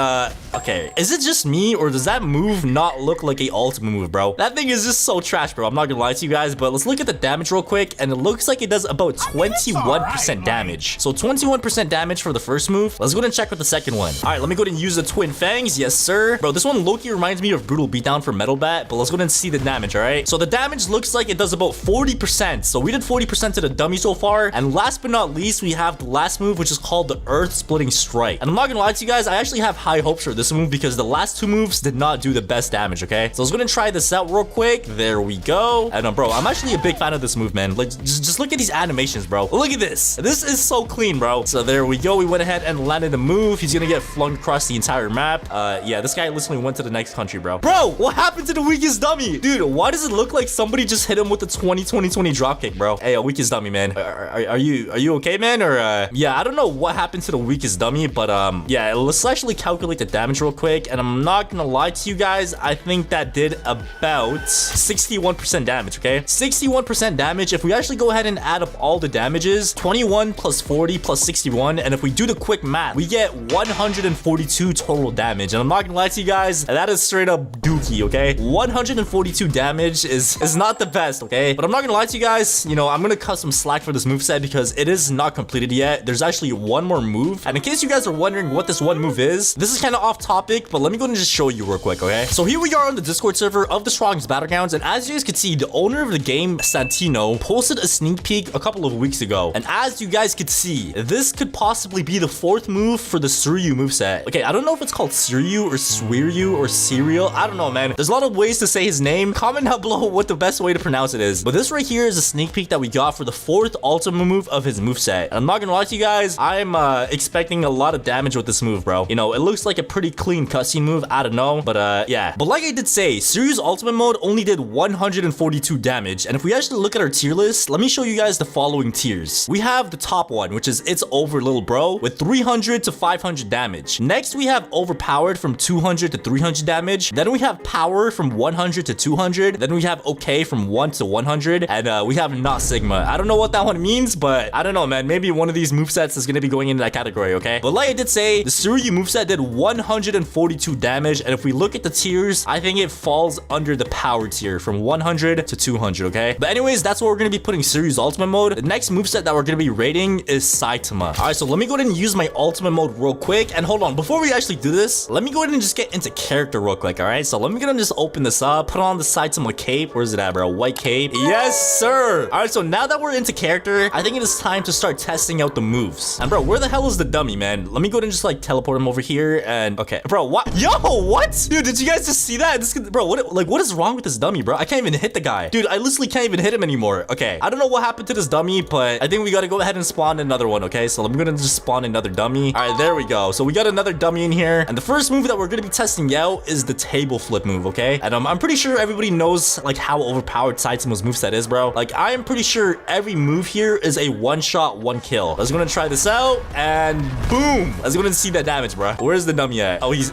okay, is it just me, or does that move not look like a ultimate move, bro? That thing is just so trash, bro. I'm not gonna lie to you guys, but let's look at the damage real quick, and it looks like it does about 21% damage. So 21% damage for the first move. Let's go ahead and check with the second one. Alright, let me go ahead and use the Twin Fangs. Yes, sir. Bro, this one low-key reminds me of Brutal Beatdown for Metalbat, but let's go ahead and see the damage, alright? So the damage looks like it does about 40%. So we did 40% to the dummy so far, and last but not least, we have the last move, which is called the Earth Splitting Strike. And I'm not gonna lie to you guys, I actually have high hopes for this move because the last 2 moves did not do the best damage, okay? So let's go ahead and try this out real quick. There we go. And bro, I'm actually a big fan of this move, man. Like, just look at these animations, bro. Look at this. This is so clean, bro. So there we go. We went ahead and landed the move. He's gonna get flung across the entire map. Yeah, this guy literally went to the next country, bro. Bro, what happened to the weakest dummy? Dude, why does it look like somebody just hit him with the 20-20-20 dropkick, bro? Hey, weakest dummy, man. Are you okay, man? Or yeah, I don't know what happened to the weakest dummy, but yeah, let's actually calculate the damage real quick, and I'm not gonna lie to you guys, I think that did about 61% damage, okay? 61% damage. If we actually go ahead and add up all the damages, 21 plus 40 plus 61, and if we do the quick math, we get 142 total damage, and I'm not gonna lie to you guys, that is straight up dookie, okay? 142 damage is not the best, okay? But I'm not gonna lie to you guys, you know, I'm gonna cut some slack for this moveset because it is not completed yet. There's actually one more move, and in case you guys are wondering what this one move is, this is kind of off topic, but let me go and just show you real quick, okay? So here we are on the Discord server of the strongest Battlegrounds, and as you guys can see, the owner of the game, Santino, posted a sneak peek a couple of weeks ago, and as you guys could see, this could possibly be the 4th move for the Suiryu moveset. Okay, I don't know if it's called Suiryu or Suiryu or Cereal. I don't know, man. There's a lot of ways to say his name. Comment down below what the best way to pronounce it is, but this right here is a sneak peek that we got for the 4th ultimate move of his moveset. And I'm not gonna lie to you guys, I'm expecting a lot of damage with this move, bro. You know, it looks like a pretty clean cutscene move. I don't know, but yeah. But like I did say, Suiryu's ultimate mode only did 142 damage, and if we actually look at our tier list, let me show you guys the following tiers. We have the top one, which is It's Over Little Bro, with 300 to 500 damage. Next, we have Overpowered from 200 to 300 damage. Then we have Power from 100 to 200. Then we have Okay from 1 to 100, and we have Not Sigma. I don't know what that one means, but I don't know, man. Maybe one of these movesets is gonna be going into that category, okay? But like I did say, the Suiryu moveset did 142 damage, and if we look at the tiers, I think it falls under the power tier from 100 to 200, okay? But anyways, that's what we're gonna be putting Suiryu's ultimate mode. The next moveset that we're gonna be rating is Saitama. Alright, so let me go ahead and use my ultimate mode real quick, and hold on, before we actually do this, let me go ahead and just get into character real quick, alright? So let me go ahead and just open this up, put on the Saitama cape. Where's it at, bro? White cape. Yes, sir! Alright, so now that we're into character, I think it is time to start testing out the moves. And bro, where the hell is the dummy, man? Let me go ahead and just like teleport him over here, and okay. Bro, what? Yo, what? Dude, did you guys just see that? Bro, what is wrong with this dummy, bro? I can't even hit the guy. Dude, I literally can't even hit him anymore. Okay, I don't know what happened to this dummy, but I think we gotta go ahead and spawn another one, okay? So I'm gonna just spawn another dummy. All right, there we go. So we got another dummy in here, and the first move that we're gonna be testing out is the table flip move, okay? And I'm pretty sure everybody knows like how overpowered Saitama's moveset is, bro. Like, I am pretty sure every move here is a one-shot, one kill. Let's go and try this out, and boom. Let's go and see that damage, bro. Where's the dummy at? Oh, he's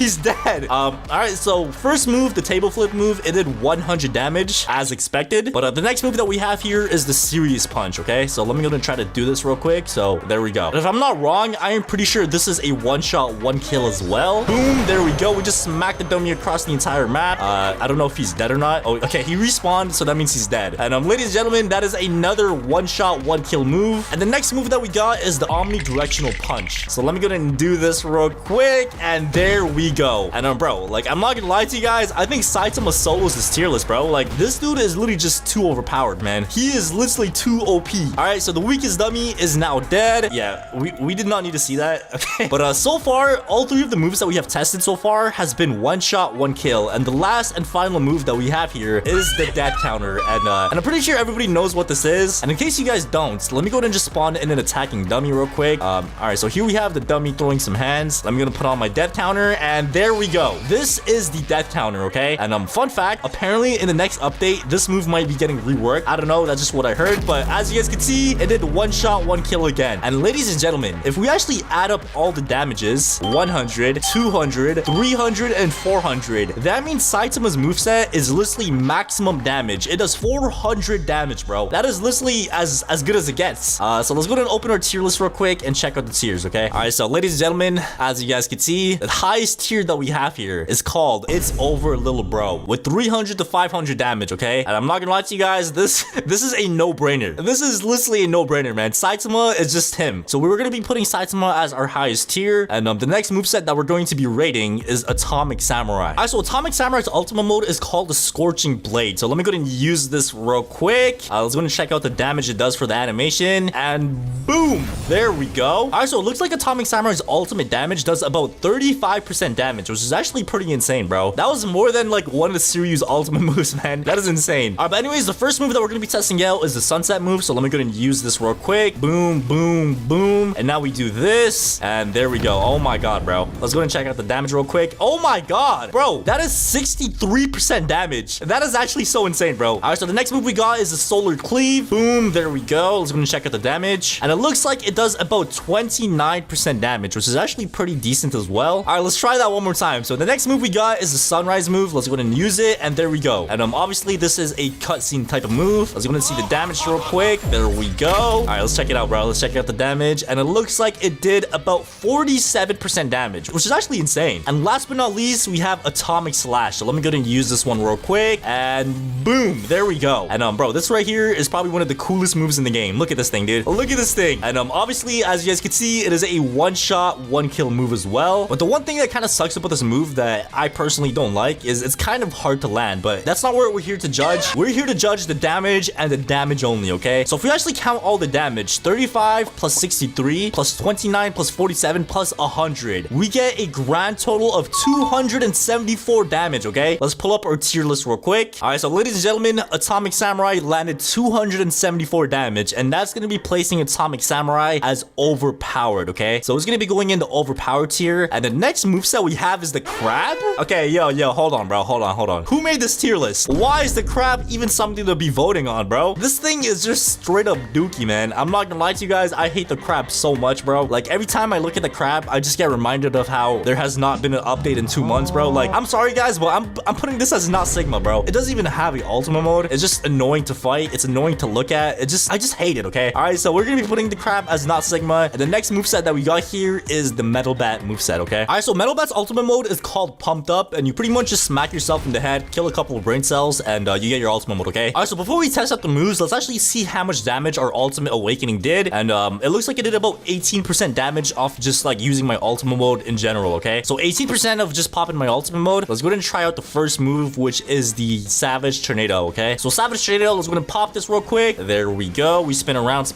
he's dead. All right, so first move, the table flip move, it did 100 damage as expected. But the next move that we have here is the serious punch, okay? So let me go and try to do this real quick. So there we go. And if I'm not wrong, I am pretty sure this is a one-shot, one kill as well. Boom, there we go. We just smacked the dummy across the entire map. I don't know if he's dead or not. Oh, okay, he respawned, so that means he's dead. And ladies and gentlemen, that is another one-shot, one kill move. And the next move that we got is the omnidirectional punch. So let me go ahead and do this real quick, and there we go. And bro, like, I'm not gonna lie to you guys, I think Saitama solos is tier list, bro. Like, this dude is literally just too overpowered, man. He is literally too OP. All right, so the weakest dummy is now dead. Yeah, we did not need to see that. Okay, but so far, all three of the moves that we have tested so far has been one shot, one kill. And the last and final move that we have here is the death counter. And I'm pretty sure everybody knows what this is. And in case you guys don't, let me go ahead and just spawn in an attacking dummy real quick. All right, so here we have the dummy throwing some hands. I'm gonna put on my death counter, and there we go. This is the death counter, okay? And fun fact, apparently in the next update, this move might be getting reworked. I don't know, that's just what I heard. But as you guys can see, it did one shot, one kill again. And ladies and gentlemen, if we actually add up all the damages, 100, 200, 300, and 400, that means Saitama's moveset is literally maximum damage. It does 400 damage, bro. That is literally as good as it gets. So let's go ahead and open our tier list real quick and check out the tiers, okay? All right, so ladies and gentlemen, as you guys can see, the highest tier that we have here is called It's Over Little Bro with 300 to 500 damage, okay? And I'm not gonna lie to you guys, this is a no-brainer. This is literally a no-brainer, man. Saitama is just him. So we were gonna be putting Saitama as our highest tier, and the next moveset that we're going to be rating is Atomic Samurai. All right, so Atomic Samurai's ultimate mode is called the Scorching Blade. So let me go ahead and use this real quick. Let's go ahead and check out the damage it does for the animation, and boom, there we go. All right, so it looks like Atomic Samurai's ultimate damage does about 35% damage, which is actually pretty insane, bro. That was more than like one of the Suiryu's ultimate moves, man. That is insane. All right, but anyways, the first move that we're gonna be testing out is the sunset move. So let me go ahead and use this real quick. Boom, boom, boom. And now we do this, and there we go. Oh my god, bro. Let's go ahead and check out the damage real quick. Oh my god, bro, that is 63% damage. That is actually so insane, bro. All right, so the next move we got is the solar cleave. Boom, there we go. Let's go ahead and check out the damage, and it looks like it does about 29% damage, which is actually pretty decent as well. All right, let's try that one more time. So the next move we got is the sunrise move. Let's go ahead and use it, and there we go. And obviously this is a cutscene type of move. Let's go ahead and see the damage real quick. There we go. All right, let's check it out, bro. Let's check out the damage, and it looks like it did about 47% damage, which is actually insane. And last but not least, we have Atomic Slash. So let me go ahead and use this one real quick, and boom, there we go. And bro, this right here is probably one of the coolest moves in the game. Look at this thing, dude. Look at this thing. And obviously, as you guys can see, it is a one-shot, one-kill move as well. But the one thing that kind of sucks about this move that I personally don't like is it's kind of hard to land, but that's not what we're here to judge. We're here to judge the damage and the damage only, okay? So if we actually count all the damage, 35 plus 63 plus 29 plus 47 plus 100, we get a grand total of 274 damage, okay? Let's pull up our tier list real quick. All right, so ladies and gentlemen, Atomic Samurai landed 274 damage, and that's going to be placing Atomic Samurai as overpowered, okay? So it's going to be going in the overpowered tier, and the next moveset we have is the crab. Okay, yo, hold on, bro. Hold on. Who made this tier list? Why is the crab even something to be voting on, bro? This thing is just straight up dookie, man. I'm not gonna lie to you guys. I hate the crab so much, bro. Like, every time I look at the crab, I just get reminded of how there has not been an update in 2 months, bro. Like, I'm sorry, guys, but I'm putting this as not Sigma, bro. It doesn't even have the ultimate mode. It's just annoying to fight. It's annoying to look at. I just hate it, okay? All right, so we're gonna be putting the crab as not Sigma, and the next moveset that we got here is the Metalbat moveset, okay? All right, so Metalbat's ultimate mode is called Pumped Up, and you pretty much just smack yourself in the head, kill a couple of brain cells, and you get your ultimate mode, okay? All right, so before we test out the moves, let's actually see how much damage our ultimate awakening did, and it looks like it did about 18% damage off just like using my ultimate mode in general, okay? So 18% of just popping my ultimate mode. Let's go ahead and try out the first move, which is the Savage Tornado, okay? So Savage Tornado, let's go ahead and pop this real quick. There we go. We spin around,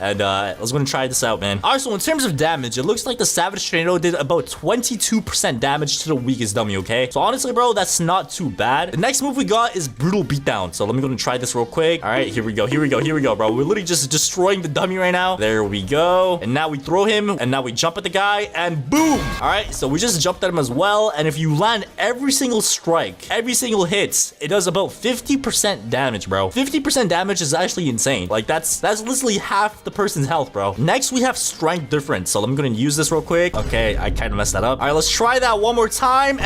and let's go ahead and try this out, man. All right, so in terms of damage, it looks like the Savage Tornado did about 22% damage to the weakest dummy, okay? So honestly, bro, that's not too bad. The next move we got is Brutal Beatdown. So let me go and try this real quick. All right, here we go, bro. We're literally just destroying the dummy right now. There we go. And now we throw him, and now we jump at the guy, and boom. All right, so we just jumped at him as well, and if you land every single strike, every single hit, it does about 50% damage, bro. 50% damage is actually insane. insane. Like, that's literally half the person's health, bro. Next, we have strength difference. So I'm gonna use this real quick. Okay, I kind of messed that up. All right, let's try that one more time.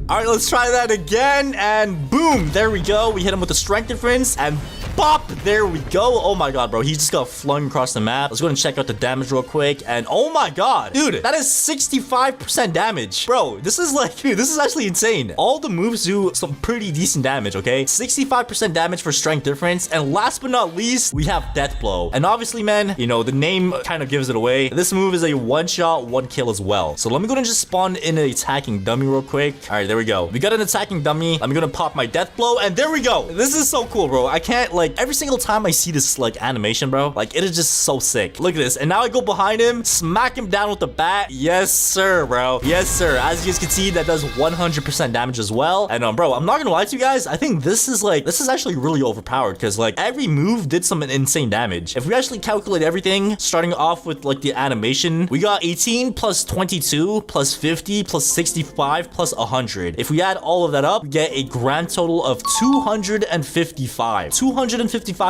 All right, let's try that again. And boom, there we go. We hit him with the strength difference and bop, there we go. Oh my god, bro, he just got flung across the map. Let's go and check out the damage real quick. And oh my god, dude, that is 65% damage. Bro, this is like, dude, this is actually insane. All the moves do some pretty decent damage, okay? 65% damage for strength difference. And last but not least, we have death blow. And obviously, man, you know, the name kind of gives it away. This move is a one shot, one kill as well. So let me go and just spawn in an attacking dummy real quick. All right, there we go. We got an attacking dummy. I'm gonna pop my death blow, and there we go. This is so cool, bro. I can't, like, every single time I see this like animation, bro, like it is just so sick. Look at this. And now I go behind him, smack him down with the bat. Yes sir, bro. Yes sir. As you guys can see, that does 100% damage as well. And bro, I'm not gonna lie to you guys, I think this is actually really overpowered, because like every move did some insane damage. If we actually calculate everything, starting off with like the animation, we got 18 plus 22 plus 50 plus 65 plus 100. If we add all of that up, we get a grand total of 255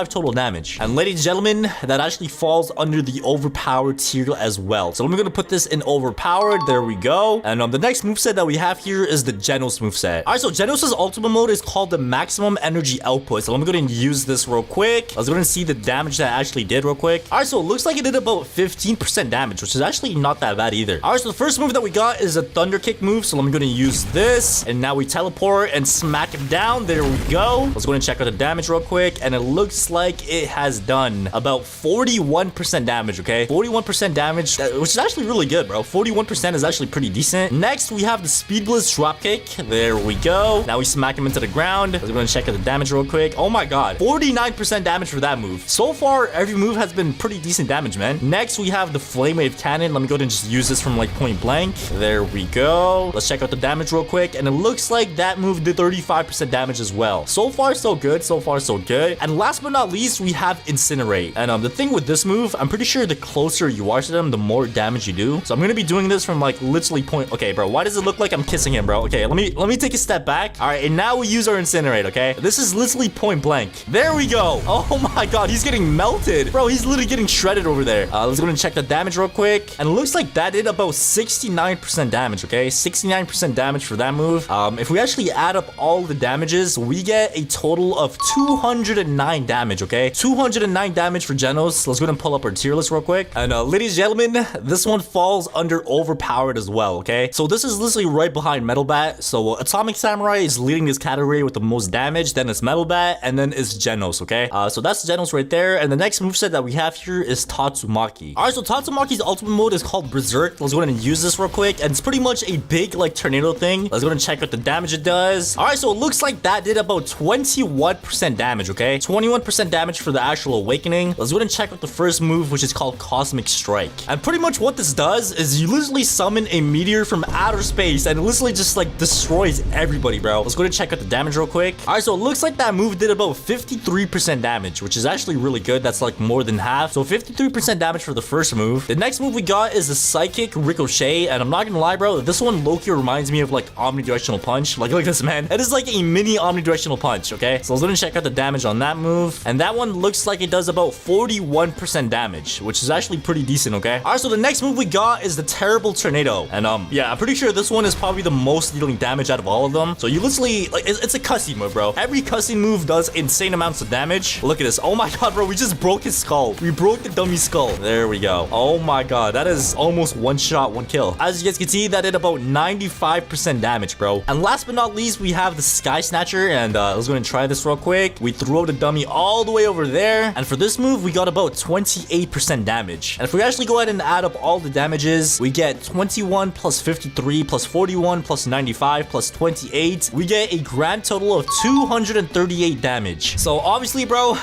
total damage. And ladies and gentlemen, that actually falls under the overpowered tier as well. So I'm gonna put this in overpowered. There we go. And the next moveset that we have here is the Genos moveset. All right, so Genos' ultimate mode is called the maximum energy output. So I'm gonna use this real quick. I was gonna see the damage that I actually did real quick. All right, so it looks like it did about 15% damage, which is actually not that bad either. All right, so the first move that we got is a thunder kick move. So I'm gonna use this, and now we teleport and smack him down. There we go. Let's go and check out the damage real quick, and it looks like it has done about 41% damage, okay? 41% damage, which is actually really good, bro. 41% is actually pretty decent. Next, we have the Speed Blitz dropkick. There we go. Now we smack him into the ground. Let's go and check out the damage real quick. Oh my god, 49% damage for that move. So far, every move has been pretty decent damage, man. Next, we have the Flame Wave Cannon. Let me go ahead and just use this from like point blank. There we go. Let's check out the damage real quick, and it looks like that move did 35% damage as well. So far, so good. So far, so good. And last but not least, we have Incinerate. And the thing with this move, I'm pretty sure the closer you are to them, the more damage you do. So I'm gonna be doing this from like literally point. Okay, bro, why does it look like I'm kissing him, bro? Okay, let me take a step back. All right, and now we use our Incinerate. Okay, this is literally point blank. There we go. Oh my god, he's getting melted, bro. He's literally getting shredded over there. Let's go and check the damage real quick, and it looks like that did about 69% damage. Okay, 69% damage for that move. If we actually add up all the damages, we get a total of 209 damage. Okay, 209 damage for Genos. Let's go ahead and pull up our tier list real quick. And ladies and gentlemen, this one falls under overpowered as well. Okay, so this is literally right behind Metalbat. So Atomic Samurai is leading this category with the most damage, then it's Metalbat, and then it's Genos. Okay, so that's Genos right there. And the next moveset that we have here is Tatsumaki. All right, so Tatsumaki's ultimate mode is called Berserk. Let's go ahead and use this real quick, and it's pretty much a big like tornado thing. Let's go ahead and check out the damage it does. All right, so it looks like that did about 21% damage. Okay, 21% damage for the actual awakening. Let's go ahead and check out the first move, which is called Cosmic Strike. And pretty much what this does is you literally summon a meteor from outer space, and it literally just like destroys everybody, bro. Let's go ahead and check out the damage real quick. All right, so it looks like that move did about 53% damage, which is actually really good. That's like more than half. So 53% damage for the first move. The next move we got is the Psychic Ricochet, and I'm not gonna lie, bro, this one low-key reminds me of like Omnidirectional Punch. Like, look at this, man. It is like a mini Omnidirectional Punch. Okay, so let's go ahead and check out the damage on that move, and that one looks like it does about 41% damage, which is actually pretty decent. Okay, all right, so the next move we got is the Terrible Tornado, and yeah, I'm pretty sure this one is probably the most dealing damage out of all of them. So you literally like it's a cussing move, bro. Every cussing move does insane amounts of damage. Look at this. Oh my god, bro, we just broke his skull. We broke the dummy skull. There we go. Oh my god, that is almost one shot, one kill. As you guys can see, that did about 95% damage, bro. And last but not least, we have the Sky Snatcher, and let's go and try this real quick. We throw the dummy all the way over there, and for this move, we got about 28% damage. And if we actually go ahead and add up all the damages, we get 21 plus 53 plus 41 plus 95 plus 28. We get a grand total of 238 damage. So obviously, bro,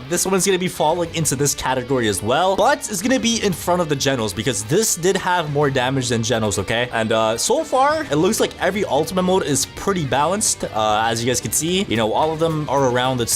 this one's gonna be falling into this category as well, but it's gonna be in front of the Genos because this did have more damage than Genos. Okay, and so far it looks like every ultimate mode is pretty balanced. As you guys can see, you know, all of them are around the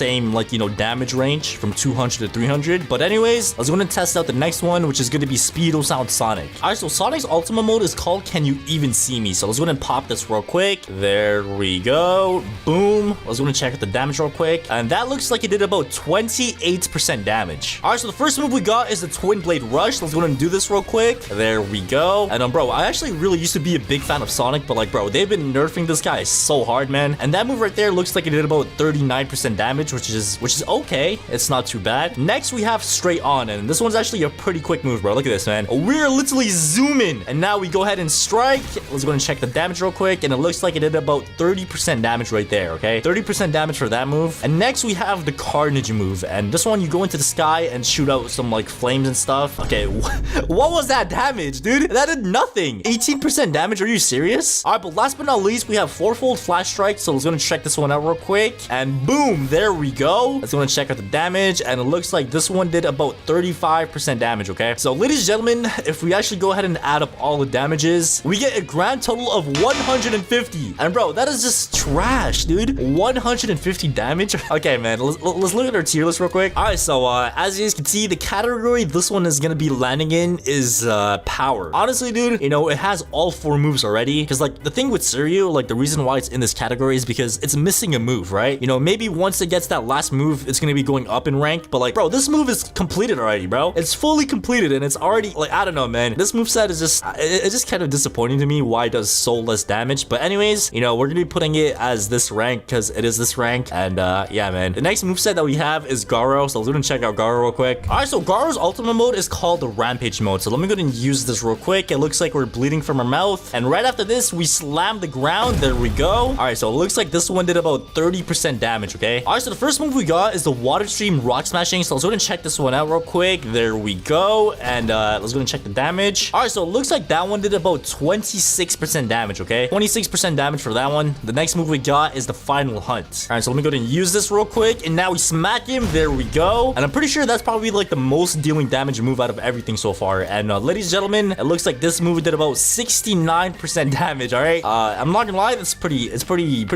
same, like, you know, damage range from 200 to 300. But anyways, let's go and test out the next one, which is going to be Speedo Sound Sonic. All right, so Sonic's ultimate mode is called Can You Even See Me? So let's go and pop this real quick. There we go. Boom. Let's go and check out the damage real quick. And that looks like it did about 28% damage. All right, so the first move we got is the Twin Blade Rush. Let's go and do this real quick. There we go. And bro, I actually really used to be a big fan of Sonic, but like, bro, they've been nerfing this guy so hard, man. And that move right there looks like it did about 39% damage, which is okay. It's not too bad. Next, we have Straight On, and this one's actually a pretty quick move, bro. Look at this, man. We're literally zooming, and now we go ahead and strike. Let's go and check the damage real quick, and it looks like it did about 30% damage right there, okay? 30% damage for that move. And next, we have the Carnage move, and this one, you go into the sky and shoot out some, like, flames and stuff. Okay, what was that damage, dude? That did nothing. 18% damage? Are you serious? All right, but last but not least, we have Fourfold Flash Strike, so let's go and check this one out real quick, and boom, there we go. Let's go and check out the damage, and it looks like this one did about 35% damage, okay? So, ladies and gentlemen, if we actually go ahead and add up all the damages, we get a grand total of 150. And bro, that is just trash, dude. 150 damage? Okay, man, let's look at our tier list real quick. All right, so as you guys can see, the category this one is gonna be landing in is power. Honestly, dude, you know, it has all 4 moves already, because like the thing with Suiryu, like the reason why it's in this category is because it's missing a move, right? You know, maybe once it gets that last move, it's gonna be going up in rank, but like, bro, this move is completed already, bro. It's fully completed, and it's already, like, I don't know, man. This moveset is just, it's just kind of disappointing to me why it does so less damage. But anyways, you know, we're gonna be putting it as this rank because it is this rank. And yeah, man. The next moveset that we have is Garo, so let's go and check out Garo real quick. All right, so Garo's ultimate mode is called the Rampage mode, so let me go and use this real quick. It looks like we're bleeding from our mouth, and right after this, we slam the ground. There we go. All right, so it looks like this one did about 30% damage, okay? All right, so the first move we got is the Water Stream Rock Smashing, so let's go and check this one out real quick. There we go. And let's go and check the damage. All right, so it looks like that one did about 26% damage, okay? 26% damage for that one. The next move we got is the Final Hunt. All right, so let me go ahead and use this real quick, and now we smack him. There we go. And I'm pretty sure that's probably like the most dealing damage move out of everything so far. And ladies and gentlemen, it looks like this move did about 69% damage. All right, I'm not gonna lie, it's pretty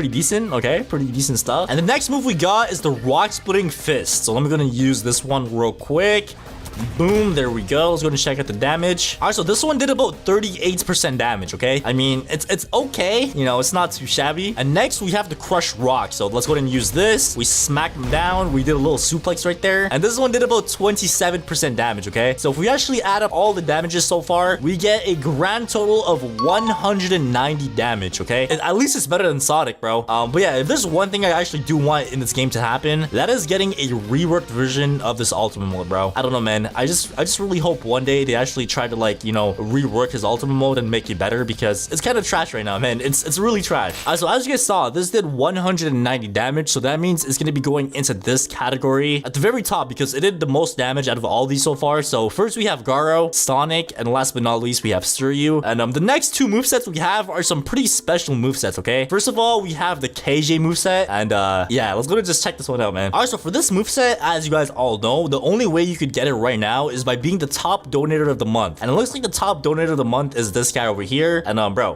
decent, okay? Pretty decent stuff. And the next move we got is the Rock Splitting Fist. So let me go and use this one real quick. Boom, there we go. Let's go and check out the damage. All right, so this one did about 38% damage, okay? I mean, it's okay. You know, it's not too shabby. And next, we have the Crush Rock. So let's go ahead and use this. We smacked him down. We did a little suplex right there. And this one did about 27% damage, okay? So if we actually add up all the damages so far, we get a grand total of 190 damage, okay? At least it's better than Sonic, bro. But yeah, if there's one thing I actually do want in this game to happen, that is getting a reworked version of this ultimate mode, bro. I don't know, man. I just really hope one day they actually try to, like, you know, rework his ultimate mode and make it better, because it's kind of trash right now, man. It's really trash. So as you guys saw, this did 190 damage, so that means it's gonna be going into this category at the very top because it did the most damage out of all these so far. So first we have Garo, Sonic, and last but not least we have Suiryu. And the next 2 movesets we have are some pretty special movesets, okay? First of all, we have the KJ moveset, and yeah, let's go and just check this one out, man. All right, so for this moveset, as you guys all know, the only way you could get it right now is by being the top donator of the month. And it looks like the top donator of the month is this guy over here. And bro,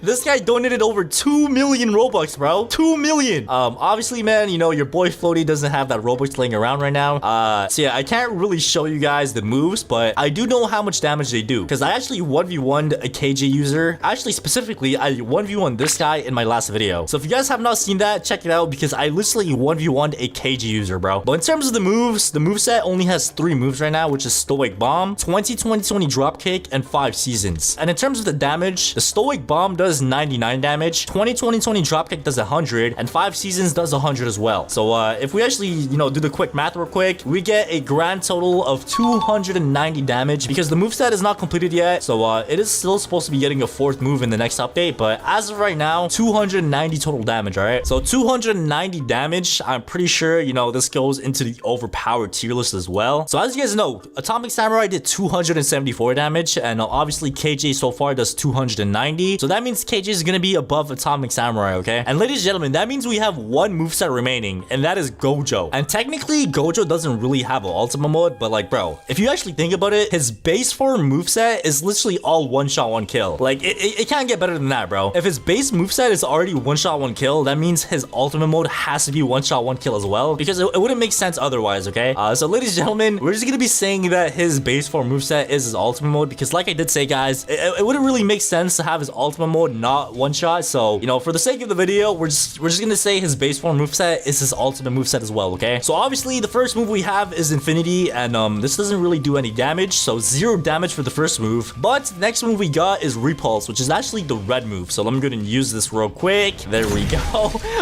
this guy donated over 2 million Robux, bro. 2 million. Obviously, man, you know, your boy Floaty doesn't have that Robux laying around right now. So yeah, I can't really show you guys the moves, but I do know how much damage they do, because I actually 1v1'd a KJ user. Actually, specifically, I 1v1'd this guy in my last video. So if you guys have not seen that, check it out, because I literally 1v1'd a KJ user, bro. But in terms of the moves, the moveset only has 3 moves right now, which is Stoic Bomb, 20-20-20 Dropkick, and 5 Seasons. And in terms of the damage, the Stoic Bomb does 99 damage, 20-20-20 Dropkick does 100, and 5 Seasons does 100 as well. So if we actually, you know, do the quick math real quick, we get a grand total of 290 damage, because the moveset is not completed yet. So it is still supposed to be getting a 4th move in the next update, but as of right now, 290 total damage, all right? So 290 damage, I'm pretty sure, you know, this goes into the overpowered tier list as well. So as you guys know, no, Atomic Samurai did 274 damage, and obviously KJ so far does 290. So that means KJ is gonna be above Atomic Samurai, okay? And ladies and gentlemen, that means we have one moveset remaining, and that is Gojo. And technically, Gojo doesn't really have an ultimate mode, but like, bro, if you actually think about it, his base form moveset is literally all one-shot, one-kill. Like, it can't get better than that, bro. If his base moveset is already one-shot, one-kill, that means his ultimate mode has to be one-shot, one-kill as well, because it wouldn't make sense otherwise, okay? So ladies and gentlemen, we're just gonna be saying that his base form moveset is his ultimate mode, because like I did say, guys, it wouldn't really make sense to have his ultimate mode not one-shot. So, you know, for the sake of the video, we're just gonna say his base form moveset is his ultimate moveset as well, okay? So obviously, the first move we have is Infinity, and this doesn't really do any damage, so 0 damage for the first move. But the next move we got is Repulse, which is actually the red move. So let me go ahead and use this real quick. There we go.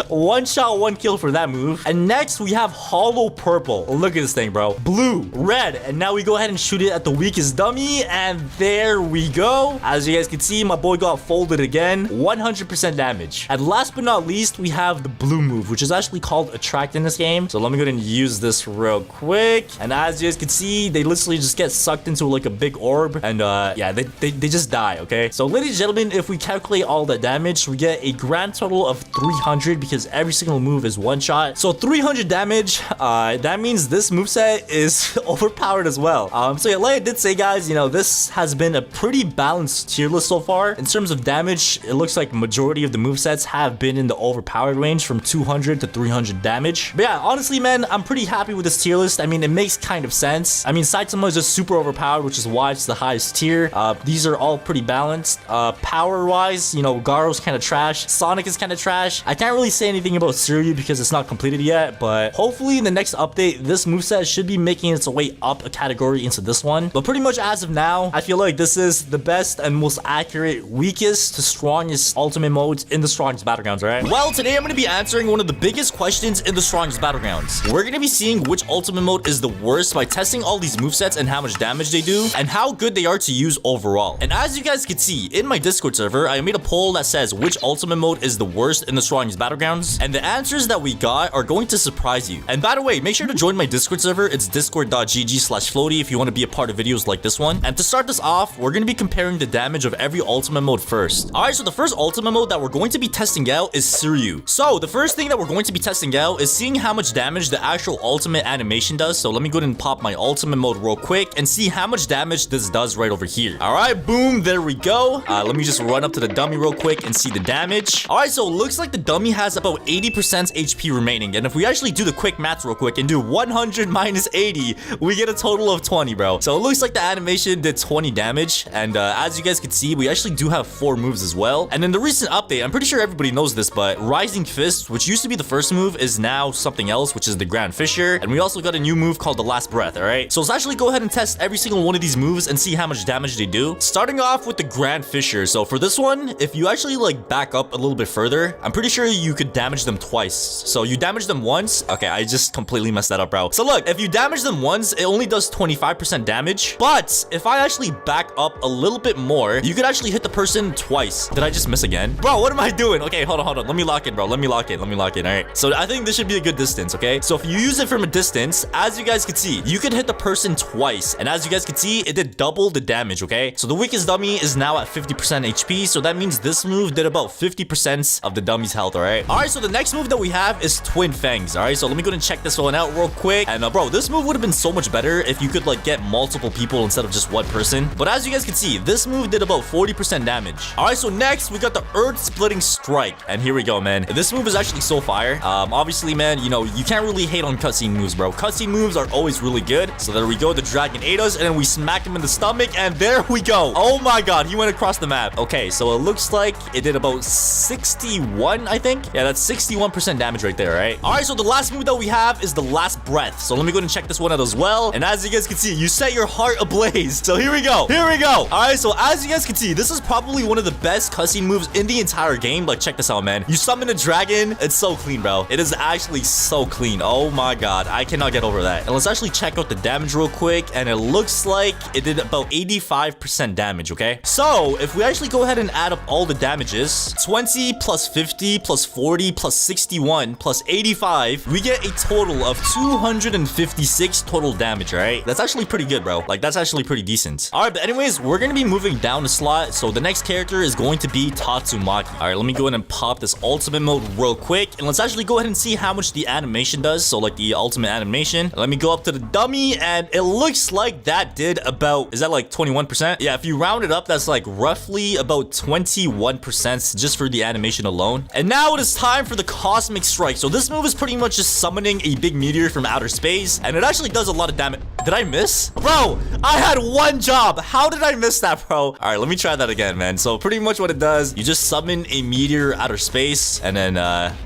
One shot, one kill for that move. And next we have Hollow Purple. Look at this thing, bro. Blue, red, and now we go ahead and shoot it at the weakest dummy, and there we go. As you guys can see, my boy got folded again. 100% damage. And last but not least, we have the blue move, which is actually called Attract in this game. So let me go ahead and use this real quick. And as you guys can see, they literally just get sucked into like a big orb, and yeah, they just die, okay? So ladies and gentlemen, if we calculate all the damage, we get a grand total of 300 because every single move is one shot. So 300 damage, that means this moveset is overpowered as well. So yeah, like I did say, guys, you know, this has been a pretty balanced tier list so far. In terms of damage, it looks like majority of the movesets have been in the overpowered range from 200 to 300 damage. But yeah, honestly, man, I'm pretty happy with this tier list. I mean, it makes kind of sense. I mean, Saitama is just super overpowered, which is why it's the highest tier. These are all pretty balanced. Power-wise, you know, Garo's kind of trash. Sonic is kind of trash. I can't really say anything about Suiryu because it's not completed yet, but hopefully in the next update, this moveset should be making its way up a category into this one. But pretty much as of now, I feel like this is the best and most accurate, weakest to strongest ultimate modes in the strongest battlegrounds, alright? Well, today I'm going to be answering one of the biggest questions in the strongest battlegrounds. We're going to be seeing which ultimate mode is the worst by testing all these movesets and how much damage they do and how good they are to use overall. And as you guys can see, in my Discord server, I made a poll that says which ultimate mode is the worst in the strongest battlegrounds, and the answers that we got are going to surprise you. And by the way, make sure to join my Discord server. It's discord.gg/floaty if you want to be a part of videos like this one. And to start this off, we're going to be comparing the damage of every ultimate mode first. Alright, so the first ultimate mode that we're going to be testing out is Suiryu. So the first thing that we're going to be testing out is seeing how much damage the actual ultimate animation does. So let me go ahead and pop my ultimate mode real quick and see how much damage this does right over here. Alright, boom, there we go. Let me just run up to the dummy real quick and see the damage. Alright, so it looks like the dummy has about 80% HP remaining. And if we actually do the quick math real quick and do 100 minus 80, we get a total of 20, bro. So it looks like the animation did 20 damage. And as you guys can see, we actually do have 4 moves as well. And in the recent update, I'm pretty sure everybody knows this, but Rising Fist, which used to be the first move, is now something else, which is the Grand Fissure. And we also got a new move called the Last Breath, alright? So let's actually go ahead and test every single one of these moves and see how much damage they do. Starting off with the Grand Fissure. So for this one, if you actually like back up a little bit further, I'm pretty sure you could damage them twice. So you damage them once. Okay, I just completely messed that up, bro. So look, if you damage them once, it only does 25% damage. But if I actually back up a little bit more, you could actually hit the person twice. Did I just miss again? Bro, what am I doing? Okay, hold on. Let me lock in, bro. Let me lock in. All right. So I think this should be a good distance, okay? So if you use it from a distance, as you guys can see, you could hit the person twice. And as you guys can see, it did double the damage, okay? So the weakest dummy is now at 50% HP. So that means this move did about 50% of the dummy's health, all right? All right, so the next move that we have is Twin Fangs, all right? So let me go and check this one out real quick. And bro, this move would have been so much better if you could like get multiple people instead of just one person. But as you guys can see, this move did about 40% damage. All right, so next we got the Earth Splitting Strike. And here we go, man. This move is actually so fire. Obviously, man, you know, you can't really hate on cutscene moves, bro. Cutscene moves are always really good. So there we go. The dragon ate us, and then we smack him in the stomach, and there we go. Oh my god, he went across the map. Okay, so it looks like it did about 61, I think. Yeah, that's 61% damage right there, right? All right, so the last move that we have is the Last Breath. So let me go and check this one out as well. And as you guys can see, you set your heart ablaze. So here we go. All right, so as you guys can see, this is probably one of the best cutscene moves in the entire game. Like, check this out, man. You summon a dragon. It's so clean, bro. It is actually so clean. Oh my god, I cannot get over that. And let's actually check out the damage real quick. And it looks like it did about 85% damage, okay? So if we actually go ahead and add up all the damages, 20 plus 50 plus 40 plus 61 plus 85, we get a total of 256 total damage, damage, right? That's actually pretty good, bro. Like, that's actually pretty decent. All right, but anyways, we're gonna be moving down a slot. So the next character is going to be Tatsumaki. All right, let me go ahead and pop this ultimate mode real quick. And let's actually go ahead and see how much the animation does. So like the ultimate animation. Let me go up to the dummy, and it looks like that did about, is that like 21%? Yeah, if you round it up, that's like roughly about 21% just for the animation alone. And now it is time for the Cosmic Strike. So this move is pretty much just summoning a big meteor from outer space, and it actually does a lot of damage. Did I miss? Bro, I had one job. How did I miss that, bro? All right, let me try that again, man. So pretty much what it does, you just summon a meteor outer space, and then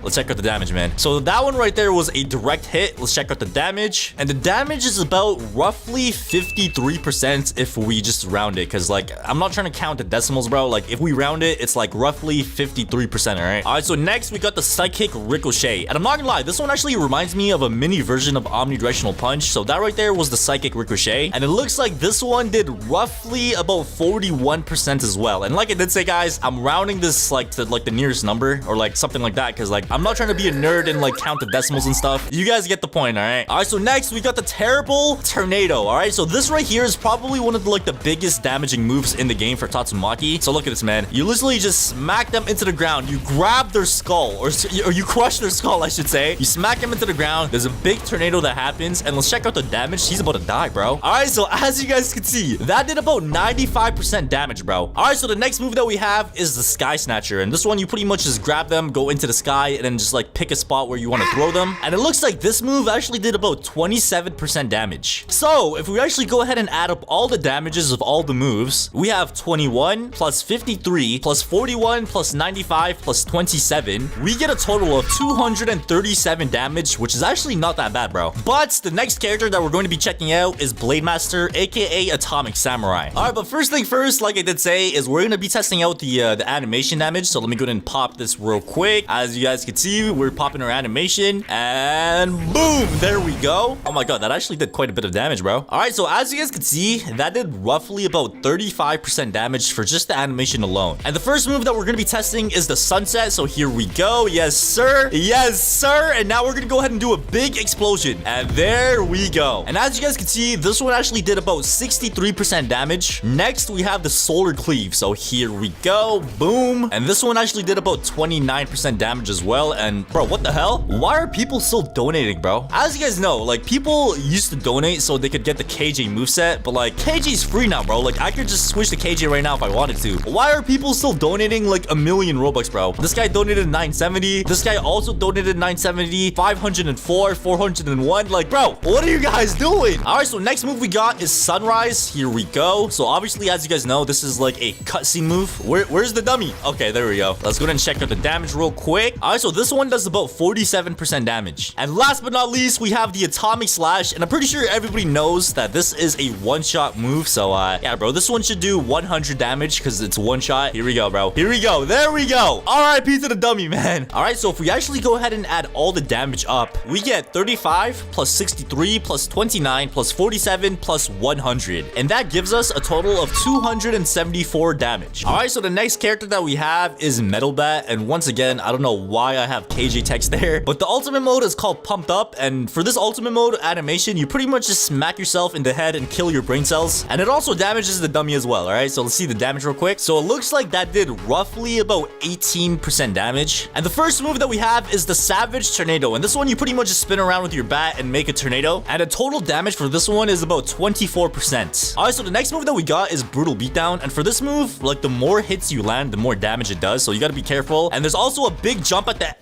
let's check out the damage, man. So that one right there was a direct hit. Let's check out the damage, and the damage is about roughly 53% if we just round it, because like I'm not trying to count the decimals, bro. Like if we round it, it's like roughly 53%. All right, so next we got the Psychic Ricochet, and I'm not gonna lie, this one actually reminds me of a mini version of Omnidirectional Punch. So that right there was the Psychic Ricochet, and it looks like this one did roughly about 41% as well. And like I did say, guys, I'm rounding this like to like the nearest number or like something like that, because like I'm not trying to be a nerd and like count the decimals and stuff. You guys get the point. All right, so next we got the Terrible Tornado. All right, so this right here is probably one of the like the biggest damaging moves in the game for Tatsumaki. So look at this, man. You literally just smack them into the ground. You grab their skull, or you crush their skull, I should say. You smack them into the ground. There's a big tornado that happens, and let's check out the damage. He's about to die, bro. All right, so as you guys can see, that did about 95% damage, bro. All right, so the next move that we have is the Sky Snatcher, and this one you pretty much just grab them, go into the sky, and then just like pick a spot where you want to throw them. And it looks like this move actually did about 27% damage. So if we actually go ahead and add up all the damages of all the moves, we have 21 plus 53 plus 41 plus 95 plus 27. We get a total of 237 damage, which is actually not that bad, bro. But the next character that we're going to be checking out is Blade Master, aka Atomic Samurai. All right, but first thing first, like I did say, is we're gonna be testing out the animation damage. So let me go ahead and pop this real quick. As you guys can see, we're popping our animation, and boom, there we go. Oh my god, that actually did quite a bit of damage, bro. All right, so as you guys can see, that did roughly about 35% damage for just the animation alone. And the first move that we're gonna be testing is the Sunset. So here we go. Yes, sir. Yes, sir. And now we're gonna go ahead and do a big explosion, and there we go. And as you guys can see, this one actually did about 63% damage. Next, we have the Solar Cleave. So here we go. Boom. And this one actually did about 29% damage as well. And bro, what the hell? Why are people still donating, bro? As you guys know, like people used to donate so they could get the KJ moveset, but like KJ's free now, bro. Like I could just switch to KJ right now if I wanted to. Why are people still donating like a million Robux, bro? This guy donated 970. This guy also donated 970, 504, 401. Like, bro, what are you guys doing? All right, so next move we got is Sunrise. Here we go. So obviously, as you guys know, this is like a cutscene move. Where's the dummy? Okay, there we go. Let's go ahead and check out the damage real quick. All right, so this one does about 47% damage. And last but not least, we have the Atomic Slash. And I'm pretty sure everybody knows that this is a one-shot move. So yeah, bro, this one should do 100 damage because it's one shot. Here we go, bro. Here we go. There we go. RIP to the dummy, man. All right, so if we actually go ahead and add all the damage up, we get 35 plus 63 plus 29 plus 47 plus 100. And that gives us a total of 274 damage. All right, so the next character that we have is Metalbat. And once again, I don't know why I have KJ text there, but the ultimate mode is called Pumped Up. And for this ultimate mode animation, you pretty much just smack yourself in the head and kill your brain cells. And it also damages the dummy as well. All right, so let's see the damage real quick. So it looks like that did roughly about 18% damage. And the first move that we have is the Savage Tornado. And this one, you pretty much just spin around with your bat and make a tornado. And the total damage for this one is about 24%. All right, so the next move that we got is Brutal Beatdown. And for this move, like the more hits you land, the more damage it does. So you got to be careful. And there's also a big jump at the...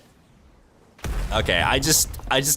Okay, I just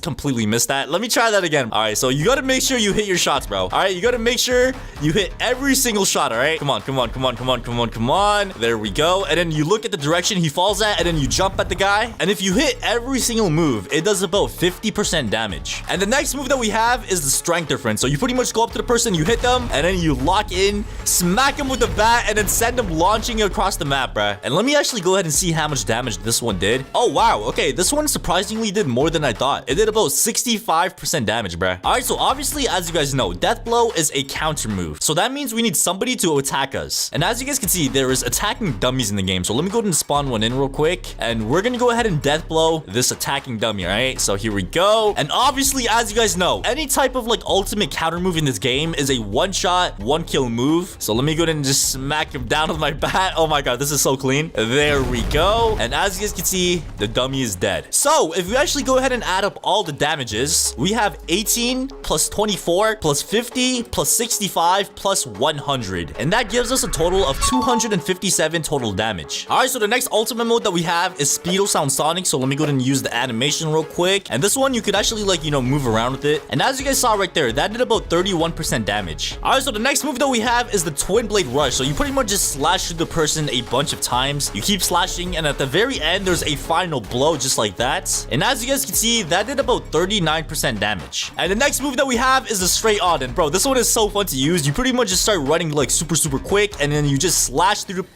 completely missed that. Let me try that again. All right, so you got to make sure you hit your shots, bro. All right, you got to make sure you hit every single shot, all right? Come on, come on, come on, come on, come on, come on. There we go. And then you look at the direction he falls at, and then you jump at the guy. And if you hit every single move, it does about 50% damage. And the next move that we have is the Strength Difference. So you pretty much go up to the person, you hit them, and then you lock in, smack him with the bat, and then send him launching across the map, bro. And let me actually go ahead and see how much damage this one did. Oh, wow. Okay, this one surprisingly surprisingly did more than I thought. It did about 65% damage, bruh. All right, so obviously, as you guys know, Death Blow is a counter move. So that means we need somebody to attack us. And as you guys can see, there is attacking dummies in the game. So let me go ahead and spawn one in real quick. And we're gonna go ahead and Death Blow this attacking dummy, all right? So here we go. And obviously, as you guys know, any type of like ultimate counter move in this game is a one-shot, one-kill move. So let me go ahead and just smack him down with my bat. Oh my god, this is so clean. There we go. And as you guys can see, the dummy is dead. So if we actually go ahead and add up all the damages, we have 18 plus 24 plus 50 plus 65 plus 100. And that gives us a total of 257 total damage. All right, so the next ultimate mode that we have is Speedo Sound Sonic. So let me go ahead and use the animation real quick. And this one, you could actually like, you know, move around with it. And as you guys saw right there, that did about 31% damage. All right, so the next move that we have is the Twin Blade Rush. So you pretty much just slash through the person a bunch of times. You keep slashing, and at the very end, there's a final blow just like that. And as you guys can see, that did about 39% damage. And the next move that we have is the Straight On. And bro, this one is so fun to use. You pretty much just start running like super quick, and then you just slash through the...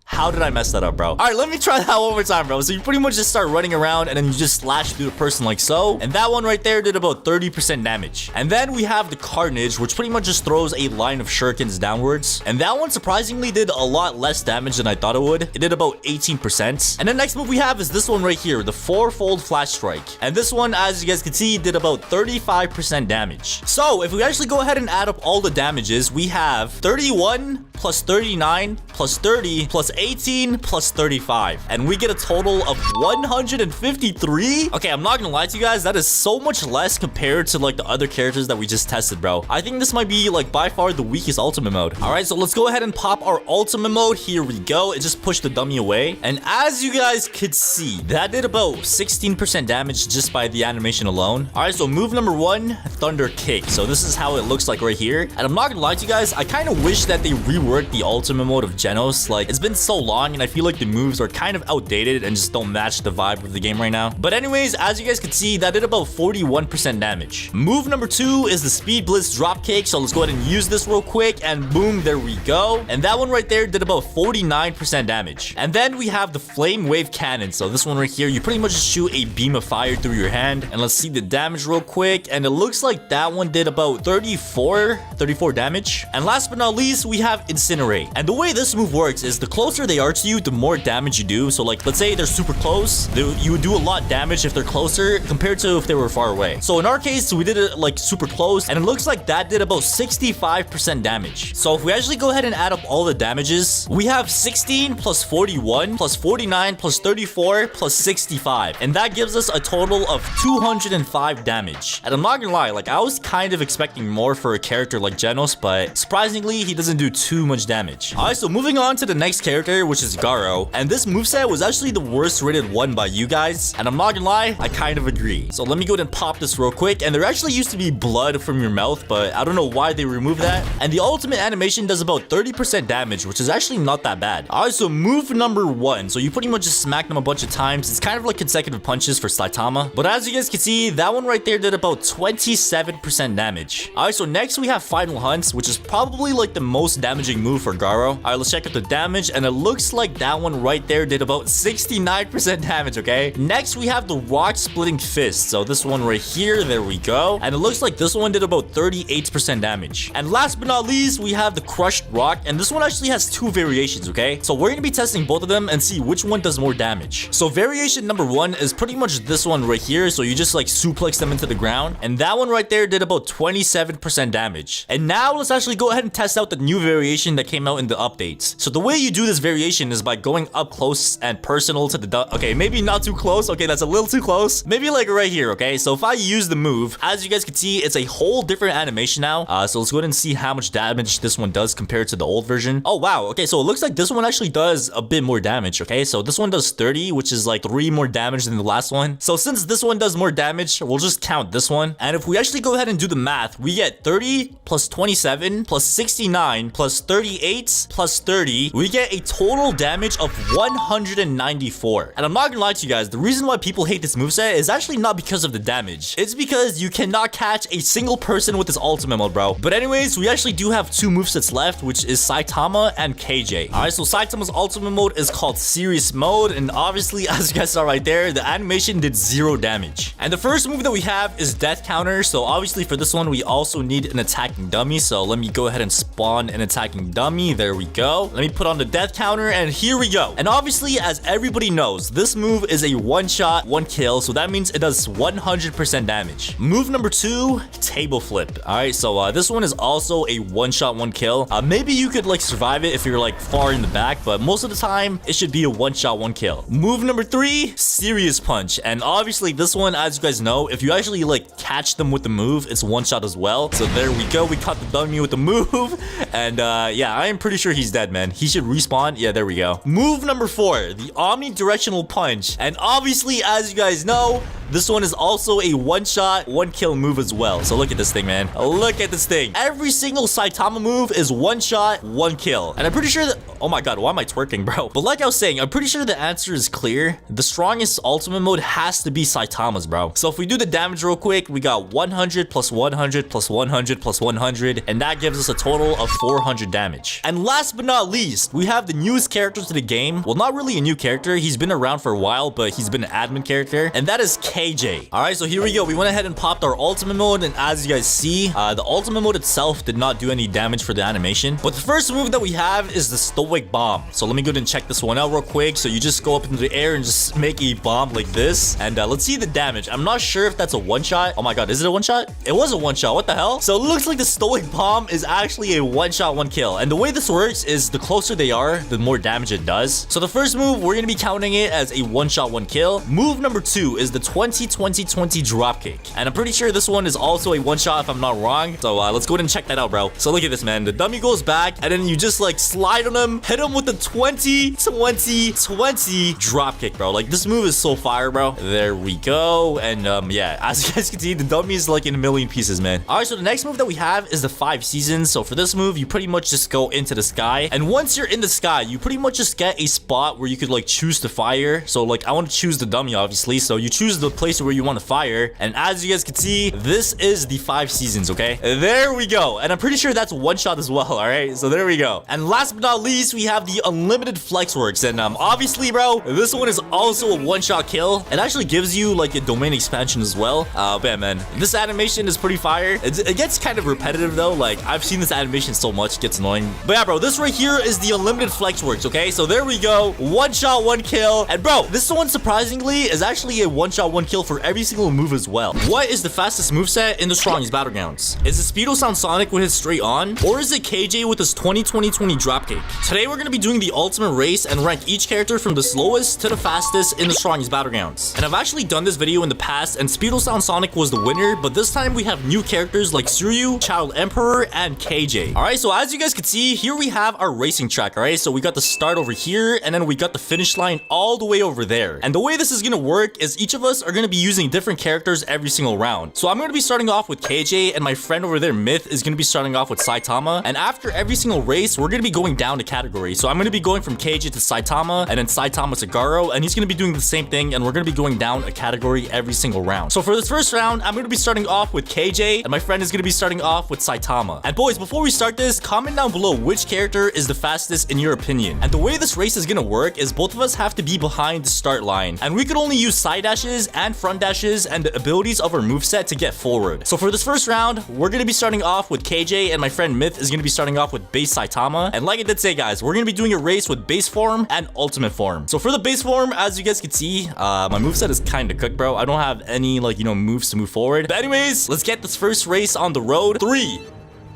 How did I mess that up, bro? All right, let me try that one more time, bro. So you pretty much just start running around and then you just slash through the person like so. And that one right there did about 30% damage. And then we have the Carnage, which pretty much just throws a line of shurikens downwards. And that one surprisingly did a lot less damage than I thought it would. It did about 18%. And the next move we have is this one right here, the Fourfold Flash Strike. And this one, as you guys can see, did about 35% damage. So if we actually go ahead and add up all the damages, we have 31 plus 39 plus 30 plus 18 plus 35, and we get a total of 153. Okay, I'm not gonna lie to you guys, that is so much less compared to like the other characters that we just tested, bro. I think this might be like by far the weakest ultimate mode. All right, so let's go ahead and pop our ultimate mode. Here we go. It just pushed the dummy away, and as you guys could see, that did about 16% damage just by the animation alone. All right, so move number 1, Thunder Kick. So this is how it looks like right here, and I'm not gonna lie to you guys, I kind of wish that they reworked the ultimate mode of Genos. Like, it's been so long, and I feel like the moves are kind of outdated and just don't match the vibe of the game right now. But anyways, as you guys can see, that did about 41% damage. Move number 2 is the Speed Blitz Drop Kick. So let's go ahead and use this real quick, and boom, there we go. And that one right there did about 49% damage. And then we have the Flame Wave Cannon. So this one right here, you pretty much just shoot a beam of fire through your hand. And let's see the damage real quick. And it looks like that one did about 34 damage. And last but not least, we have Incinerate. And the way this move works is the closer they are to you, the more damage you do. So like, let's say they're super close, you would do a lot damage if they're closer compared to if they were far away. So in our case, we did it like super close, and it looks like that did about 65% damage. So if we actually go ahead and add up all the damages, we have 16 plus 41 plus 49 plus 34 plus 65, and that gives us a total of 205 damage. And I'm not gonna lie, like I was kind of expecting more for a character like Genos, but surprisingly, he doesn't do too much damage. All right, so moving on to the next character, which is Garo. And this moveset was actually the worst rated one by you guys, and I'm not gonna lie, I kind of agree. So let me go ahead and pop this real quick. And there actually used to be blood from your mouth, but I don't know why they removed that. And the ultimate animation does about 30% damage, which is actually not that bad. All right, so move number 1. So you pretty much just smack them a bunch of times. It's kind of like consecutive punches for Saitama, but as you guys can see, that one right there did about 27% damage. All right, so next we have Final Hunts, which is probably like the most damaging move for Garo. All right, let's check out the damage, and it looks like that one right there did about 69% damage. Okay, next we have the Rock Splitting Fist. So this one right here, there we go, and it looks like this one did about 38% damage. And last but not least, we have the Crushed Rock, and this one actually has 2 variations. Okay, so we're gonna be testing both of them and see which one does more damage. So variation number 1 is pretty much this one right here. So you just like suplex them into the ground, and that one right there did about 27% damage. And now let's actually go ahead and test out the new variation that came out in the updates. So the way you do this variation is by going up close and personal to the okay, maybe not too close. Okay, that's a little too close. Maybe like right here. Okay, so if I use the move, as you guys can see, it's a whole different animation now. So let's go ahead and see how much damage this one does compared to the old version. Oh wow, okay, so it looks like this one actually does a bit more damage. Okay, so this one does 30, which is like 3 more damage than the last one. So since this one does more damage, we'll just count this one. And if we actually go ahead and do the math, we get 30 plus 27 plus 69 plus 38 plus 30. We get a total damage of 194. And I'm not gonna lie to you guys, the reason why people hate this moveset is actually not because of the damage. It's because you cannot catch a single person with this ultimate mode, bro. But anyways, we actually do have two movesets left, which is Saitama and KJ. All right, so Saitama's ultimate mode is called serious mode, and obviously, as you guys saw right there, the animation did 0 damage. And the first move that we have is death counter. So obviously for this one, we also need an attacking dummy. So let me go ahead and spawn an attacking dummy. There we go. Let me put on the death counter, and here we go. And obviously, as everybody knows, this move is a one-shot, one kill. So that means it does 100% damage. Move number 2, table flip. All right, so this one is also a one-shot, one kill. Maybe you could like survive it if you're like far in the back, but most of the time it should be a one-shot, one kill. Move number 3, serious punch. And obviously this one, as you guys know, if you actually like catch them with the move, it's one shot as well. So there we go. We caught the dummy with the move, and yeah, I am pretty sure he's dead, man. He should respawn. Yeah, there we go. Move number 4, the omnidirectional punch. And obviously, as you guys know, this one is also a one-shot, one-kill move as well. So look at this thing, man. Look at this thing. Every single Saitama move is one-shot, one kill. And I'm pretty sure that... Oh my god, why am I twerking, bro? But like I was saying, I'm pretty sure the answer is clear. The strongest ultimate mode has to be Saitama's, bro. So if we do the damage real quick, we got 100 plus 100 plus 100 plus 100. And that gives us a total of 400 damage. And last but not least, we have the newest character to the game. Well, not really a new character. He's been around for a while, but he's been an admin character. And that is KJ. All right, so here we go. We went ahead and popped our ultimate mode, and as you guys see, the ultimate mode itself did not do any damage for the animation. But the first move that we have is the stoic bomb. So let me go ahead and check this one out real quick. So you just go up into the air and just make a bomb like this, and let's see the damage. I'm not sure if that's a one shot. Oh my god, is it a one shot? It was a one shot. What the hell? So it looks like the stoic bomb is actually a one shot, one kill. And the way this works is the closer they are, the more damage it does. So the first move, we're gonna be counting it as a one shot, one kill. Move number 2 is the 20-20-20 dropkick, and I'm pretty sure this one is also a one shot if I'm not wrong. So let's go ahead and check that out, bro. So look at this, man. The dummy goes back, and then you just like slide on him, hit him with the 20-20-20 dropkick, bro. Like, this move is so fire, bro. There we go. And yeah, as you guys can see, the dummy is like in a million pieces, man. All right, so the next move that we have is the 5 seasons. So for this move, you pretty much just go into the sky, and once you're in the sky, you pretty much just get a spot where you could like choose to fire. So like, I want to choose the dummy, obviously. So you choose the place where you want to fire, and as you guys can see, this is the 5 seasons. Okay, there we go. And I'm pretty sure that's one shot as well. All right, so there we go. And last but not least, we have the unlimited flex works, and obviously, bro, this one is also a one shot kill. It actually gives you like a domain expansion as well. But man, this animation is pretty fire. It gets kind of repetitive though. Like, I've seen this animation so much, it gets annoying. But yeah, bro, this right here is the unlimited flex works. Okay, so there we go. One shot, one kill. And bro, this one surprisingly is actually a one shot, one kill for every single move as well. What is the fastest moveset in the strongest Battlegrounds? Is it Speedo Sound Sonic with his straight on, or is it KJ with his 20-20-20 dropkick? Today we're gonna be doing the ultimate race and rank each character from the slowest to the fastest in the strongest Battlegrounds. And I've actually done this video in the past, and Speedo Sound Sonic was the winner, but this time we have new characters like Suiryu, Child Emperor, and KJ. All right, so as you guys can see, here we have our racing track. All right, so we got the start over here, and then we got the finish line all the way over there. And the way this is gonna work is each of us are gonna be using different characters every single round. So I'm gonna be starting off with KJ, and my friend over there, Myth, is gonna be starting off with Saitama. And after every single race, we're gonna be going down to category. So I'm gonna be going from KJ to Saitama, and then Saitama to Garo, and he's gonna be doing the same thing, and we're gonna be going down a category every single round. So for this first round, I'm gonna be starting off with KJ, and my friend is gonna be starting off with Saitama. And boys, before we start this, comment down below which character is the fastest in your opinion. And the way this race is gonna work is both of us have to be behind the start line, and we could only use side dashes and front dashes and the abilities of our moveset to get forward. So for this first round, we're gonna be starting off with KJ, and my friend Myth is gonna be starting off with base Saitama. And like I did say, guys, we're gonna be doing a race with base form and ultimate form. So for the base form, as you guys can see, my moveset is kind of cooked, bro. I don't have any like, you know, moves to move forward. But anyways, let's get this first race on the road. 3,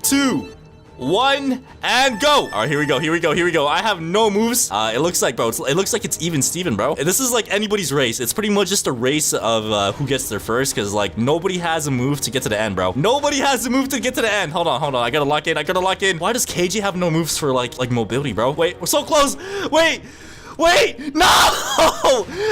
2, 1, and go. All right, here we go. I have no moves. It looks like, bro, it looks like it's even Steven, bro. This is like anybody's race. It's pretty much just a race of who gets there first, because like nobody has a move to get to the end, bro. Nobody has a move to get to the end. Hold on. I gotta lock in. Why does KJ have no moves for like mobility, bro? Wait, we're so close. Wait, no!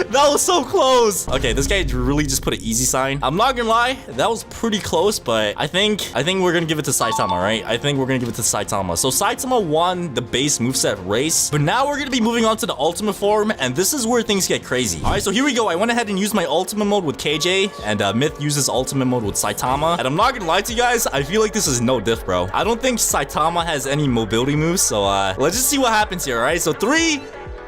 That was so close. Okay, this guy really just put an easy sign. I'm not gonna lie, that was pretty close, but I think we're gonna give it to Saitama, right? I think we're gonna give it to Saitama. So Saitama won the base moveset race, but now we're gonna be moving on to the ultimate form, and this is where things get crazy. All right, so here we go. I went ahead and used my ultimate mode with KJ, and Myth uses ultimate mode with Saitama. And I'm not gonna lie to you guys, I feel like this is no diff, bro. I don't think Saitama has any mobility moves, so let's just see what happens here, all right? So 3,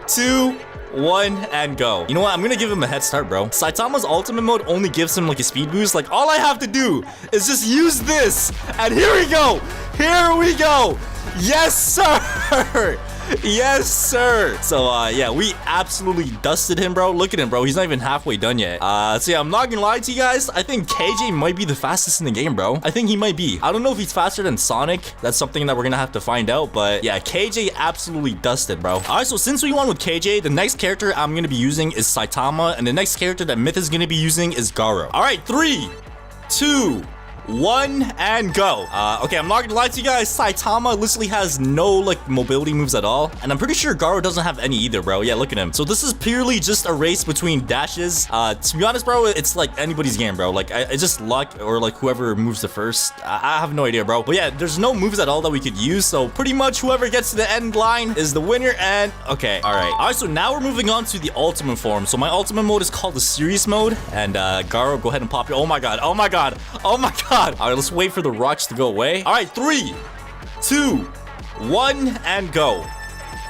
2, 1, and go. You know what? I'm gonna give him a head start, bro. Saitama's ultimate mode only gives him like a speed boost. Like, all I have to do is just use this, and here we go. Here we go. Yes, sir. Yes, sir. So, yeah, we absolutely dusted him, bro. Look at him, bro. He's not even halfway done yet. So, yeah, I'm not gonna lie to you guys. I think KJ might be the fastest in the game, bro. I think he might be. I don't know if he's faster than Sonic. That's something that we're gonna have to find out. But, yeah, KJ absolutely dusted, bro. All right, so since we won with KJ, the next character I'm gonna be using is Saitama. And the next character that Myth is gonna be using is Garo. All right, 3, 2, 1, and go. Okay, I'm not gonna lie to you guys. Saitama literally has no like mobility moves at all, and I'm pretty sure Garo doesn't have any either, bro. Yeah, look at him. So this is purely just a race between dashes. To be honest, bro, it's like anybody's game, bro. Like it's just luck or like whoever moves the first. I have no idea, bro. But yeah, there's no moves at all that we could use. So pretty much whoever gets to the end line is the winner. And okay, all right. So now we're moving on to the ultimate form. So my ultimate mode is called the serious mode, and Garo, go ahead and pop your. Oh my god. Oh my god. Oh my god. All right, let's wait for the rocks to go away. All right, 3, 2, 1, and go.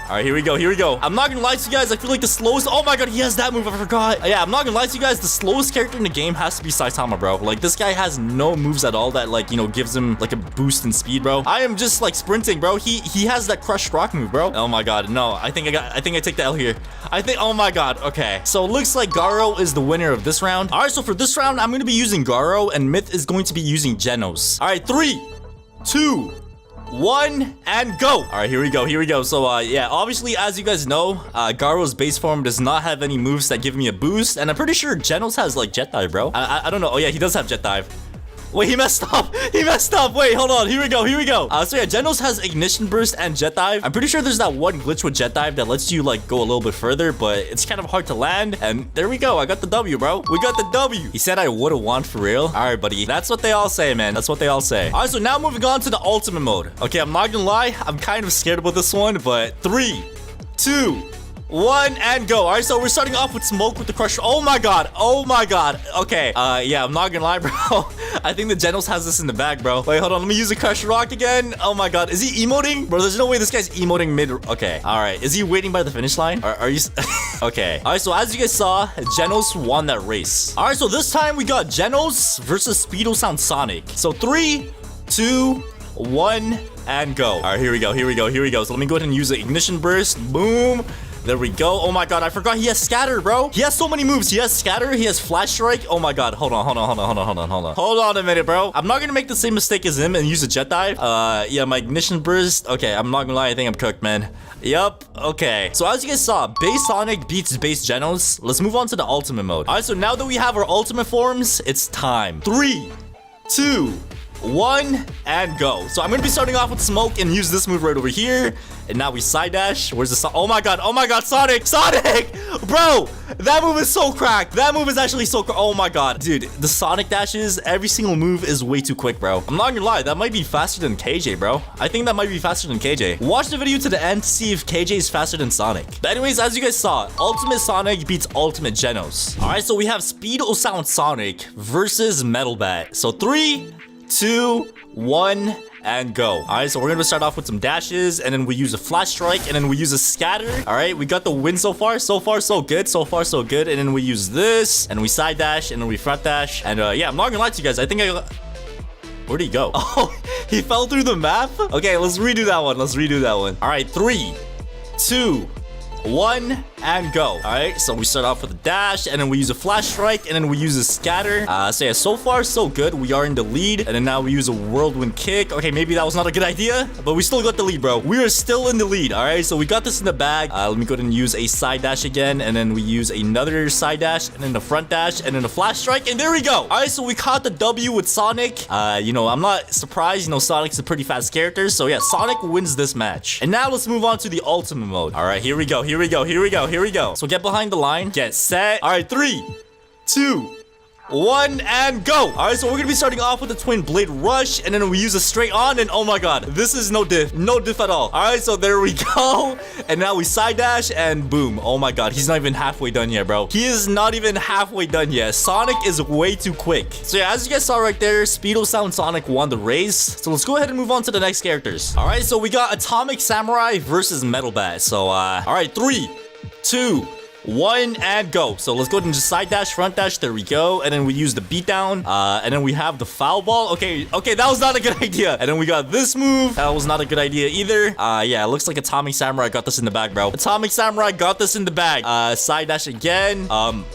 All right, here we go. Here we go. I'm not gonna lie to you guys. I feel like the slowest. Oh my god, he has that move. I forgot. Yeah, I'm not gonna lie to you guys. The slowest character in the game has to be Saitama, bro. Like this guy has no moves at all that like gives him like a boost in speed, bro. I am just like sprinting, bro. He has that crushed rock move, bro. Oh my god, no. I think I take the L here. Oh my god. Okay. So it looks like Garo is the winner of this round. All right, so for this round, I'm gonna be using Garo, and Myth is going to be using Genos. All right, 3, 2, 1, and go. All right, here we go. Here we go. So yeah, obviously, as you guys know, Garo's base form does not have any moves that give me a boost, and I'm pretty sure Genos has like jet dive, bro. I don't know. Oh yeah, he does have jet dive. Wait, he messed up. He messed up. Wait, hold on. Here we go. Here we go. So yeah, Genos has ignition burst and jet dive. I'm pretty sure there's that one glitch with jet dive that lets you like go a little bit further, but it's kind of hard to land. And there we go. I got the W, bro. We got the W. He said I would have won for real. All right, buddy. That's what they all say, man. That's what they all say. All right, so now moving on to the ultimate mode. Okay, I'm not gonna lie. I'm kind of scared about this one, but 3, 2, 1, and go. All right, so we're starting off with smoke with the crusher. Oh my god. Oh my god. Okay. Yeah, I'm not gonna lie, bro. I think the Genos has this in the bag, bro. Wait, hold on. Let me use the crusher rock again. Oh my god. Is he emoting? Bro, there's no way this guy's emoting mid. Okay. All right. Is he waiting by the finish line? Are you... Okay. All right, so as you guys saw, Genos won that race. All right, so this time we got Genos versus Speedo Sound Sonic. So 3, 2, 1, and go. All right, here we go. Here we go. Here we go. So let me go ahead and use the ignition burst. Boom. There we go. Oh my god, I forgot he has scatter, bro. He has so many moves. He has scatter, he has flash strike. Oh my god, hold on. Hold on a minute, bro. I'm not gonna make the same mistake as him and use a jet dive. Yeah, my ignition burst. Okay, I'm not gonna lie, I think I'm cooked, man. Yup. Okay. So as you guys saw, base Sonic beats base Genos. Let's move on to the ultimate mode. All right, so now that we have our ultimate forms, it's time. 3, 2, 1, and go. So I'm gonna be starting off with smoke and use this move right over here. And now we side dash. Where's the oh my god, Sonic, bro, that move is so cracked. That move is actually so oh my god, dude, the Sonic dashes, every single move is way too quick, bro. I'm not gonna lie, that might be faster than KJ, bro. I think that might be faster than KJ. Watch the video to the end to see if KJ is faster than Sonic. But anyways, as you guys saw, ultimate Sonic beats ultimate Genos. All right, so we have Speedo Sound Sonic versus Metalbat. So 3, 2, 1, and go. All right, so we're gonna start off with some dashes, and then we use a flash strike, and then we use a scatter. All right, we got the win so far. So far, so good. So far, so good. And then we use this, and we side dash, and then we front dash. And yeah, I'm not gonna lie to you guys. I think where'd he go? Oh, he fell through the map? Okay, let's redo that one. Let's redo that one. All right, 3, 2, 1, and go. All right, so we start off with a dash, and then we use a flash strike, and then we use a scatter. So yeah, so far so good. We are in the lead, and then now we use a whirlwind kick. Okay, maybe that was not a good idea, but we still got the lead, bro. We are still in the lead. All right, so we got this in the bag. Let me go ahead and use a side dash again, and then we use another side dash, and then the front dash, and then a flash strike, and there we go. All right, so we caught the W with Sonic. You know, I'm not surprised. You know, Sonic's a pretty fast character, so yeah, Sonic wins this match. And now let's move on to the ultimate mode. All right, here we go. Here we go. Here we go. Here we go. So get behind the line. Get set. All right, 3, 2, 1, and go. All right, so we're gonna be starting off with the twin blade rush, and then we use a straight on, and oh my god, this is no diff at all. All right, so there we go, and now we side dash, and boom. Oh my god, he's not even halfway done yet, bro. He is not even halfway done yet. Sonic is way too quick. So yeah, as you guys saw right there, Speedo Sound Sonic won the race. So let's go ahead and move on to the next characters. All right, so we got Atomic Samurai versus Metalbat. So all right, 3, 2, 1, and go. So let's go ahead and just side dash, front dash. There we go. And then we use the beatdown. And then we have the foul ball. Okay, that was not a good idea. And then we got this move. That was not a good idea either. Yeah, it looks like Atomic Samurai got this in the bag, bro. Atomic Samurai got this in the bag. Side dash again.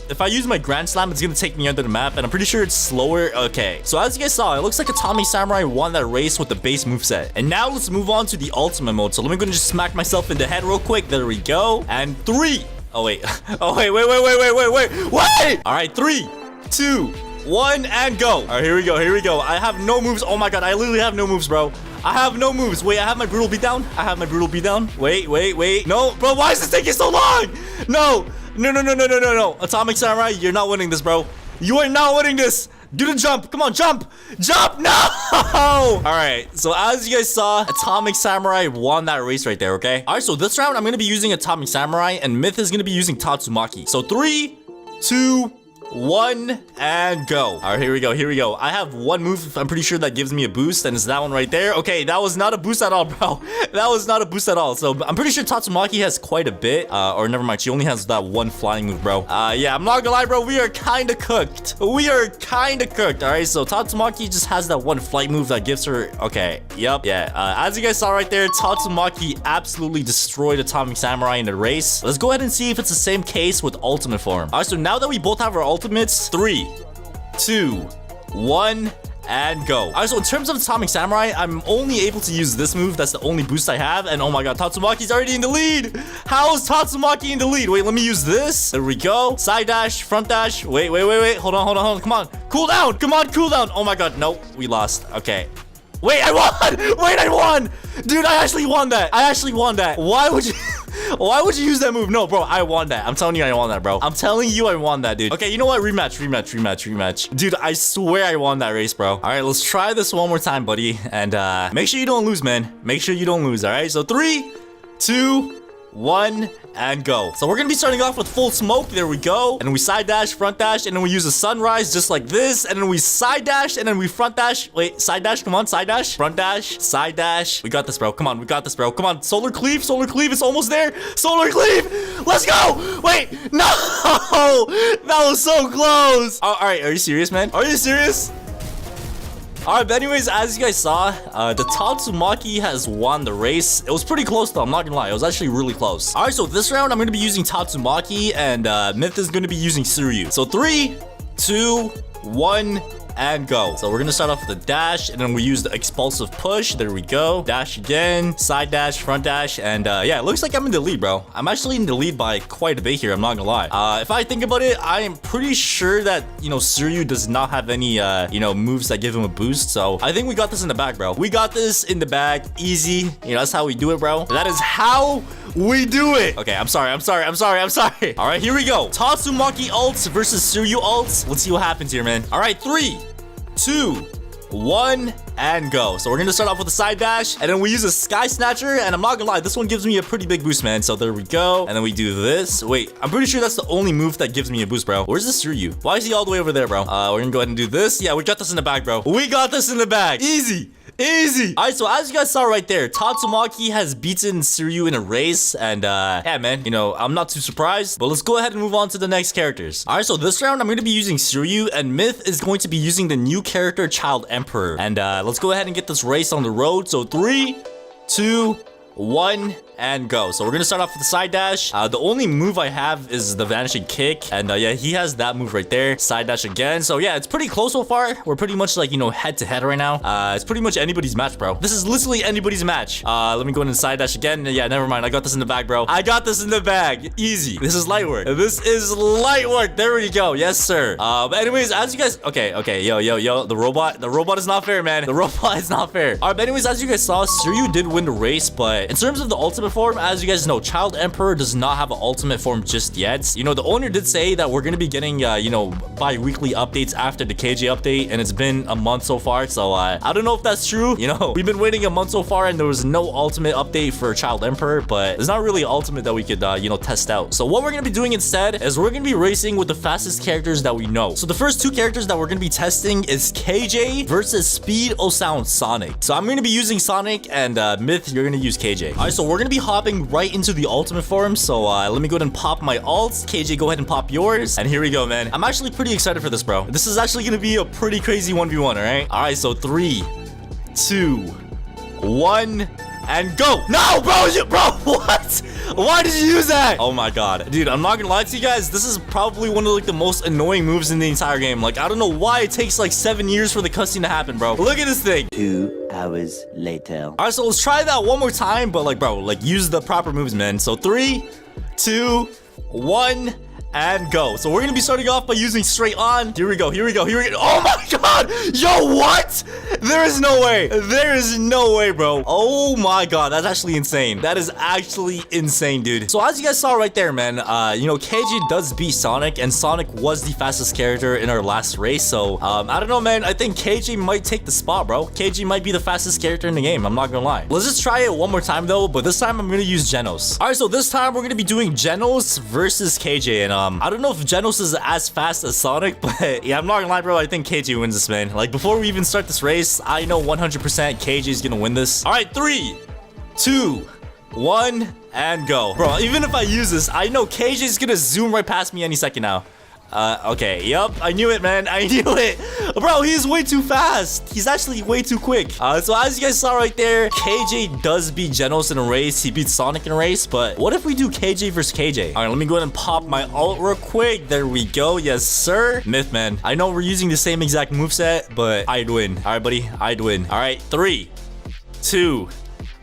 If I use my Grand Slam, it's gonna take me under the map, and I'm pretty sure it's slower. Okay, so as you guys saw, it looks like Atomic Samurai won that race with the base moveset. And now let's move on to the ultimate mode. So let me go and just smack myself in the head real quick. There we go. And 3. Oh, wait. Oh, wait. Wait. All right, 3, 2, 1, and go. All right, here we go. I have no moves. Oh, my God. I literally have no moves, bro. I have no moves. Wait, I have my brutal beatdown. Wait. No, bro, why is this taking so long? No. Atomic Samurai, you're not winning this, bro. You are not winning this. Do the jump. Come on, jump. No. All right. So as you guys saw, Atomic Samurai won that race right there, okay? All right, so this round, I'm going to be using Atomic Samurai, and Myth is going to be using Tatsumaki. So 3, 2, 1, and go. All right, here we go. I have one move. I'm pretty sure that gives me a boost, and it's that one right there. Okay, that was not a boost at all, bro. That was not a boost at all. So I'm pretty sure Tatsumaki has quite a bit. Or never mind, she only has that one flying move, bro. Yeah, I'm not gonna lie, bro. We are kind of cooked. All right, so Tatsumaki just has that one flight move that gives her. Okay, yep, yeah. As you guys saw right there, Tatsumaki absolutely destroyed Atomic Samurai in the race. Let's go ahead and see if it's the same case with Ultimate form. All right, so now that we both have our ultimates, 3, 2, 1, and go. All right, so in terms of Atomic Samurai, I'm only able to use this move. That's the only boost I have. And oh my god, Tatsumaki's already in the lead. How is Tatsumaki in the lead? Wait, let me use this. There we go. Side dash, front dash. Wait. Hold on. Come on. Cool down. Oh my god, no, we lost. Okay. Wait, I won. Dude, I actually won that. Why would you use that move? No, bro, I won that. I'm telling you, I won that, bro. I won that, dude. Okay, you know what? Rematch. Dude, I swear I won that race, bro. All right, let's try this one more time, buddy. And make sure you don't lose, man. All right, so 3, 2, 1, and go. So we're gonna be starting off with full smoke. There we go. And then we side dash, front dash, and then we use a sunrise just like this. And then we side dash, and then we front dash. Wait, side dash. Come on, side dash, front dash, side dash. We got this, bro. Come on, Come on, solar cleave. It's almost there. Solar cleave. Let's go. Wait, no. That was so close. All right, are you serious, man? All right, but anyways, as you guys saw, the Tatsumaki has won the race. It was pretty close, though. I'm not gonna lie. It was actually really close. All right, so this round, I'm gonna be using Tatsumaki, and Myth is gonna be using Suiryu. So 3, 2, 1, and go. So we're gonna start off with a dash, and then we use the explosive push. There we go. Dash again, side dash, front dash, and yeah, it looks like I'm in the lead, bro. I'm actually in the lead by quite a bit here. I'm not gonna lie. If I think about it, I am pretty sure that, Suiryu does not have any, moves that give him a boost. So I think we got this in the bag, bro. We got this in the bag. Easy. That's how we do it, bro. That is how we do it. Okay, I'm sorry. All right, here we go. Tatsumaki ults versus Suiryu ults. Let's see what happens here, man. All right, 3, 2, 1, and go. So we're gonna start off with a side dash, and then we use a sky snatcher, and I'm not gonna lie, this one gives me a pretty big boost, man. So there we go, and then we do this. Wait, I'm pretty sure that's the only move that gives me a boost, bro. Where's the Suiryu? Why is he all the way over there, bro? We're gonna go ahead and do this. Yeah, we got this in the bag, bro. Easy. All right, so as you guys saw right there, Tatsumaki has beaten Suiryu in a race, and yeah, man, I'm not too surprised, but let's go ahead and move on to the next characters. All right, so this round, I'm going to be using Suiryu, and Myth is going to be using the new character, Child Emperor, and let's go ahead and get this race on the road. So 3, 2, 1, and go. So we're gonna start off with the side dash. The only move I have is the vanishing kick, and yeah, he has that move right there. Side dash again. So yeah, it's pretty close so far. We're pretty much like, head to head right now. It's pretty much anybody's match, bro. This is literally anybody's match. Let me go in and side dash again. Yeah, never mind. I got this in the bag, bro. Easy. This is light work. There we go. Yes, sir. But anyways, as you guys, okay. Yo, the robot is not fair, man. All right, but anyways, as you guys saw, Suiryu did win the race, but in terms of the ultimate ultimate form, as you guys know, Child Emperor does not have an ultimate form just yet. You know, the owner did say that we're going to be getting, you know, bi-weekly updates after the KJ update, and it's been a month so far. So I don't know if that's true. You know, we've been waiting a month so far, and there was no ultimate update for Child Emperor, but there's not really an ultimate that we could, you know, test out. So what we're going to be doing instead is we're going to be racing with the fastest characters that we know. So the first two characters that we're going to be testing is KJ versus Speed O Sound Sonic. So I'm going to be using Sonic, and Myth, you're going to use KJ. All right, so we're going to be hopping right into the ultimate form. So let me go ahead and pop my ults. KJ, go ahead and pop yours. And here we go, man. I'm actually pretty excited for this, bro. This is actually going to be a pretty crazy 1v1, all right? All right, so 3, 2, 1, and go. No, bro, what? Why did you use that? Oh my god, dude, I'm not gonna lie to you guys, this is probably one of like the most annoying moves in the entire game. Like, I don't know why it takes like 7 years for the cutscene to happen, bro. Look at this thing. 2 hours later. All right, so let's try that one more time, but like, bro, like, use the proper moves, man. So 3, 2, 1, and go. So we're gonna be starting off by using straight on. Here we go. Oh my god, yo, what? There is no way, bro. Oh my god, that's actually insane. That is actually insane, dude. So as you guys saw right there, man, you know, KJ does beat Sonic, and Sonic was the fastest character in our last race. So I don't know, man, I think KJ might take the spot, bro. KJ might be the fastest character in the game, I'm not gonna lie. Let's just try it one more time though, but this time I'm gonna use Genos. All right, so this time we're gonna be doing Genos versus KJ, and I don't know if Genos is as fast as Sonic, but yeah, I'm not gonna lie, bro. I think KJ wins this, man. Like, before we even start this race, I know 100% KJ is gonna win this. All right, 3, 2, 1, and go. Bro, even if I use this, I know KJ is gonna zoom right past me any second now. Okay, yep, I knew it, man. I knew it. Bro, he's way too fast. He's actually way too quick. So as you guys saw right there, KJ does beat Genos in a race. He beats Sonic in a race, but what if we do KJ versus KJ? All right, let me go ahead and pop my ult real quick. There we go. Yes, sir. Myth, man. I know we're using the same exact moveset, but I'd win. All right, buddy, I'd win. All right, 3, 2,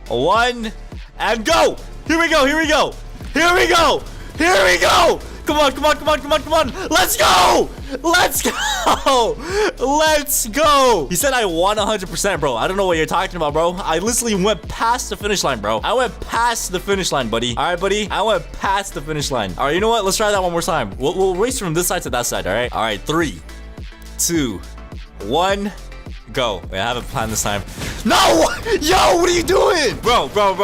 1, and go. Here we go. Come on. Let's go. He said I won 100%, bro. I don't know what you're talking about, bro. I literally went past the finish line, bro. I went past the finish line, buddy. All right, buddy. I went past the finish line. All right, you know what? Let's try that one more time. We'll race from this side to that side, all right? All right, 3, 2, 1. Go. Wait, I haven't planned this time. No! Yo, what are you doing? Bro. All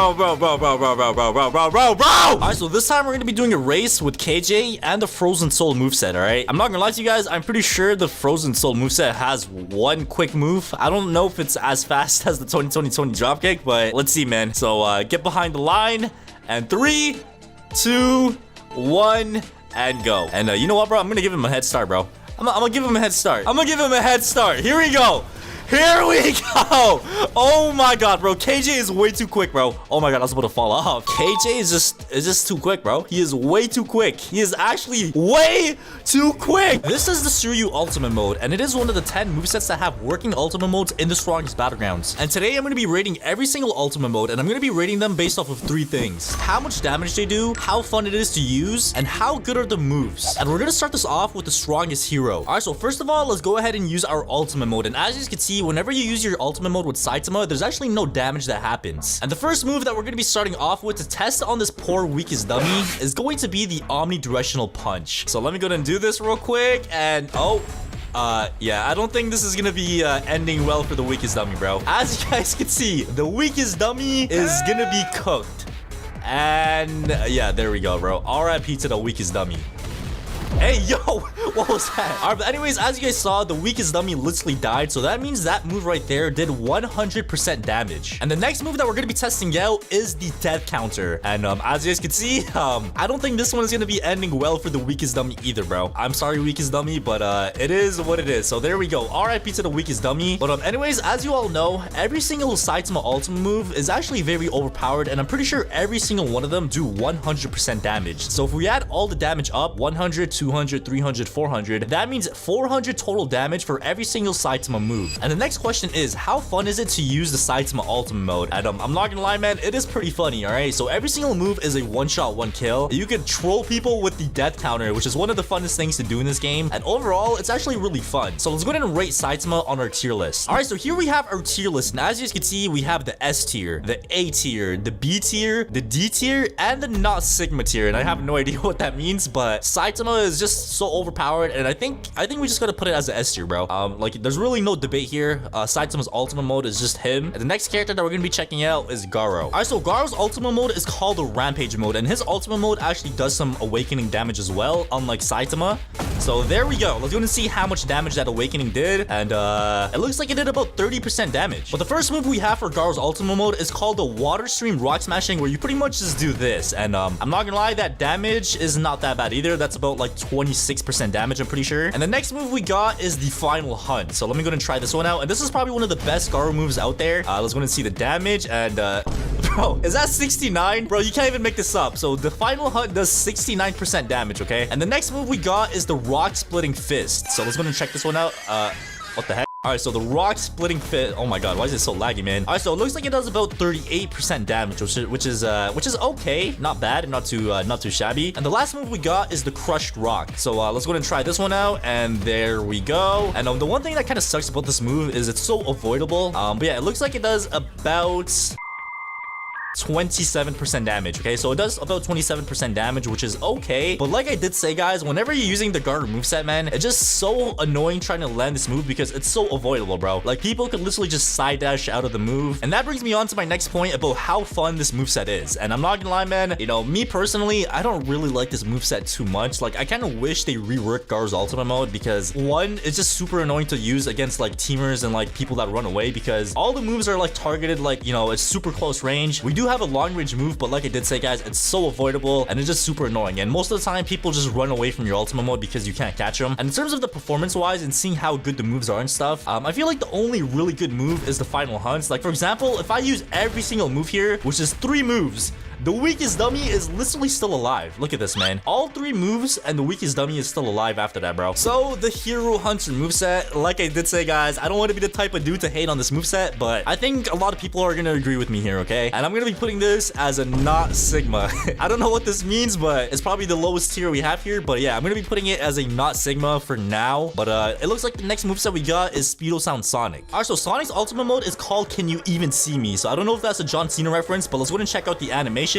right, so this time we're gonna be doing a race with KJ and the Frozen Soul moveset, all right? I'm not gonna lie to you guys, I'm pretty sure the Frozen Soul moveset has one quick move. I don't know if it's as fast as the 2020 dropkick, but let's see, man. So get behind the line, and 3, 2, 1, and go. And you know what, bro? I'm gonna give him a head start, bro. I'm gonna give him a head start. Here we go. Oh my god, bro. KJ is way too quick, bro. Oh my god, I was about to fall off. KJ is just too quick, bro. He is way too quick. He is actually way too quick. This is the Suiryu ultimate mode, and it is one of the 10 movesets that have working ultimate modes in the strongest battlegrounds. And today I'm going to be rating every single ultimate mode, and I'm going to be rating them based off of 3 things: how much damage they do, how fun it is to use, and how good are the moves. And we're going to start this off with the strongest hero. All right, so first of all, let's go ahead and use our ultimate mode. And as you can see, whenever you use your ultimate mode with Saitama, there's actually no damage that happens. And the first move that we're going to be starting off with to test on this poor weakest dummy is going to be the omnidirectional punch. So let me go ahead and do this real quick, and yeah, I don't think this is gonna be ending well for the weakest dummy, bro. As you guys can see, the weakest dummy is gonna be cooked. And yeah, there we go, bro. RIP to the weakest dummy. Hey, yo, what was that? All right, but anyways, as you guys saw, the weakest dummy literally died. So that means that move right there did 100% damage. And the next move that we're going to be testing out is the death counter. And as you guys can see, I don't think this one is going to be ending well for the weakest dummy either, bro. I'm sorry, weakest dummy, but it is what it is. So there we go. RIP to the weakest dummy. But anyways, as you all know, every single Saitama ultimate move is actually very overpowered. And I'm pretty sure every single one of them do 100% damage. So if we add all the damage up, 100, 200, 200, 300, 400. That means 400 total damage for every single Saitama move. And the next question is, how fun is it to use the Saitama ultimate mode? And I'm not gonna lie, man, it is pretty funny, all right? So every single move is a one-shot, one kill. You can troll people with the death counter, which is one of the funnest things to do in this game. And overall, it's actually really fun. So let's go ahead and rate Saitama on our tier list. All right, so here we have our tier list. And as you can see, we have the S tier, the A tier, the B tier, the D tier, and the not Sigma tier. And I have no idea what that means, but Saitama is just so overpowered. And I think we just gotta put it as the S tier, bro. Like there's really no debate here. Saitama's ultimate mode is just him. And the next character that we're gonna be checking out is Garo. All right, so Garo's ultimate mode is called the Rampage mode, and his ultimate mode actually does some awakening damage as well, unlike Saitama. So there we go. Let's go and see how much damage that awakening did. And it looks like it did about 30% damage. But the first move we have for Garo's ultimate mode is called the Water Stream Rock Smashing, where you pretty much just do this. And I'm not gonna lie, that damage is not that bad either. That's about like 26% damage, I'm pretty sure. And the next move we got is the Final Hunt. So let me go and try this one out. And this is probably one of the best Garo moves out there. Let's go and see the damage. And bro, is that 69? Bro, you can't even make this up. So the Final Hunt does 69% damage, okay? And the next move we got is the Rock Splitting Fist. So let's go and check this one out. What the heck? All right, so the Rock Splitting Fist. Oh my god, why is it so laggy, man? All right, so it looks like it does about 38% damage, which is okay, not bad, not too shabby. And the last move we got is the Crushed Rock. So let's go ahead and try this one out. And there we go. And the one thing that kind of sucks about this move is it's so avoidable. But yeah, it looks like it does about 27% damage. Okay, so it does about 27% damage, which is okay. But like I did say, guys, whenever you're using the Garo moveset, man, it's just so annoying trying to land this move because it's so avoidable, bro. Like people could literally just side dash out of the move. And that brings me on to my next point about how fun this moveset is. And I'm not gonna lie, man, you know, me personally, I don't really like this moveset too much. Like I kind of wish they reworked Garo's ultimate mode because one, it's just super annoying to use against like teamers and like people that run away because all the moves are like targeted, like, you know, it's super close range. We do have a long range move, but like I did say, guys, it's so avoidable and it's just super annoying. And most of the time people just run away from your ultimate mode because you can't catch them. And in terms of the performance wise and seeing how good the moves are and stuff, I feel like the only really good move is the Final Hunts. Like for example, if I use every single move here, which is 3 moves, the weakest dummy is literally still alive. Look at this, man. All 3 moves and the weakest dummy is still alive after that, bro. So the Hero Hunter moveset, like I did say, guys, I don't want to be the type of dude to hate on this moveset, but I think a lot of people are going to agree with me here, okay? And I'm going to be putting this as a not Sigma. I don't know what this means, but it's probably the lowest tier we have here. But yeah, I'm going to be putting it as a not Sigma for now. But it looks like the next moveset we got is Speedo Sound Sonic. All right, so Sonic's ultimate mode is called Can You Even See Me? So I don't know if that's a John Cena reference, but let's go and check out the animation.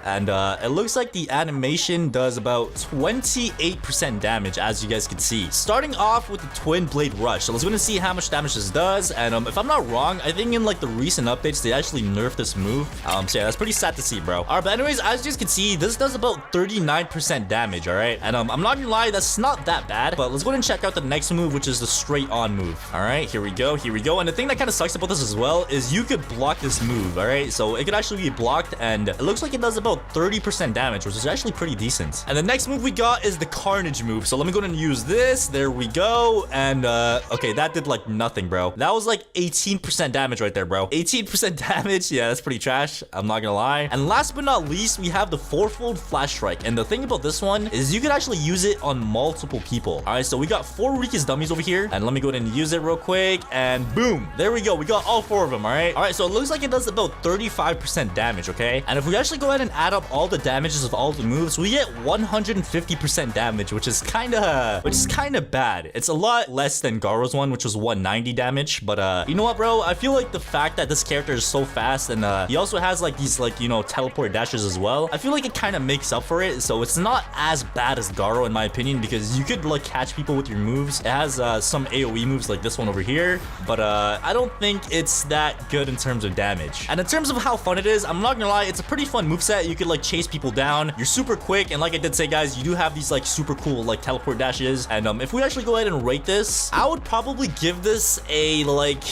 And it looks like the animation does about 28% damage, as you guys can see. Starting off with the Twin Blade Rush. So let's go and see how much damage this does. And if I'm not wrong, I think in like the recent updates, they actually nerfed this move. So yeah, that's pretty sad to see, bro. All right, but anyways, as you guys can see, this does about 39% damage, all right? And I'm not gonna lie, that's not that bad. But let's go and check out the next move, which is the Straight On move. All right, here we go, here we go. And the thing that kind of sucks about this as well is you could block this move, all right? So it could actually be blocked, and it looks like it does about 30% damage, which is actually pretty decent. And the next move we got is the Carnage move. So let me go ahead and use this. There we go. And okay, that did like nothing, bro. That was like 18% damage right there, bro. 18% damage. Yeah, that's pretty trash, I'm not gonna lie. And last but not least, we have the Fourfold Flash Strike. And the thing about this one is you could actually use it on multiple people. All right, so we got 4 weakest dummies over here, and let me go ahead and use it real quick, and boom, there we go. We got all 4 of them. All right, so it looks like it does about 35% damage, okay? And if we actually go ahead and add up all the damages of all the moves, we get 150% damage, which is kind of bad. It's a lot less than Garo's one, which was 190 damage. But you know what, bro? I feel like the fact that this character is so fast, and he also has like these, like, you know, teleport dashes as well, I feel like it kind of makes up for it. So it's not as bad as Garo in my opinion, because you could like catch people with your moves. It has some AoE moves like this one over here, but I don't think it's that good in terms of damage. And in terms of how fun it is, I'm not gonna lie, it's a pretty fun moveset. You could like chase people down, you're super quick, and like I did say, guys, you do have these like super cool like teleport dashes. And if we actually go ahead and rate this, I would probably give this a like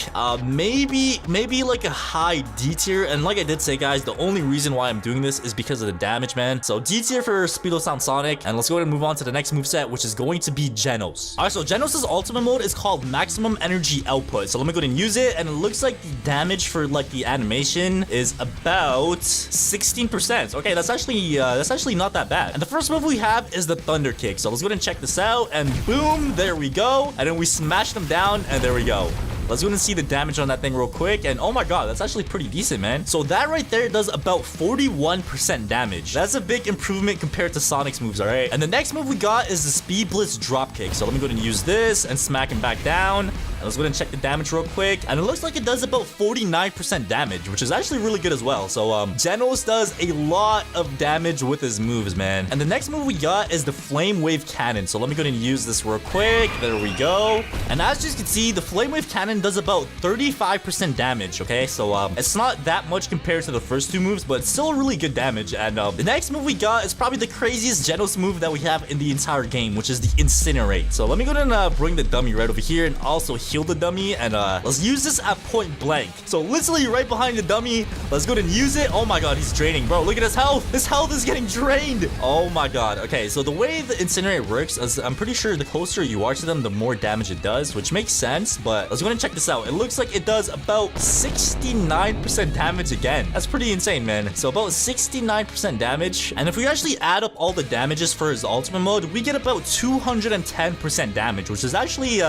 maybe like a high D tier. And like I did say, guys, the only reason why I'm doing this is because of the damage, man. So D tier for Speedo Sound Sonic. And let's go ahead and move on to the next moveset, which is going to be Genos. All right, so Genos' ultimate mode is called Maximum Energy Output. So let me go ahead and use it, and it looks like the damage for like the animation is about 16%. chance. Okay, that's actually not that bad. And the first move we have is the thunder kick. So let's go ahead and check this out, and boom, there we go. And then we smash them down, and there we go. Let's go and see the damage on that thing real quick. And oh my god, that's actually pretty decent, man. So that right there does about 41% damage. That's a big improvement compared to Sonic's moves, all right? And the next move we got is the Speed Blitz drop kick. So let me go ahead and use this and smack him back down. And let's go ahead and check the damage real quick. And it looks like it does about 49% damage, which is actually really good as well. So Genos does a lot of damage with his moves, man. And the next move we got is the Flame Wave Cannon. So let me go ahead and use this real quick. There we go. And as you can see, the Flame Wave Cannon does about 35% damage, okay? So it's not that much compared to the first two moves, but it's still really good damage. And the next move we got is probably the craziest Genos move that we have in the entire game, which is the Incinerate. So let me go ahead and bring the dummy right over here and also heal the dummy, and let's use this at point blank. So literally right behind the dummy, let's go ahead and use it. Oh my god, he's draining, bro. Look at his health. His health is getting drained. Oh my god. Okay, so the way the Incinerate works is I'm pretty sure the closer you are to them, the more damage it does, which makes sense. But let's go ahead and check this out. It looks like it does about 69% damage again. That's pretty insane, man. So about 69% damage. And if we actually add up all the damages for his ultimate mode, we get about 210% damage, which is actually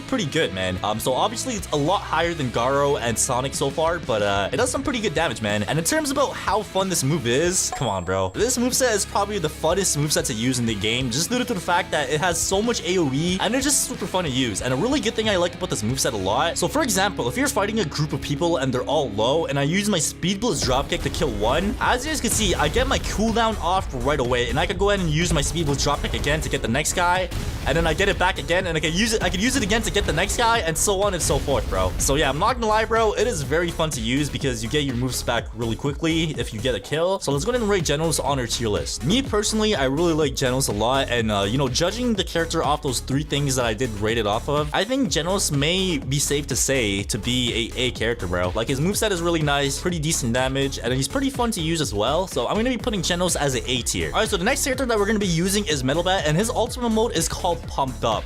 pretty good, man. So obviously it's a lot higher than Garo and Sonic so far, but it does some pretty good damage, man. And in terms about how fun this move is, come on, bro. This moveset is probably the funnest moveset to use in the game, just due to the fact that it has so much AoE, and it's just super fun to use. And a really good thing I like about this moveset a lot. So for example, if you're fighting a group of people and they're all low, and I use my Speed Blitz dropkick to kill one, as you guys can see, I get my cooldown off right away, and I could go ahead and use my Speed Blitz dropkick again to get the next guy, and then I get it back again, and I could use it again to get the next guy, and so on and so forth, bro. So yeah, I'm not gonna lie, bro, it is very fun to use because you get your moves back really quickly if you get a kill. So let's go ahead and rate Genos on our tier list. Me personally, I really like Genos a lot, and you know, judging the character off those three things that I did rate it off of, I think Genos may be safe to say to be a character, bro. Like, his moveset is really nice, pretty decent damage, and he's pretty fun to use as well. So I'm gonna be putting Genos as an A tier. All right, so the next character that we're gonna be using is Metalbat, and his ultimate mode is called Pumped Up.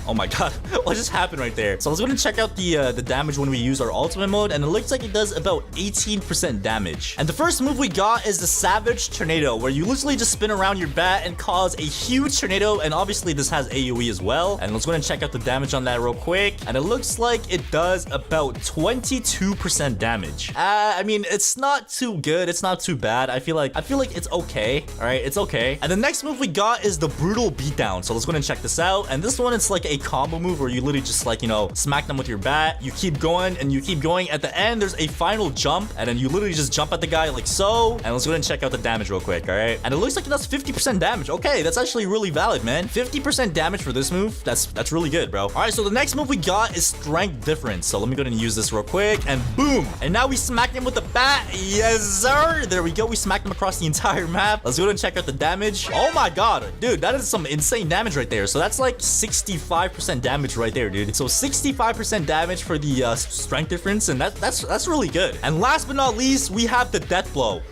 Oh my god, what just happened right there? So let's go ahead and check out the damage when we use our ultimate mode, and it looks like it does about 18% damage. And the first move we got is the Savage Tornado, where you literally just spin around your bat and cause a huge tornado, and obviously this has AoE as well. And let's go ahead and check out the damage on that real quick, and it looks like it does about 22% damage. I mean, it's not too good, it's not too bad. I feel like it's okay. All right, it's okay. And the next move we got is the Brutal Beatdown. So let's go ahead and check this out. And this one, it's like a combo move where you literally just, like, you know, smack them with your bat, you keep going and you keep going. At the end, there's a final jump, and then you literally just jump at the guy like so. And let's go ahead and check out the damage real quick. All right, and it looks like it does 50% damage. Okay, that's actually really valid, man. 50% damage for this move, that's really good, bro. All right, so the next move we got is Strength Difference. So let me go ahead and use this real quick, and boom, and now we smacked him with the bat. Yes sir, there we go. We smacked him across the entire map. Let's go ahead and check out the damage. Oh my god, dude, that is some insane damage right there. So that's like 65% damage right there, dude. So 65% damage for the strength difference, and that's really good. And last but not least, we have the Death Blow.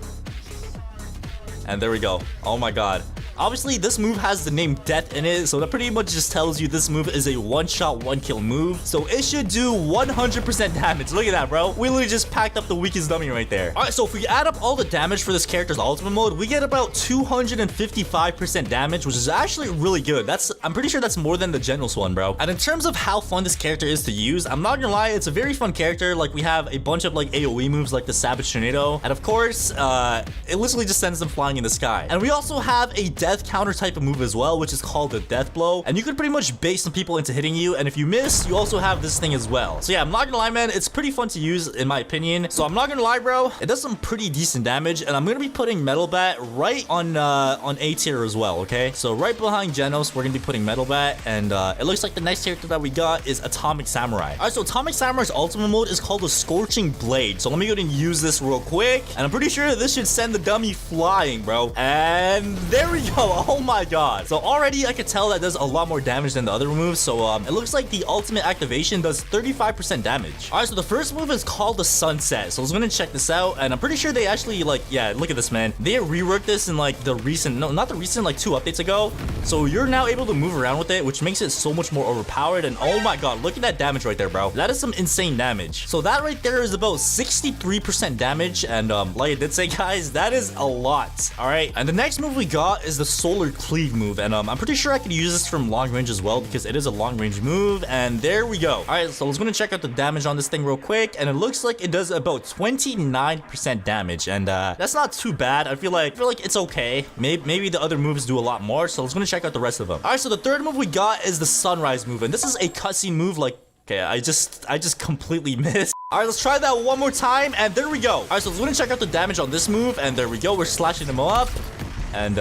And there we go. Oh my god. Obviously, this move has the name Death in it, so that pretty much just tells you this move is a one-shot, one-kill move. So it should do 100% damage. Look at that, bro. We literally just packed up the weakest dummy right there. All right, so if we add up all the damage for this character's ultimate mode, we get about 255% damage, which is actually really good. I'm pretty sure that's more than the Genos one, bro. And in terms of how fun this character is to use, I'm not gonna lie, it's a very fun character. Like, we have a bunch of like AoE moves like the Savage Tornado, and of course, it literally just sends them flying in the sky. And we also have a death counter type of move as well, which is called the Death Blow, and you can pretty much bait some people into hitting you, and if you miss, you also have this thing as well. So yeah, I'm not gonna lie, man, it's pretty fun to use in my opinion. So I'm not gonna lie, bro, it does some pretty decent damage, and I'm gonna be putting Metalbat right on A tier as well. Okay, so right behind Genos, we're gonna be putting Metalbat, and it looks like the next character that we got is Atomic Samurai. All right, so Atomic Samurai's ultimate mode is called the Scorching Blade. So let me go ahead and use this real quick, and I'm pretty sure this should send the dummy flying, bro. And there we go. oh my god. So already I could tell that does a lot more damage than the other moves. So it looks like the ultimate activation does 35% damage. All right, so the first move is called the Sunset. So I was gonna check this out, and I'm pretty sure they actually like, yeah, look at this, man. They reworked this in like the recent, no, not the recent, like 2 updates ago. So you're now able to move around with it, which makes it so much more overpowered. And oh my god, look at that damage right there, bro. That is some insane damage. So that right there is about 63% damage, and like I did say, guys, that is a lot. All right, and the next move we got is the Solar Cleave move, and I'm pretty sure I could use this from long range as well because it is a long range move. And there we go. All right, so I was gonna check out the damage on this thing real quick, and it looks like it does about 29% damage, and that's not too bad. I feel like it's okay. Maybe the other moves do a lot more, so I was gonna check out the rest of them. All right, so the third move we got is the Sunrise move, and this is a cutscene move. Like, okay, I just completely missed. All right, let's try that one more time, and there we go. All right, so let's gonna check out the damage on this move, and there we go. We're slashing them all up, and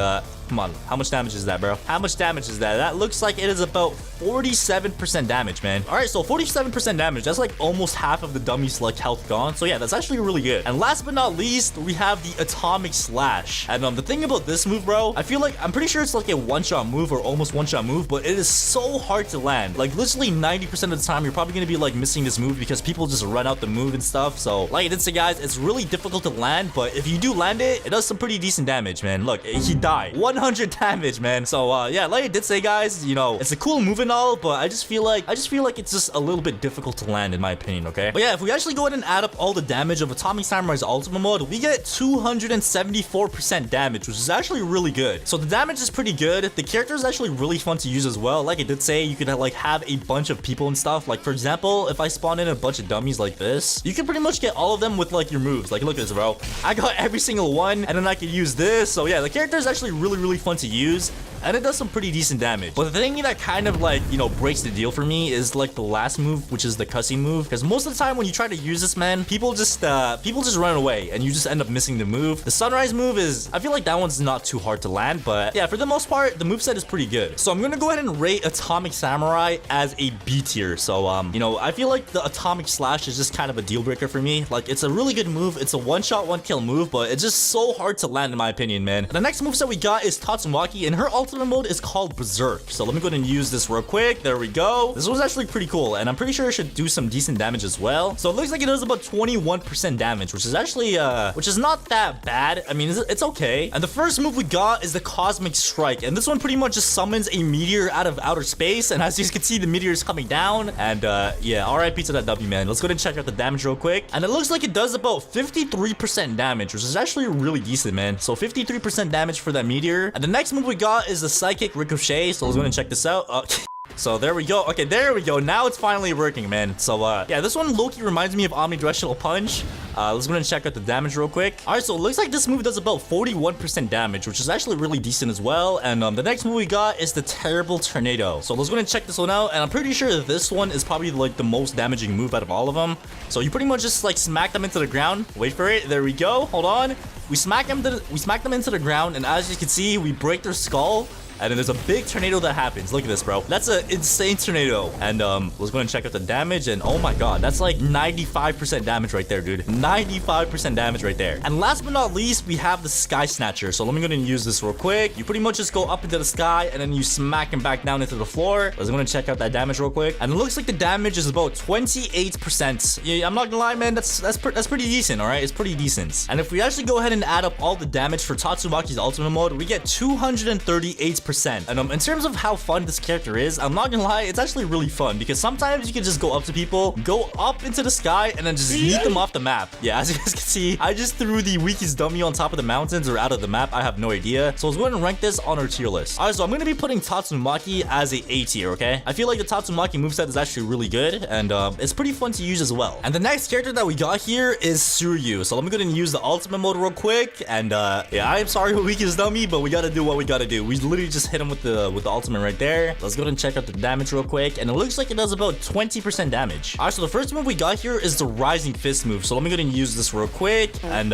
come on, how much damage is that, bro? How much damage is that? That looks like it is about 47% damage, man. All right, so 47% damage. That's like almost half of the dummy's like health gone. So yeah, that's actually really good. And last but not least, we have the Atomic Slash. And the thing about this move, bro, I feel like I'm pretty sure it's like a one-shot move or almost one-shot move, but it is so hard to land. Like literally 90% of the time, you're probably gonna be like missing this move because people just run out the move and stuff. So like I did say, guys, it's really difficult to land, but if you do land it, it does some pretty decent damage, man. Look, he died. 100 damage, man. So yeah, like I did say, guys, you know, it's a cool move and all, but I just feel like it's just a little bit difficult to land in my opinion, okay? But yeah, if we actually go ahead and add up all the damage of Atomic Samurai's ultimate mode, we get 274% damage, which is actually really good. So the damage is pretty good. The character is actually really fun to use as well. Like I did say, you could like have a bunch of people and stuff. Like for example, if I spawn in a bunch of dummies like this, you can pretty much get all of them with like your moves. Like look at this, bro. I got every single one, and then I could use this. So yeah, the character is actually really fun to use, and it does some pretty decent damage. But the thing that kind of like, you know, breaks the deal for me is like the last move, which is the cussing move, because most of the time when you try to use this, man, people just run away and you just end up missing the move. The Sunrise move is, I feel like that one's not too hard to land, but yeah, for the most part, the moveset is pretty good. So I'm gonna go ahead and rate Atomic Samurai as a B tier. So you know, I feel like the Atomic Slash is just kind of a deal breaker for me. Like it's a really good move. It's a one-shot, one-kill move, but it's just so hard to land in my opinion, man. The next moveset we got is Tatsumaki, and her ultimate mode is called Berserk. So let me go ahead and use this real quick. There we go. This was actually pretty cool, and I'm pretty sure it should do some decent damage as well. So it looks like it does about 21% damage, which is actually which is not that bad. I mean, it's okay. And the first move we got is the Cosmic Strike, and this one pretty much just summons a meteor out of outer space, and as you can see, the meteor is coming down. And yeah, RIP to that W, man. Let's go ahead and check out the damage real quick, and it looks like it does about 53% damage, which is actually really decent, man. So 53% damage for that meteor. And the next move we got is the Psychic Ricochet. So let's go ahead and check this out. So there we go. Okay, there we go. Now it's finally working, man. So yeah, this one low-key reminds me of Omnidirectional Punch. Let's go ahead and check out the damage real quick. All right, so it looks like this move does about 41% damage, which is actually really decent as well. And the next move we got is the Terrible Tornado. So let's go ahead and check this one out. And I'm pretty sure that this one is probably like the most damaging move out of all of them. So you pretty much just like smack them into the ground. Wait for it. There we go. Hold on. We smack them into the ground, and as you can see, we break their skull. And then there's a big tornado that happens. Look at this, bro. That's an insane tornado. And let's go and check out the damage. And oh my god, that's like 95% damage right there, dude. 95% damage right there. And last but not least, we have the Sky Snatcher. So let me go ahead and use this real quick. You pretty much just go up into the sky, and then you smack him back down into the floor. Let's go and check out that damage real quick. And it looks like the damage is about 28%. Yeah, I'm not gonna lie, man. That's pretty decent, all right? It's pretty decent. And if we actually go ahead and add up all the damage for Tatsumaki's ultimate mode, we get 238%. And in terms of how fun this character is, I'm not gonna lie, it's actually really fun because sometimes you can just go up to people, go up into the sky, and then just yeet them off the map. Yeah, as you guys can see, I just threw the weakest dummy on top of the mountains or out of the map. I have no idea. So let's go ahead and rank this on our tier list. All right, so I'm gonna be putting Tatsumaki as a A tier, okay? I feel like the Tatsumaki moveset is actually really good, and it's pretty fun to use as well. And the next character that we got here is Suiryu. So let me go ahead and use the ultimate mode real quick. And yeah, I am sorry for weakest dummy, but we gotta do what we gotta do. We literally just hit him with the ultimate right there. Let's go ahead and check out the damage real quick, and it looks like it does about 20% damage. All right, so the first move we got here is the Rising Fist move. So let me go ahead and use this real quick, and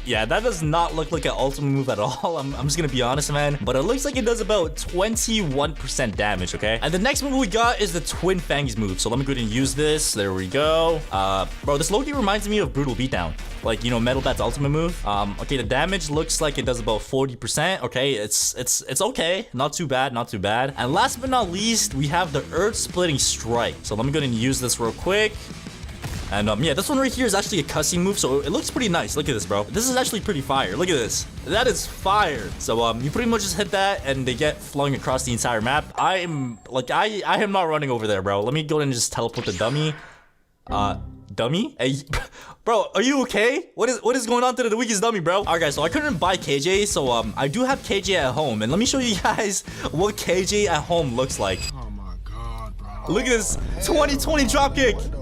yeah, that does not look like an ultimate move at all. I'm just gonna be honest, man, but it looks like it does about 21% damage. Okay, and the next move we got is the Twin Fangs move. So let me go ahead and use this. There we go. Bro, this low-key reminds me of Brutal Beatdown. like, you know, Metalbat's ultimate move. Okay, the damage looks like it does about 40%. Okay, it's okay. Not too bad, not too bad. And last but not least, we have the Earth Splitting Strike. So let me go ahead and use this real quick. And yeah, this one right here is actually a cussing move, so it looks pretty nice. Look at this, bro. This is actually pretty fire. Look at this. That is fire. So you pretty much just hit that and they get flung across the entire map. I am not running over there, bro. Let me go ahead and just teleport the dummy. Dummy? Hey, bro, are you okay? What is going on to the weakest dummy, bro? Alright, guys, so I couldn't buy KJ, so I do have KJ at home, and let me show you guys what KJ at home looks like. Oh my god, bro. Look at this 2020 dropkick.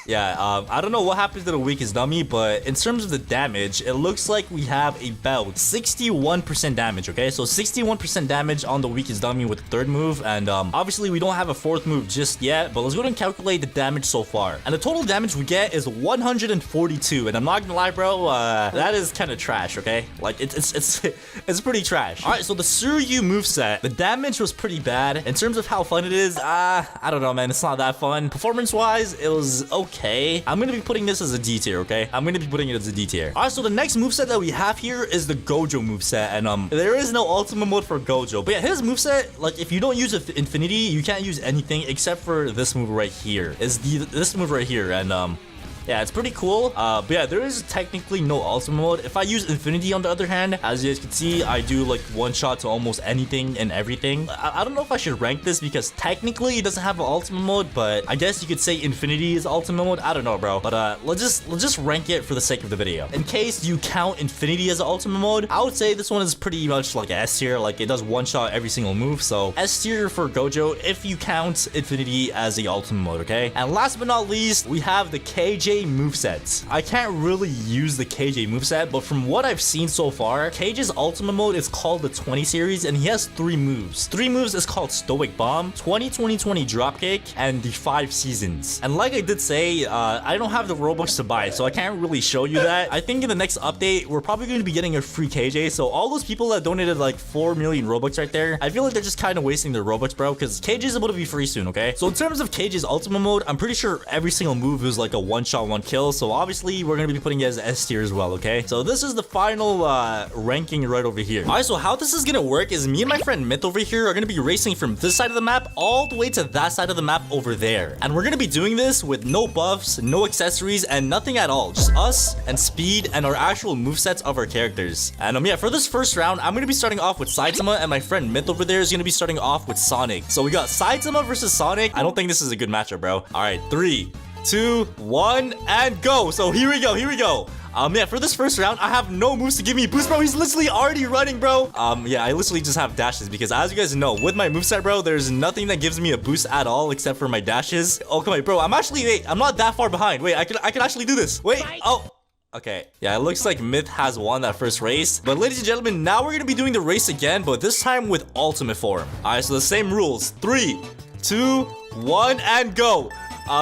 Yeah, I don't know what happens to the weakest dummy, but in terms of the damage, it looks like we have about 61% damage, okay? So 61% damage on the weakest dummy with the third move, and obviously we don't have a fourth move just yet, but let's go ahead and calculate the damage so far. And the total damage we get is 142, and I'm not gonna lie, bro, that is kind of trash, okay? Like, it's pretty trash. All right, so the Suiryu moveset, the damage was pretty bad. In terms of how fun it is, I don't know, man, it's not that fun. Performance-wise, it was okay. I'm gonna be putting this as a D tier, okay? I'm gonna be putting it as a D tier. All right, so the next moveset that we have here is the Gojo moveset, and there is no ultimate mode for Gojo, but yeah, his moveset, like, if you don't use Infinity, you can't use anything except for this move right here. This move right here, and yeah, it's pretty cool. But yeah, there is technically no ultimate mode. If I use Infinity on the other hand, as you guys can see, I do like one shot to almost anything and everything. I don't know if I should rank this because technically it doesn't have an ultimate mode, but I guess you could say Infinity is ultimate mode. I don't know, bro. But let's just rank it for the sake of the video. In case you count Infinity as ultimate mode, I would say this one is pretty much like S tier. Like, it does one shot every single move. So S tier for Gojo if you count Infinity as the ultimate mode, okay? And last but not least, we have the KJ movesets. I can't really use the KJ moveset, but from what I've seen so far, KJ's ultimate mode is called the 20 series, and he has 3 moves. 3 moves is called Stoic Bomb, 20-20-20 Dropkick, and the 5 Seasons. And like I did say, I don't have the Robux to buy, so I can't really show you that. I think in the next update, we're probably going to be getting a free KJ, so all those people that donated like 4 million Robux right there, I feel like they're just kind of wasting their Robux, bro, because KJ is able to be free soon, okay? So in terms of KJ's ultimate mode, I'm pretty sure every single move is like a one-shot, one kill, so obviously we're gonna be putting it as S tier as well, okay? So this is the final ranking right over here. All right, so how this is gonna work is me and my friend Myth over here are gonna be racing from this side of the map all the way to that side of the map over there, and we're gonna be doing this with no buffs, no accessories, and nothing at all, just us and speed and our actual movesets of our characters. And yeah, for this first round, I'm gonna be starting off with Saitama, and my friend Myth over there is gonna be starting off with Sonic. So we got Saitama versus Sonic. I don't think this is a good matchup, bro. All right, 3, 2, 1, and go. So here we go. Yeah, for this first round, I have no moves to give me a boost, bro. He's literally already running, bro. Yeah, I literally just have dashes because as you guys know, with my moveset, bro, there's nothing that gives me a boost at all except for my dashes. Oh, come on, bro. I'm not that far behind. Wait, I can actually do this. Wait, oh. Okay, yeah, it looks like Myth has won that first race. But ladies and gentlemen, now we're gonna be doing the race again, but this time with ultimate form. All right, so the same rules. 3, 2, 1, and go.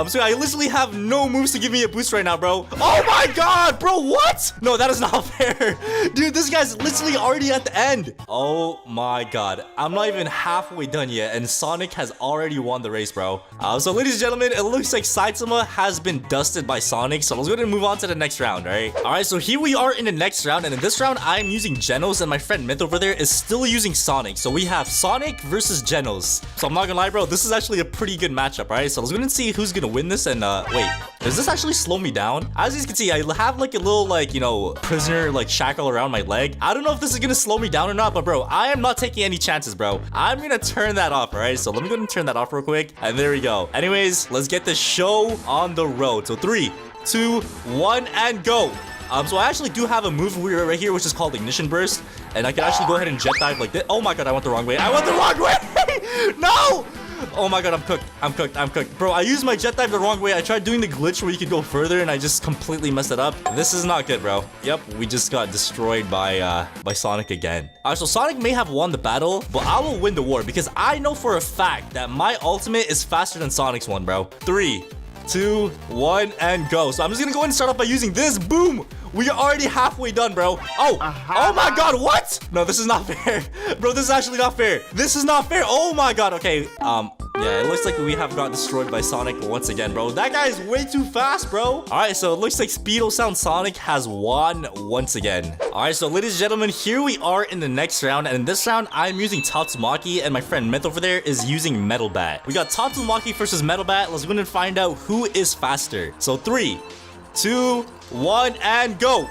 So I literally have no moves to give me a boost right now, bro. Oh my god, bro, what? No, that is not fair. Dude, this guy's literally already at the end. Oh my god. I'm not even halfway done yet, and Sonic has already won the race, bro. So ladies and gentlemen, it looks like Saitama has been dusted by Sonic, so let's go ahead and move on to the next round, all right? All right, so here we are in the next round, and in this round, I'm using Genos, and my friend Myth over there is still using Sonic. So we have Sonic versus Genos. So I'm not gonna lie, bro, this is actually a pretty good matchup, all right? So let's go ahead and see who's gonna win this. And wait, does this actually slow me down? As you can see, I have like a little, like, you know, prisoner like shackle around my leg. I don't know if this is gonna slow me down or not, but bro, I am not taking any chances, bro. I'm gonna turn that off. All right, so let me go ahead and turn that off real quick, and there we go. Anyways, let's get the show on the road. So 3, 2, 1, and go. So I actually do have a move right here, which is called Ignition Burst, and I can actually go ahead and jet dive like this. Oh my god, I went the wrong way. No! Oh my god, I'm cooked. Bro, I used my jet dive the wrong way. I tried doing the glitch where you could go further, and I just completely messed it up. This is not good, bro. Yep, we just got destroyed by Sonic again. Alright, so Sonic may have won the battle, but I will win the war because I know for a fact that my ultimate is faster than Sonic's one, bro. 3, 2, 1, and go. So I'm just gonna go ahead and start off by using this. Boom! We are already halfway done, bro. Oh my god, what? No, this is not fair. Bro, this is actually not fair. This is not fair. Oh my god, okay. Yeah, it looks like we have got destroyed by Sonic once again, bro. That guy's way too fast, bro. All right, so it looks like Speedo Sound Sonic has won once again. All right, so ladies and gentlemen, here we are in the next round. And in this round, I'm using Tatsumaki, and my friend Myth over there is using Metalbat. We got Tatsumaki versus Metalbat. Let's go and find out who is faster. So 3, 2, 1, and go.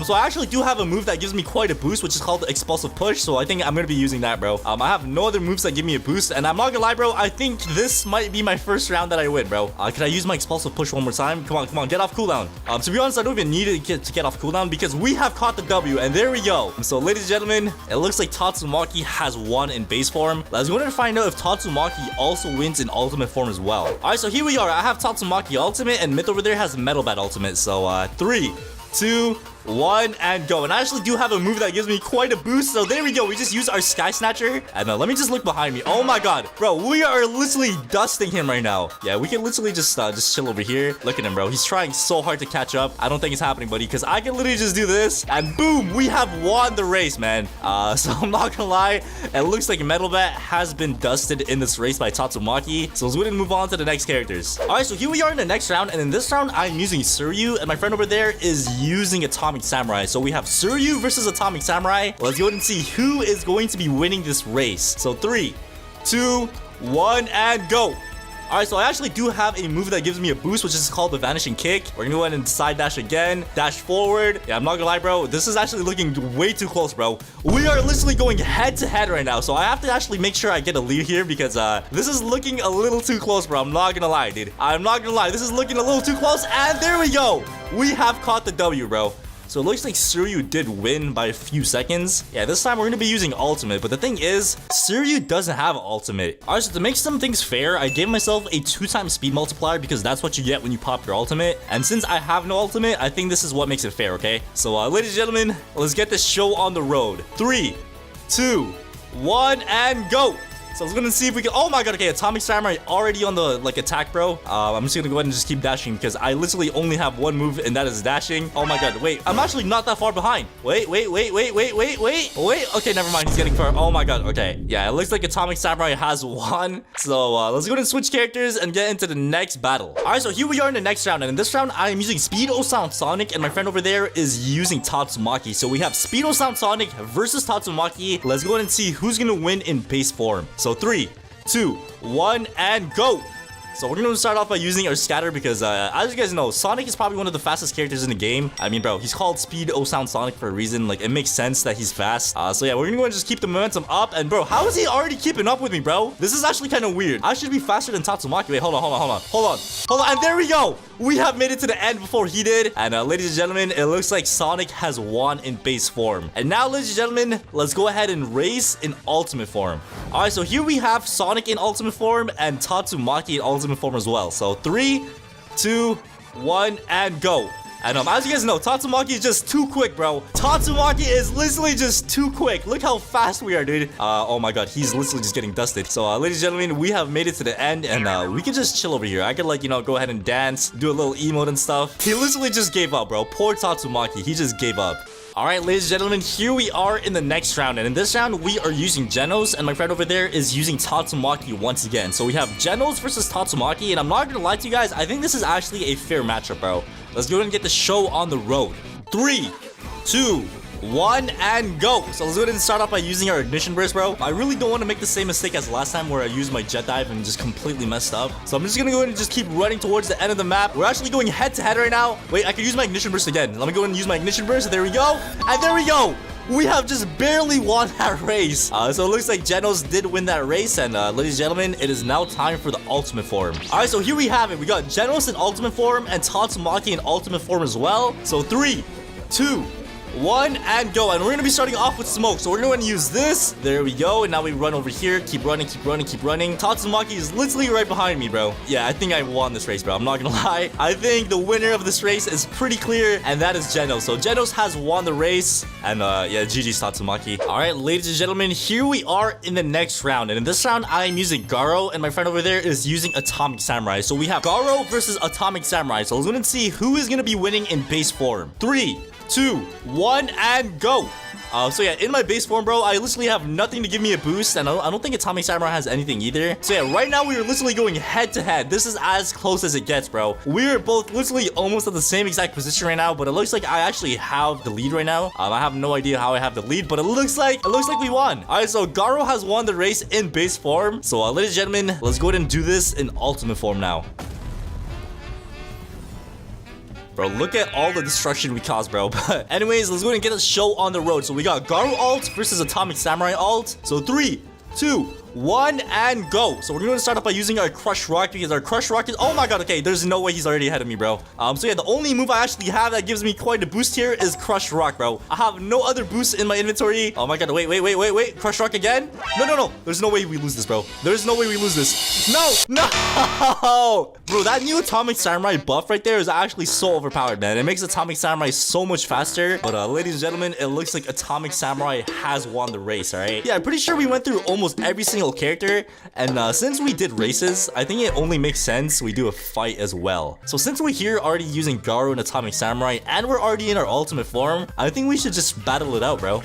So I actually do have a move that gives me quite a boost, which is called the Explosive Push. So I think I'm going to be using that, bro. I have no other moves that give me a boost. And I'm not going to lie, bro. I think this might be my first round that I win, bro. Can I use my Explosive Push one more time? Come on. Get off cooldown. To be honest, I don't even need it to get off cooldown because we have caught the W. And there we go. So ladies and gentlemen, it looks like Tatsumaki has won in base form. Let's go and find out if Tatsumaki also wins in ultimate form as well. All right, so here we are. I have Tatsumaki ultimate and Myth over there has Metalbat ultimate. So 3, 2, 1, and go. And I actually do have a move that gives me quite a boost. So there we go. We just use our Sky Snatcher. And let me just look behind me. Oh my god. Bro, we are literally dusting him right now. Yeah, we can literally just chill over here. Look at him, bro. He's trying so hard to catch up. I don't think it's happening, buddy, because I can literally just do this. And boom, we have won the race, man. So I'm not gonna lie. It looks like Metalbat has been dusted in this race by Tatsumaki. So let's go ahead and move on to the next characters. All right, so here we are in the next round. And in this round, I'm using Suiryu. And my friend over there is using Atomic Samurai. So we have Suiryu versus Atomic Samurai. Let's go ahead and see who is going to be winning this race. So 3, 2, 1, and go. All right, so I actually do have a move that gives me a boost, which is called the Vanishing Kick. We're gonna go ahead and side dash again, dash forward. Yeah, I'm not gonna lie, bro. This is actually looking way too close, bro. We are literally going head to head right now. So I have to actually make sure I get a lead here because this is looking a little too close, bro. I'm not gonna lie, dude. I'm not gonna lie. This is looking a little too close. And there we go. We have caught the W, bro. So it looks like Suiryu did win by a few seconds. Yeah, this time we're going to be using ultimate. But the thing is, Suiryu doesn't have ultimate. All right, so to make some things fair, I gave myself a 2x speed multiplier because that's what you get when you pop your ultimate. And since I have no ultimate, I think this is what makes it fair, okay? So ladies and gentlemen, let's get this show on the road. 3, 2, 1, and go. So I was gonna see if we can. Oh my god, okay, Atomic Samurai already on the attack, bro. I'm just gonna go ahead and just keep dashing because I literally only have one move and that is dashing. Oh my god, wait, I'm actually not that far behind. Wait. Okay, never mind, he's getting far. Oh my god, okay. Yeah, it looks like Atomic Samurai has won. So let's go ahead and switch characters and get into the next battle. All right, so here we are in the next round. And in this round, I am using Speedo Sound Sonic and my friend over there is using Tatsumaki. So we have Speedo Sound Sonic versus Tatsumaki. Let's go ahead and see who's gonna win in base form. So 3, 2, 1, and go. So we're gonna start off by using our scatter because as you guys know, Sonic is probably one of the fastest characters in the game. I mean, bro, he's called Speedo Sound Sonic for a reason. Like, it makes sense that he's fast. So yeah, we're gonna go and just keep the momentum up. And bro, how is he already keeping up with me, bro? This is actually kind of weird. I should be faster than Tatsumaki. Wait, hold on. And there we go. We have made it to the end before he did. And ladies and gentlemen, it looks like Sonic has won in base form. And now, ladies and gentlemen, let's go ahead and race in ultimate form. All right, so here we have Sonic in ultimate form and Tatsumaki in ultimate form as well. So 3, 2, 1, and go. And as you guys know, Tatsumaki is just too quick, bro. Tatsumaki is literally just too quick. Look how fast we are, dude. Oh my god, he's literally just getting dusted. So ladies and gentlemen, we have made it to the end and we can just chill over here. I could go ahead and dance, do a little emote and stuff. He literally just gave up, bro. Poor Tatsumaki, he just gave up. All right, ladies and gentlemen, here we are in the next round. And in this round, we are using Genos. And my friend over there is using Tatsumaki once again. So we have Genos versus Tatsumaki. And I'm not going to lie to you guys. I think this is actually a fair matchup, bro. Let's go ahead and get the show on the road. 3, 2, 1, and go. So let's go ahead and start off by using our ignition burst, bro. I really don't want to make the same mistake as last time where I used my jet dive and just completely messed up. So I'm just gonna go ahead and just keep running towards the end of the map. We're actually going head to head right now. Wait, I can use my ignition burst again. Let me go ahead and use my ignition burst. There we go. And there we go. We have just barely won that race. So it looks like Genos did win that race. And ladies and gentlemen, it is now time for the ultimate form. All right, so here we have it. We got Genos in ultimate form and Tatsumaki in ultimate form as well. So 3, 2, 1, and go. And we're gonna be starting off with smoke. So we're gonna use this. There we go. And now we run over here. Keep running. Tatsumaki is literally right behind me, bro. Yeah, I think I won this race, bro. I'm not gonna lie. I think the winner of this race is pretty clear, and that is Genos. So Genos has won the race. And yeah, GG's Tatsumaki. All right, ladies and gentlemen, here we are in the next round. And in this round, I am using Garo, and my friend over there is using Atomic Samurai. So we have Garo versus Atomic Samurai. So let's go and see who is gonna be winning in base form. 3, 2, 1, and go. So yeah, in my base form, bro, I literally have nothing to give me a boost, and I don't think Atomic Samurai has anything either. So yeah, right now we are literally going head to head. This is as close as it gets, bro. We're both literally almost at the same exact position right now, but it looks like I actually have the lead right now. I have no idea how I have the lead, but it looks like we won. All right, so Garo has won the race in base form. So ladies and gentlemen, let's go ahead and do this in ultimate form now. Bro, look at all the destruction we caused, bro. But anyways, let's go ahead and get a show on the road. So we got Garo ult versus Atomic Samurai ult. So 3, 2, 1, and go. So we're going to start off by using our Crush Rock because our Crush Rock is... Oh my god, okay. There's no way he's already ahead of me, bro. So yeah, the only move I actually have that gives me quite a boost here is Crush Rock, bro. I have no other boosts in my inventory. Oh my god, wait. Crush Rock again? No. There's no way we lose this, bro. There's no way we lose this. No. Bro, that new Atomic Samurai buff right there is actually so overpowered, man. It makes Atomic Samurai so much faster. But ladies and gentlemen, it looks like Atomic Samurai has won the race, all right? Yeah, I'm pretty sure we went through almost every single character, and since we did races, I think it only makes sense we do a fight as well. So since we're here already using Garo and Atomic Samurai, and we're already in our ultimate form, I think we should just battle it out, bro.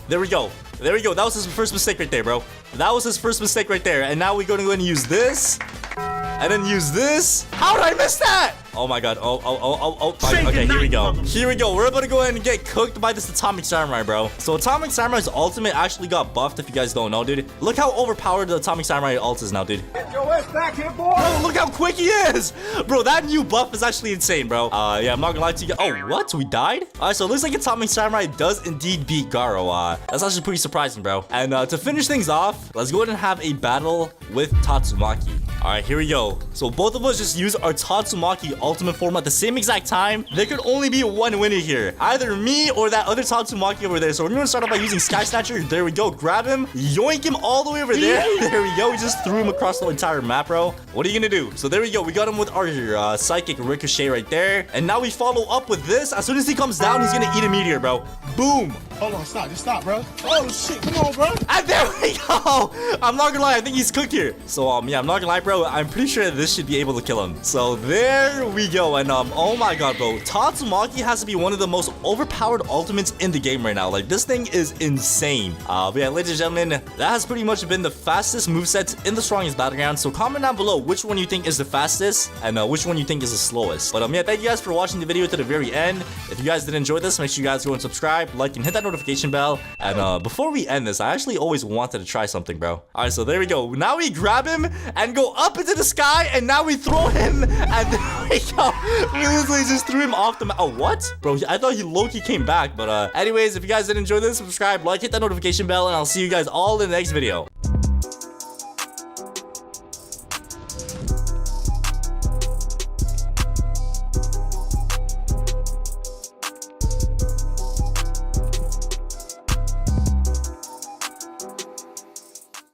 There we go. That was his first mistake right there, bro. That was his first mistake right there. And now we're going to go ahead and use this. And then use this. How did I miss that? Oh my god. Oh. Okay, here we go. We're about to go ahead and get cooked by this Atomic Samurai, bro. So Atomic Samurai's ultimate actually got buffed, if you guys don't know, dude. Look how overpowered the Atomic Samurai ult is now, dude. Get your ass back here, boy. Bro, look how quick he is. Bro, that new buff is actually insane, bro. Yeah, I'm not gonna lie to you. Oh, what? We died? All right, so it looks like Atomic Samurai does indeed beat Garo. That's actually pretty surprising, bro. And to finish things off, let's go ahead and have a battle with Tatsumaki. All right, here we go. So both of us just use our Tatsumaki ultimate form at the same exact time. There could only be one winner here. Either me or that other Tatsumaki over there. So we're going to start off by using Sky Snatcher. There we go. Grab him. Yoink him all the way over there. There we go. We just threw him across the entire map, bro. What are you going to do? So there we go. We got him with our Psychic Ricochet right there. And now we follow up with this. As soon as he comes down, he's going to eat a meteor, bro. Boom. Hold on, stop. Just stop, bro. Oh, shit. Come on, bro. And there we go. I'm not gonna lie, I think he's cooked here. So, yeah, I'm not gonna lie, bro. I'm pretty sure this should be able to kill him. So, there we go. And, oh my god, bro. Tatsumaki has to be one of the most overpowered ultimates in the game right now. Like, this thing is insane. But yeah, ladies and gentlemen, that has pretty much been the fastest movesets in the strongest battleground. So, comment down below which one you think is the fastest and which one you think is the slowest. But, yeah, thank you guys for watching the video to the very end. If you guys did enjoy this, make sure you guys go and subscribe, like, and hit that notification bell. And before we end this, I actually always wanted to try something, bro. All right, so there we go. Now we grab him and go up into the sky, and now we throw him, and there we go. We literally just threw him off the map. Oh, what? Bro, I thought he low-key came back, but anyways, if you guys did enjoy this, subscribe, like, hit that notification bell, and I'll see you guys all in the next video.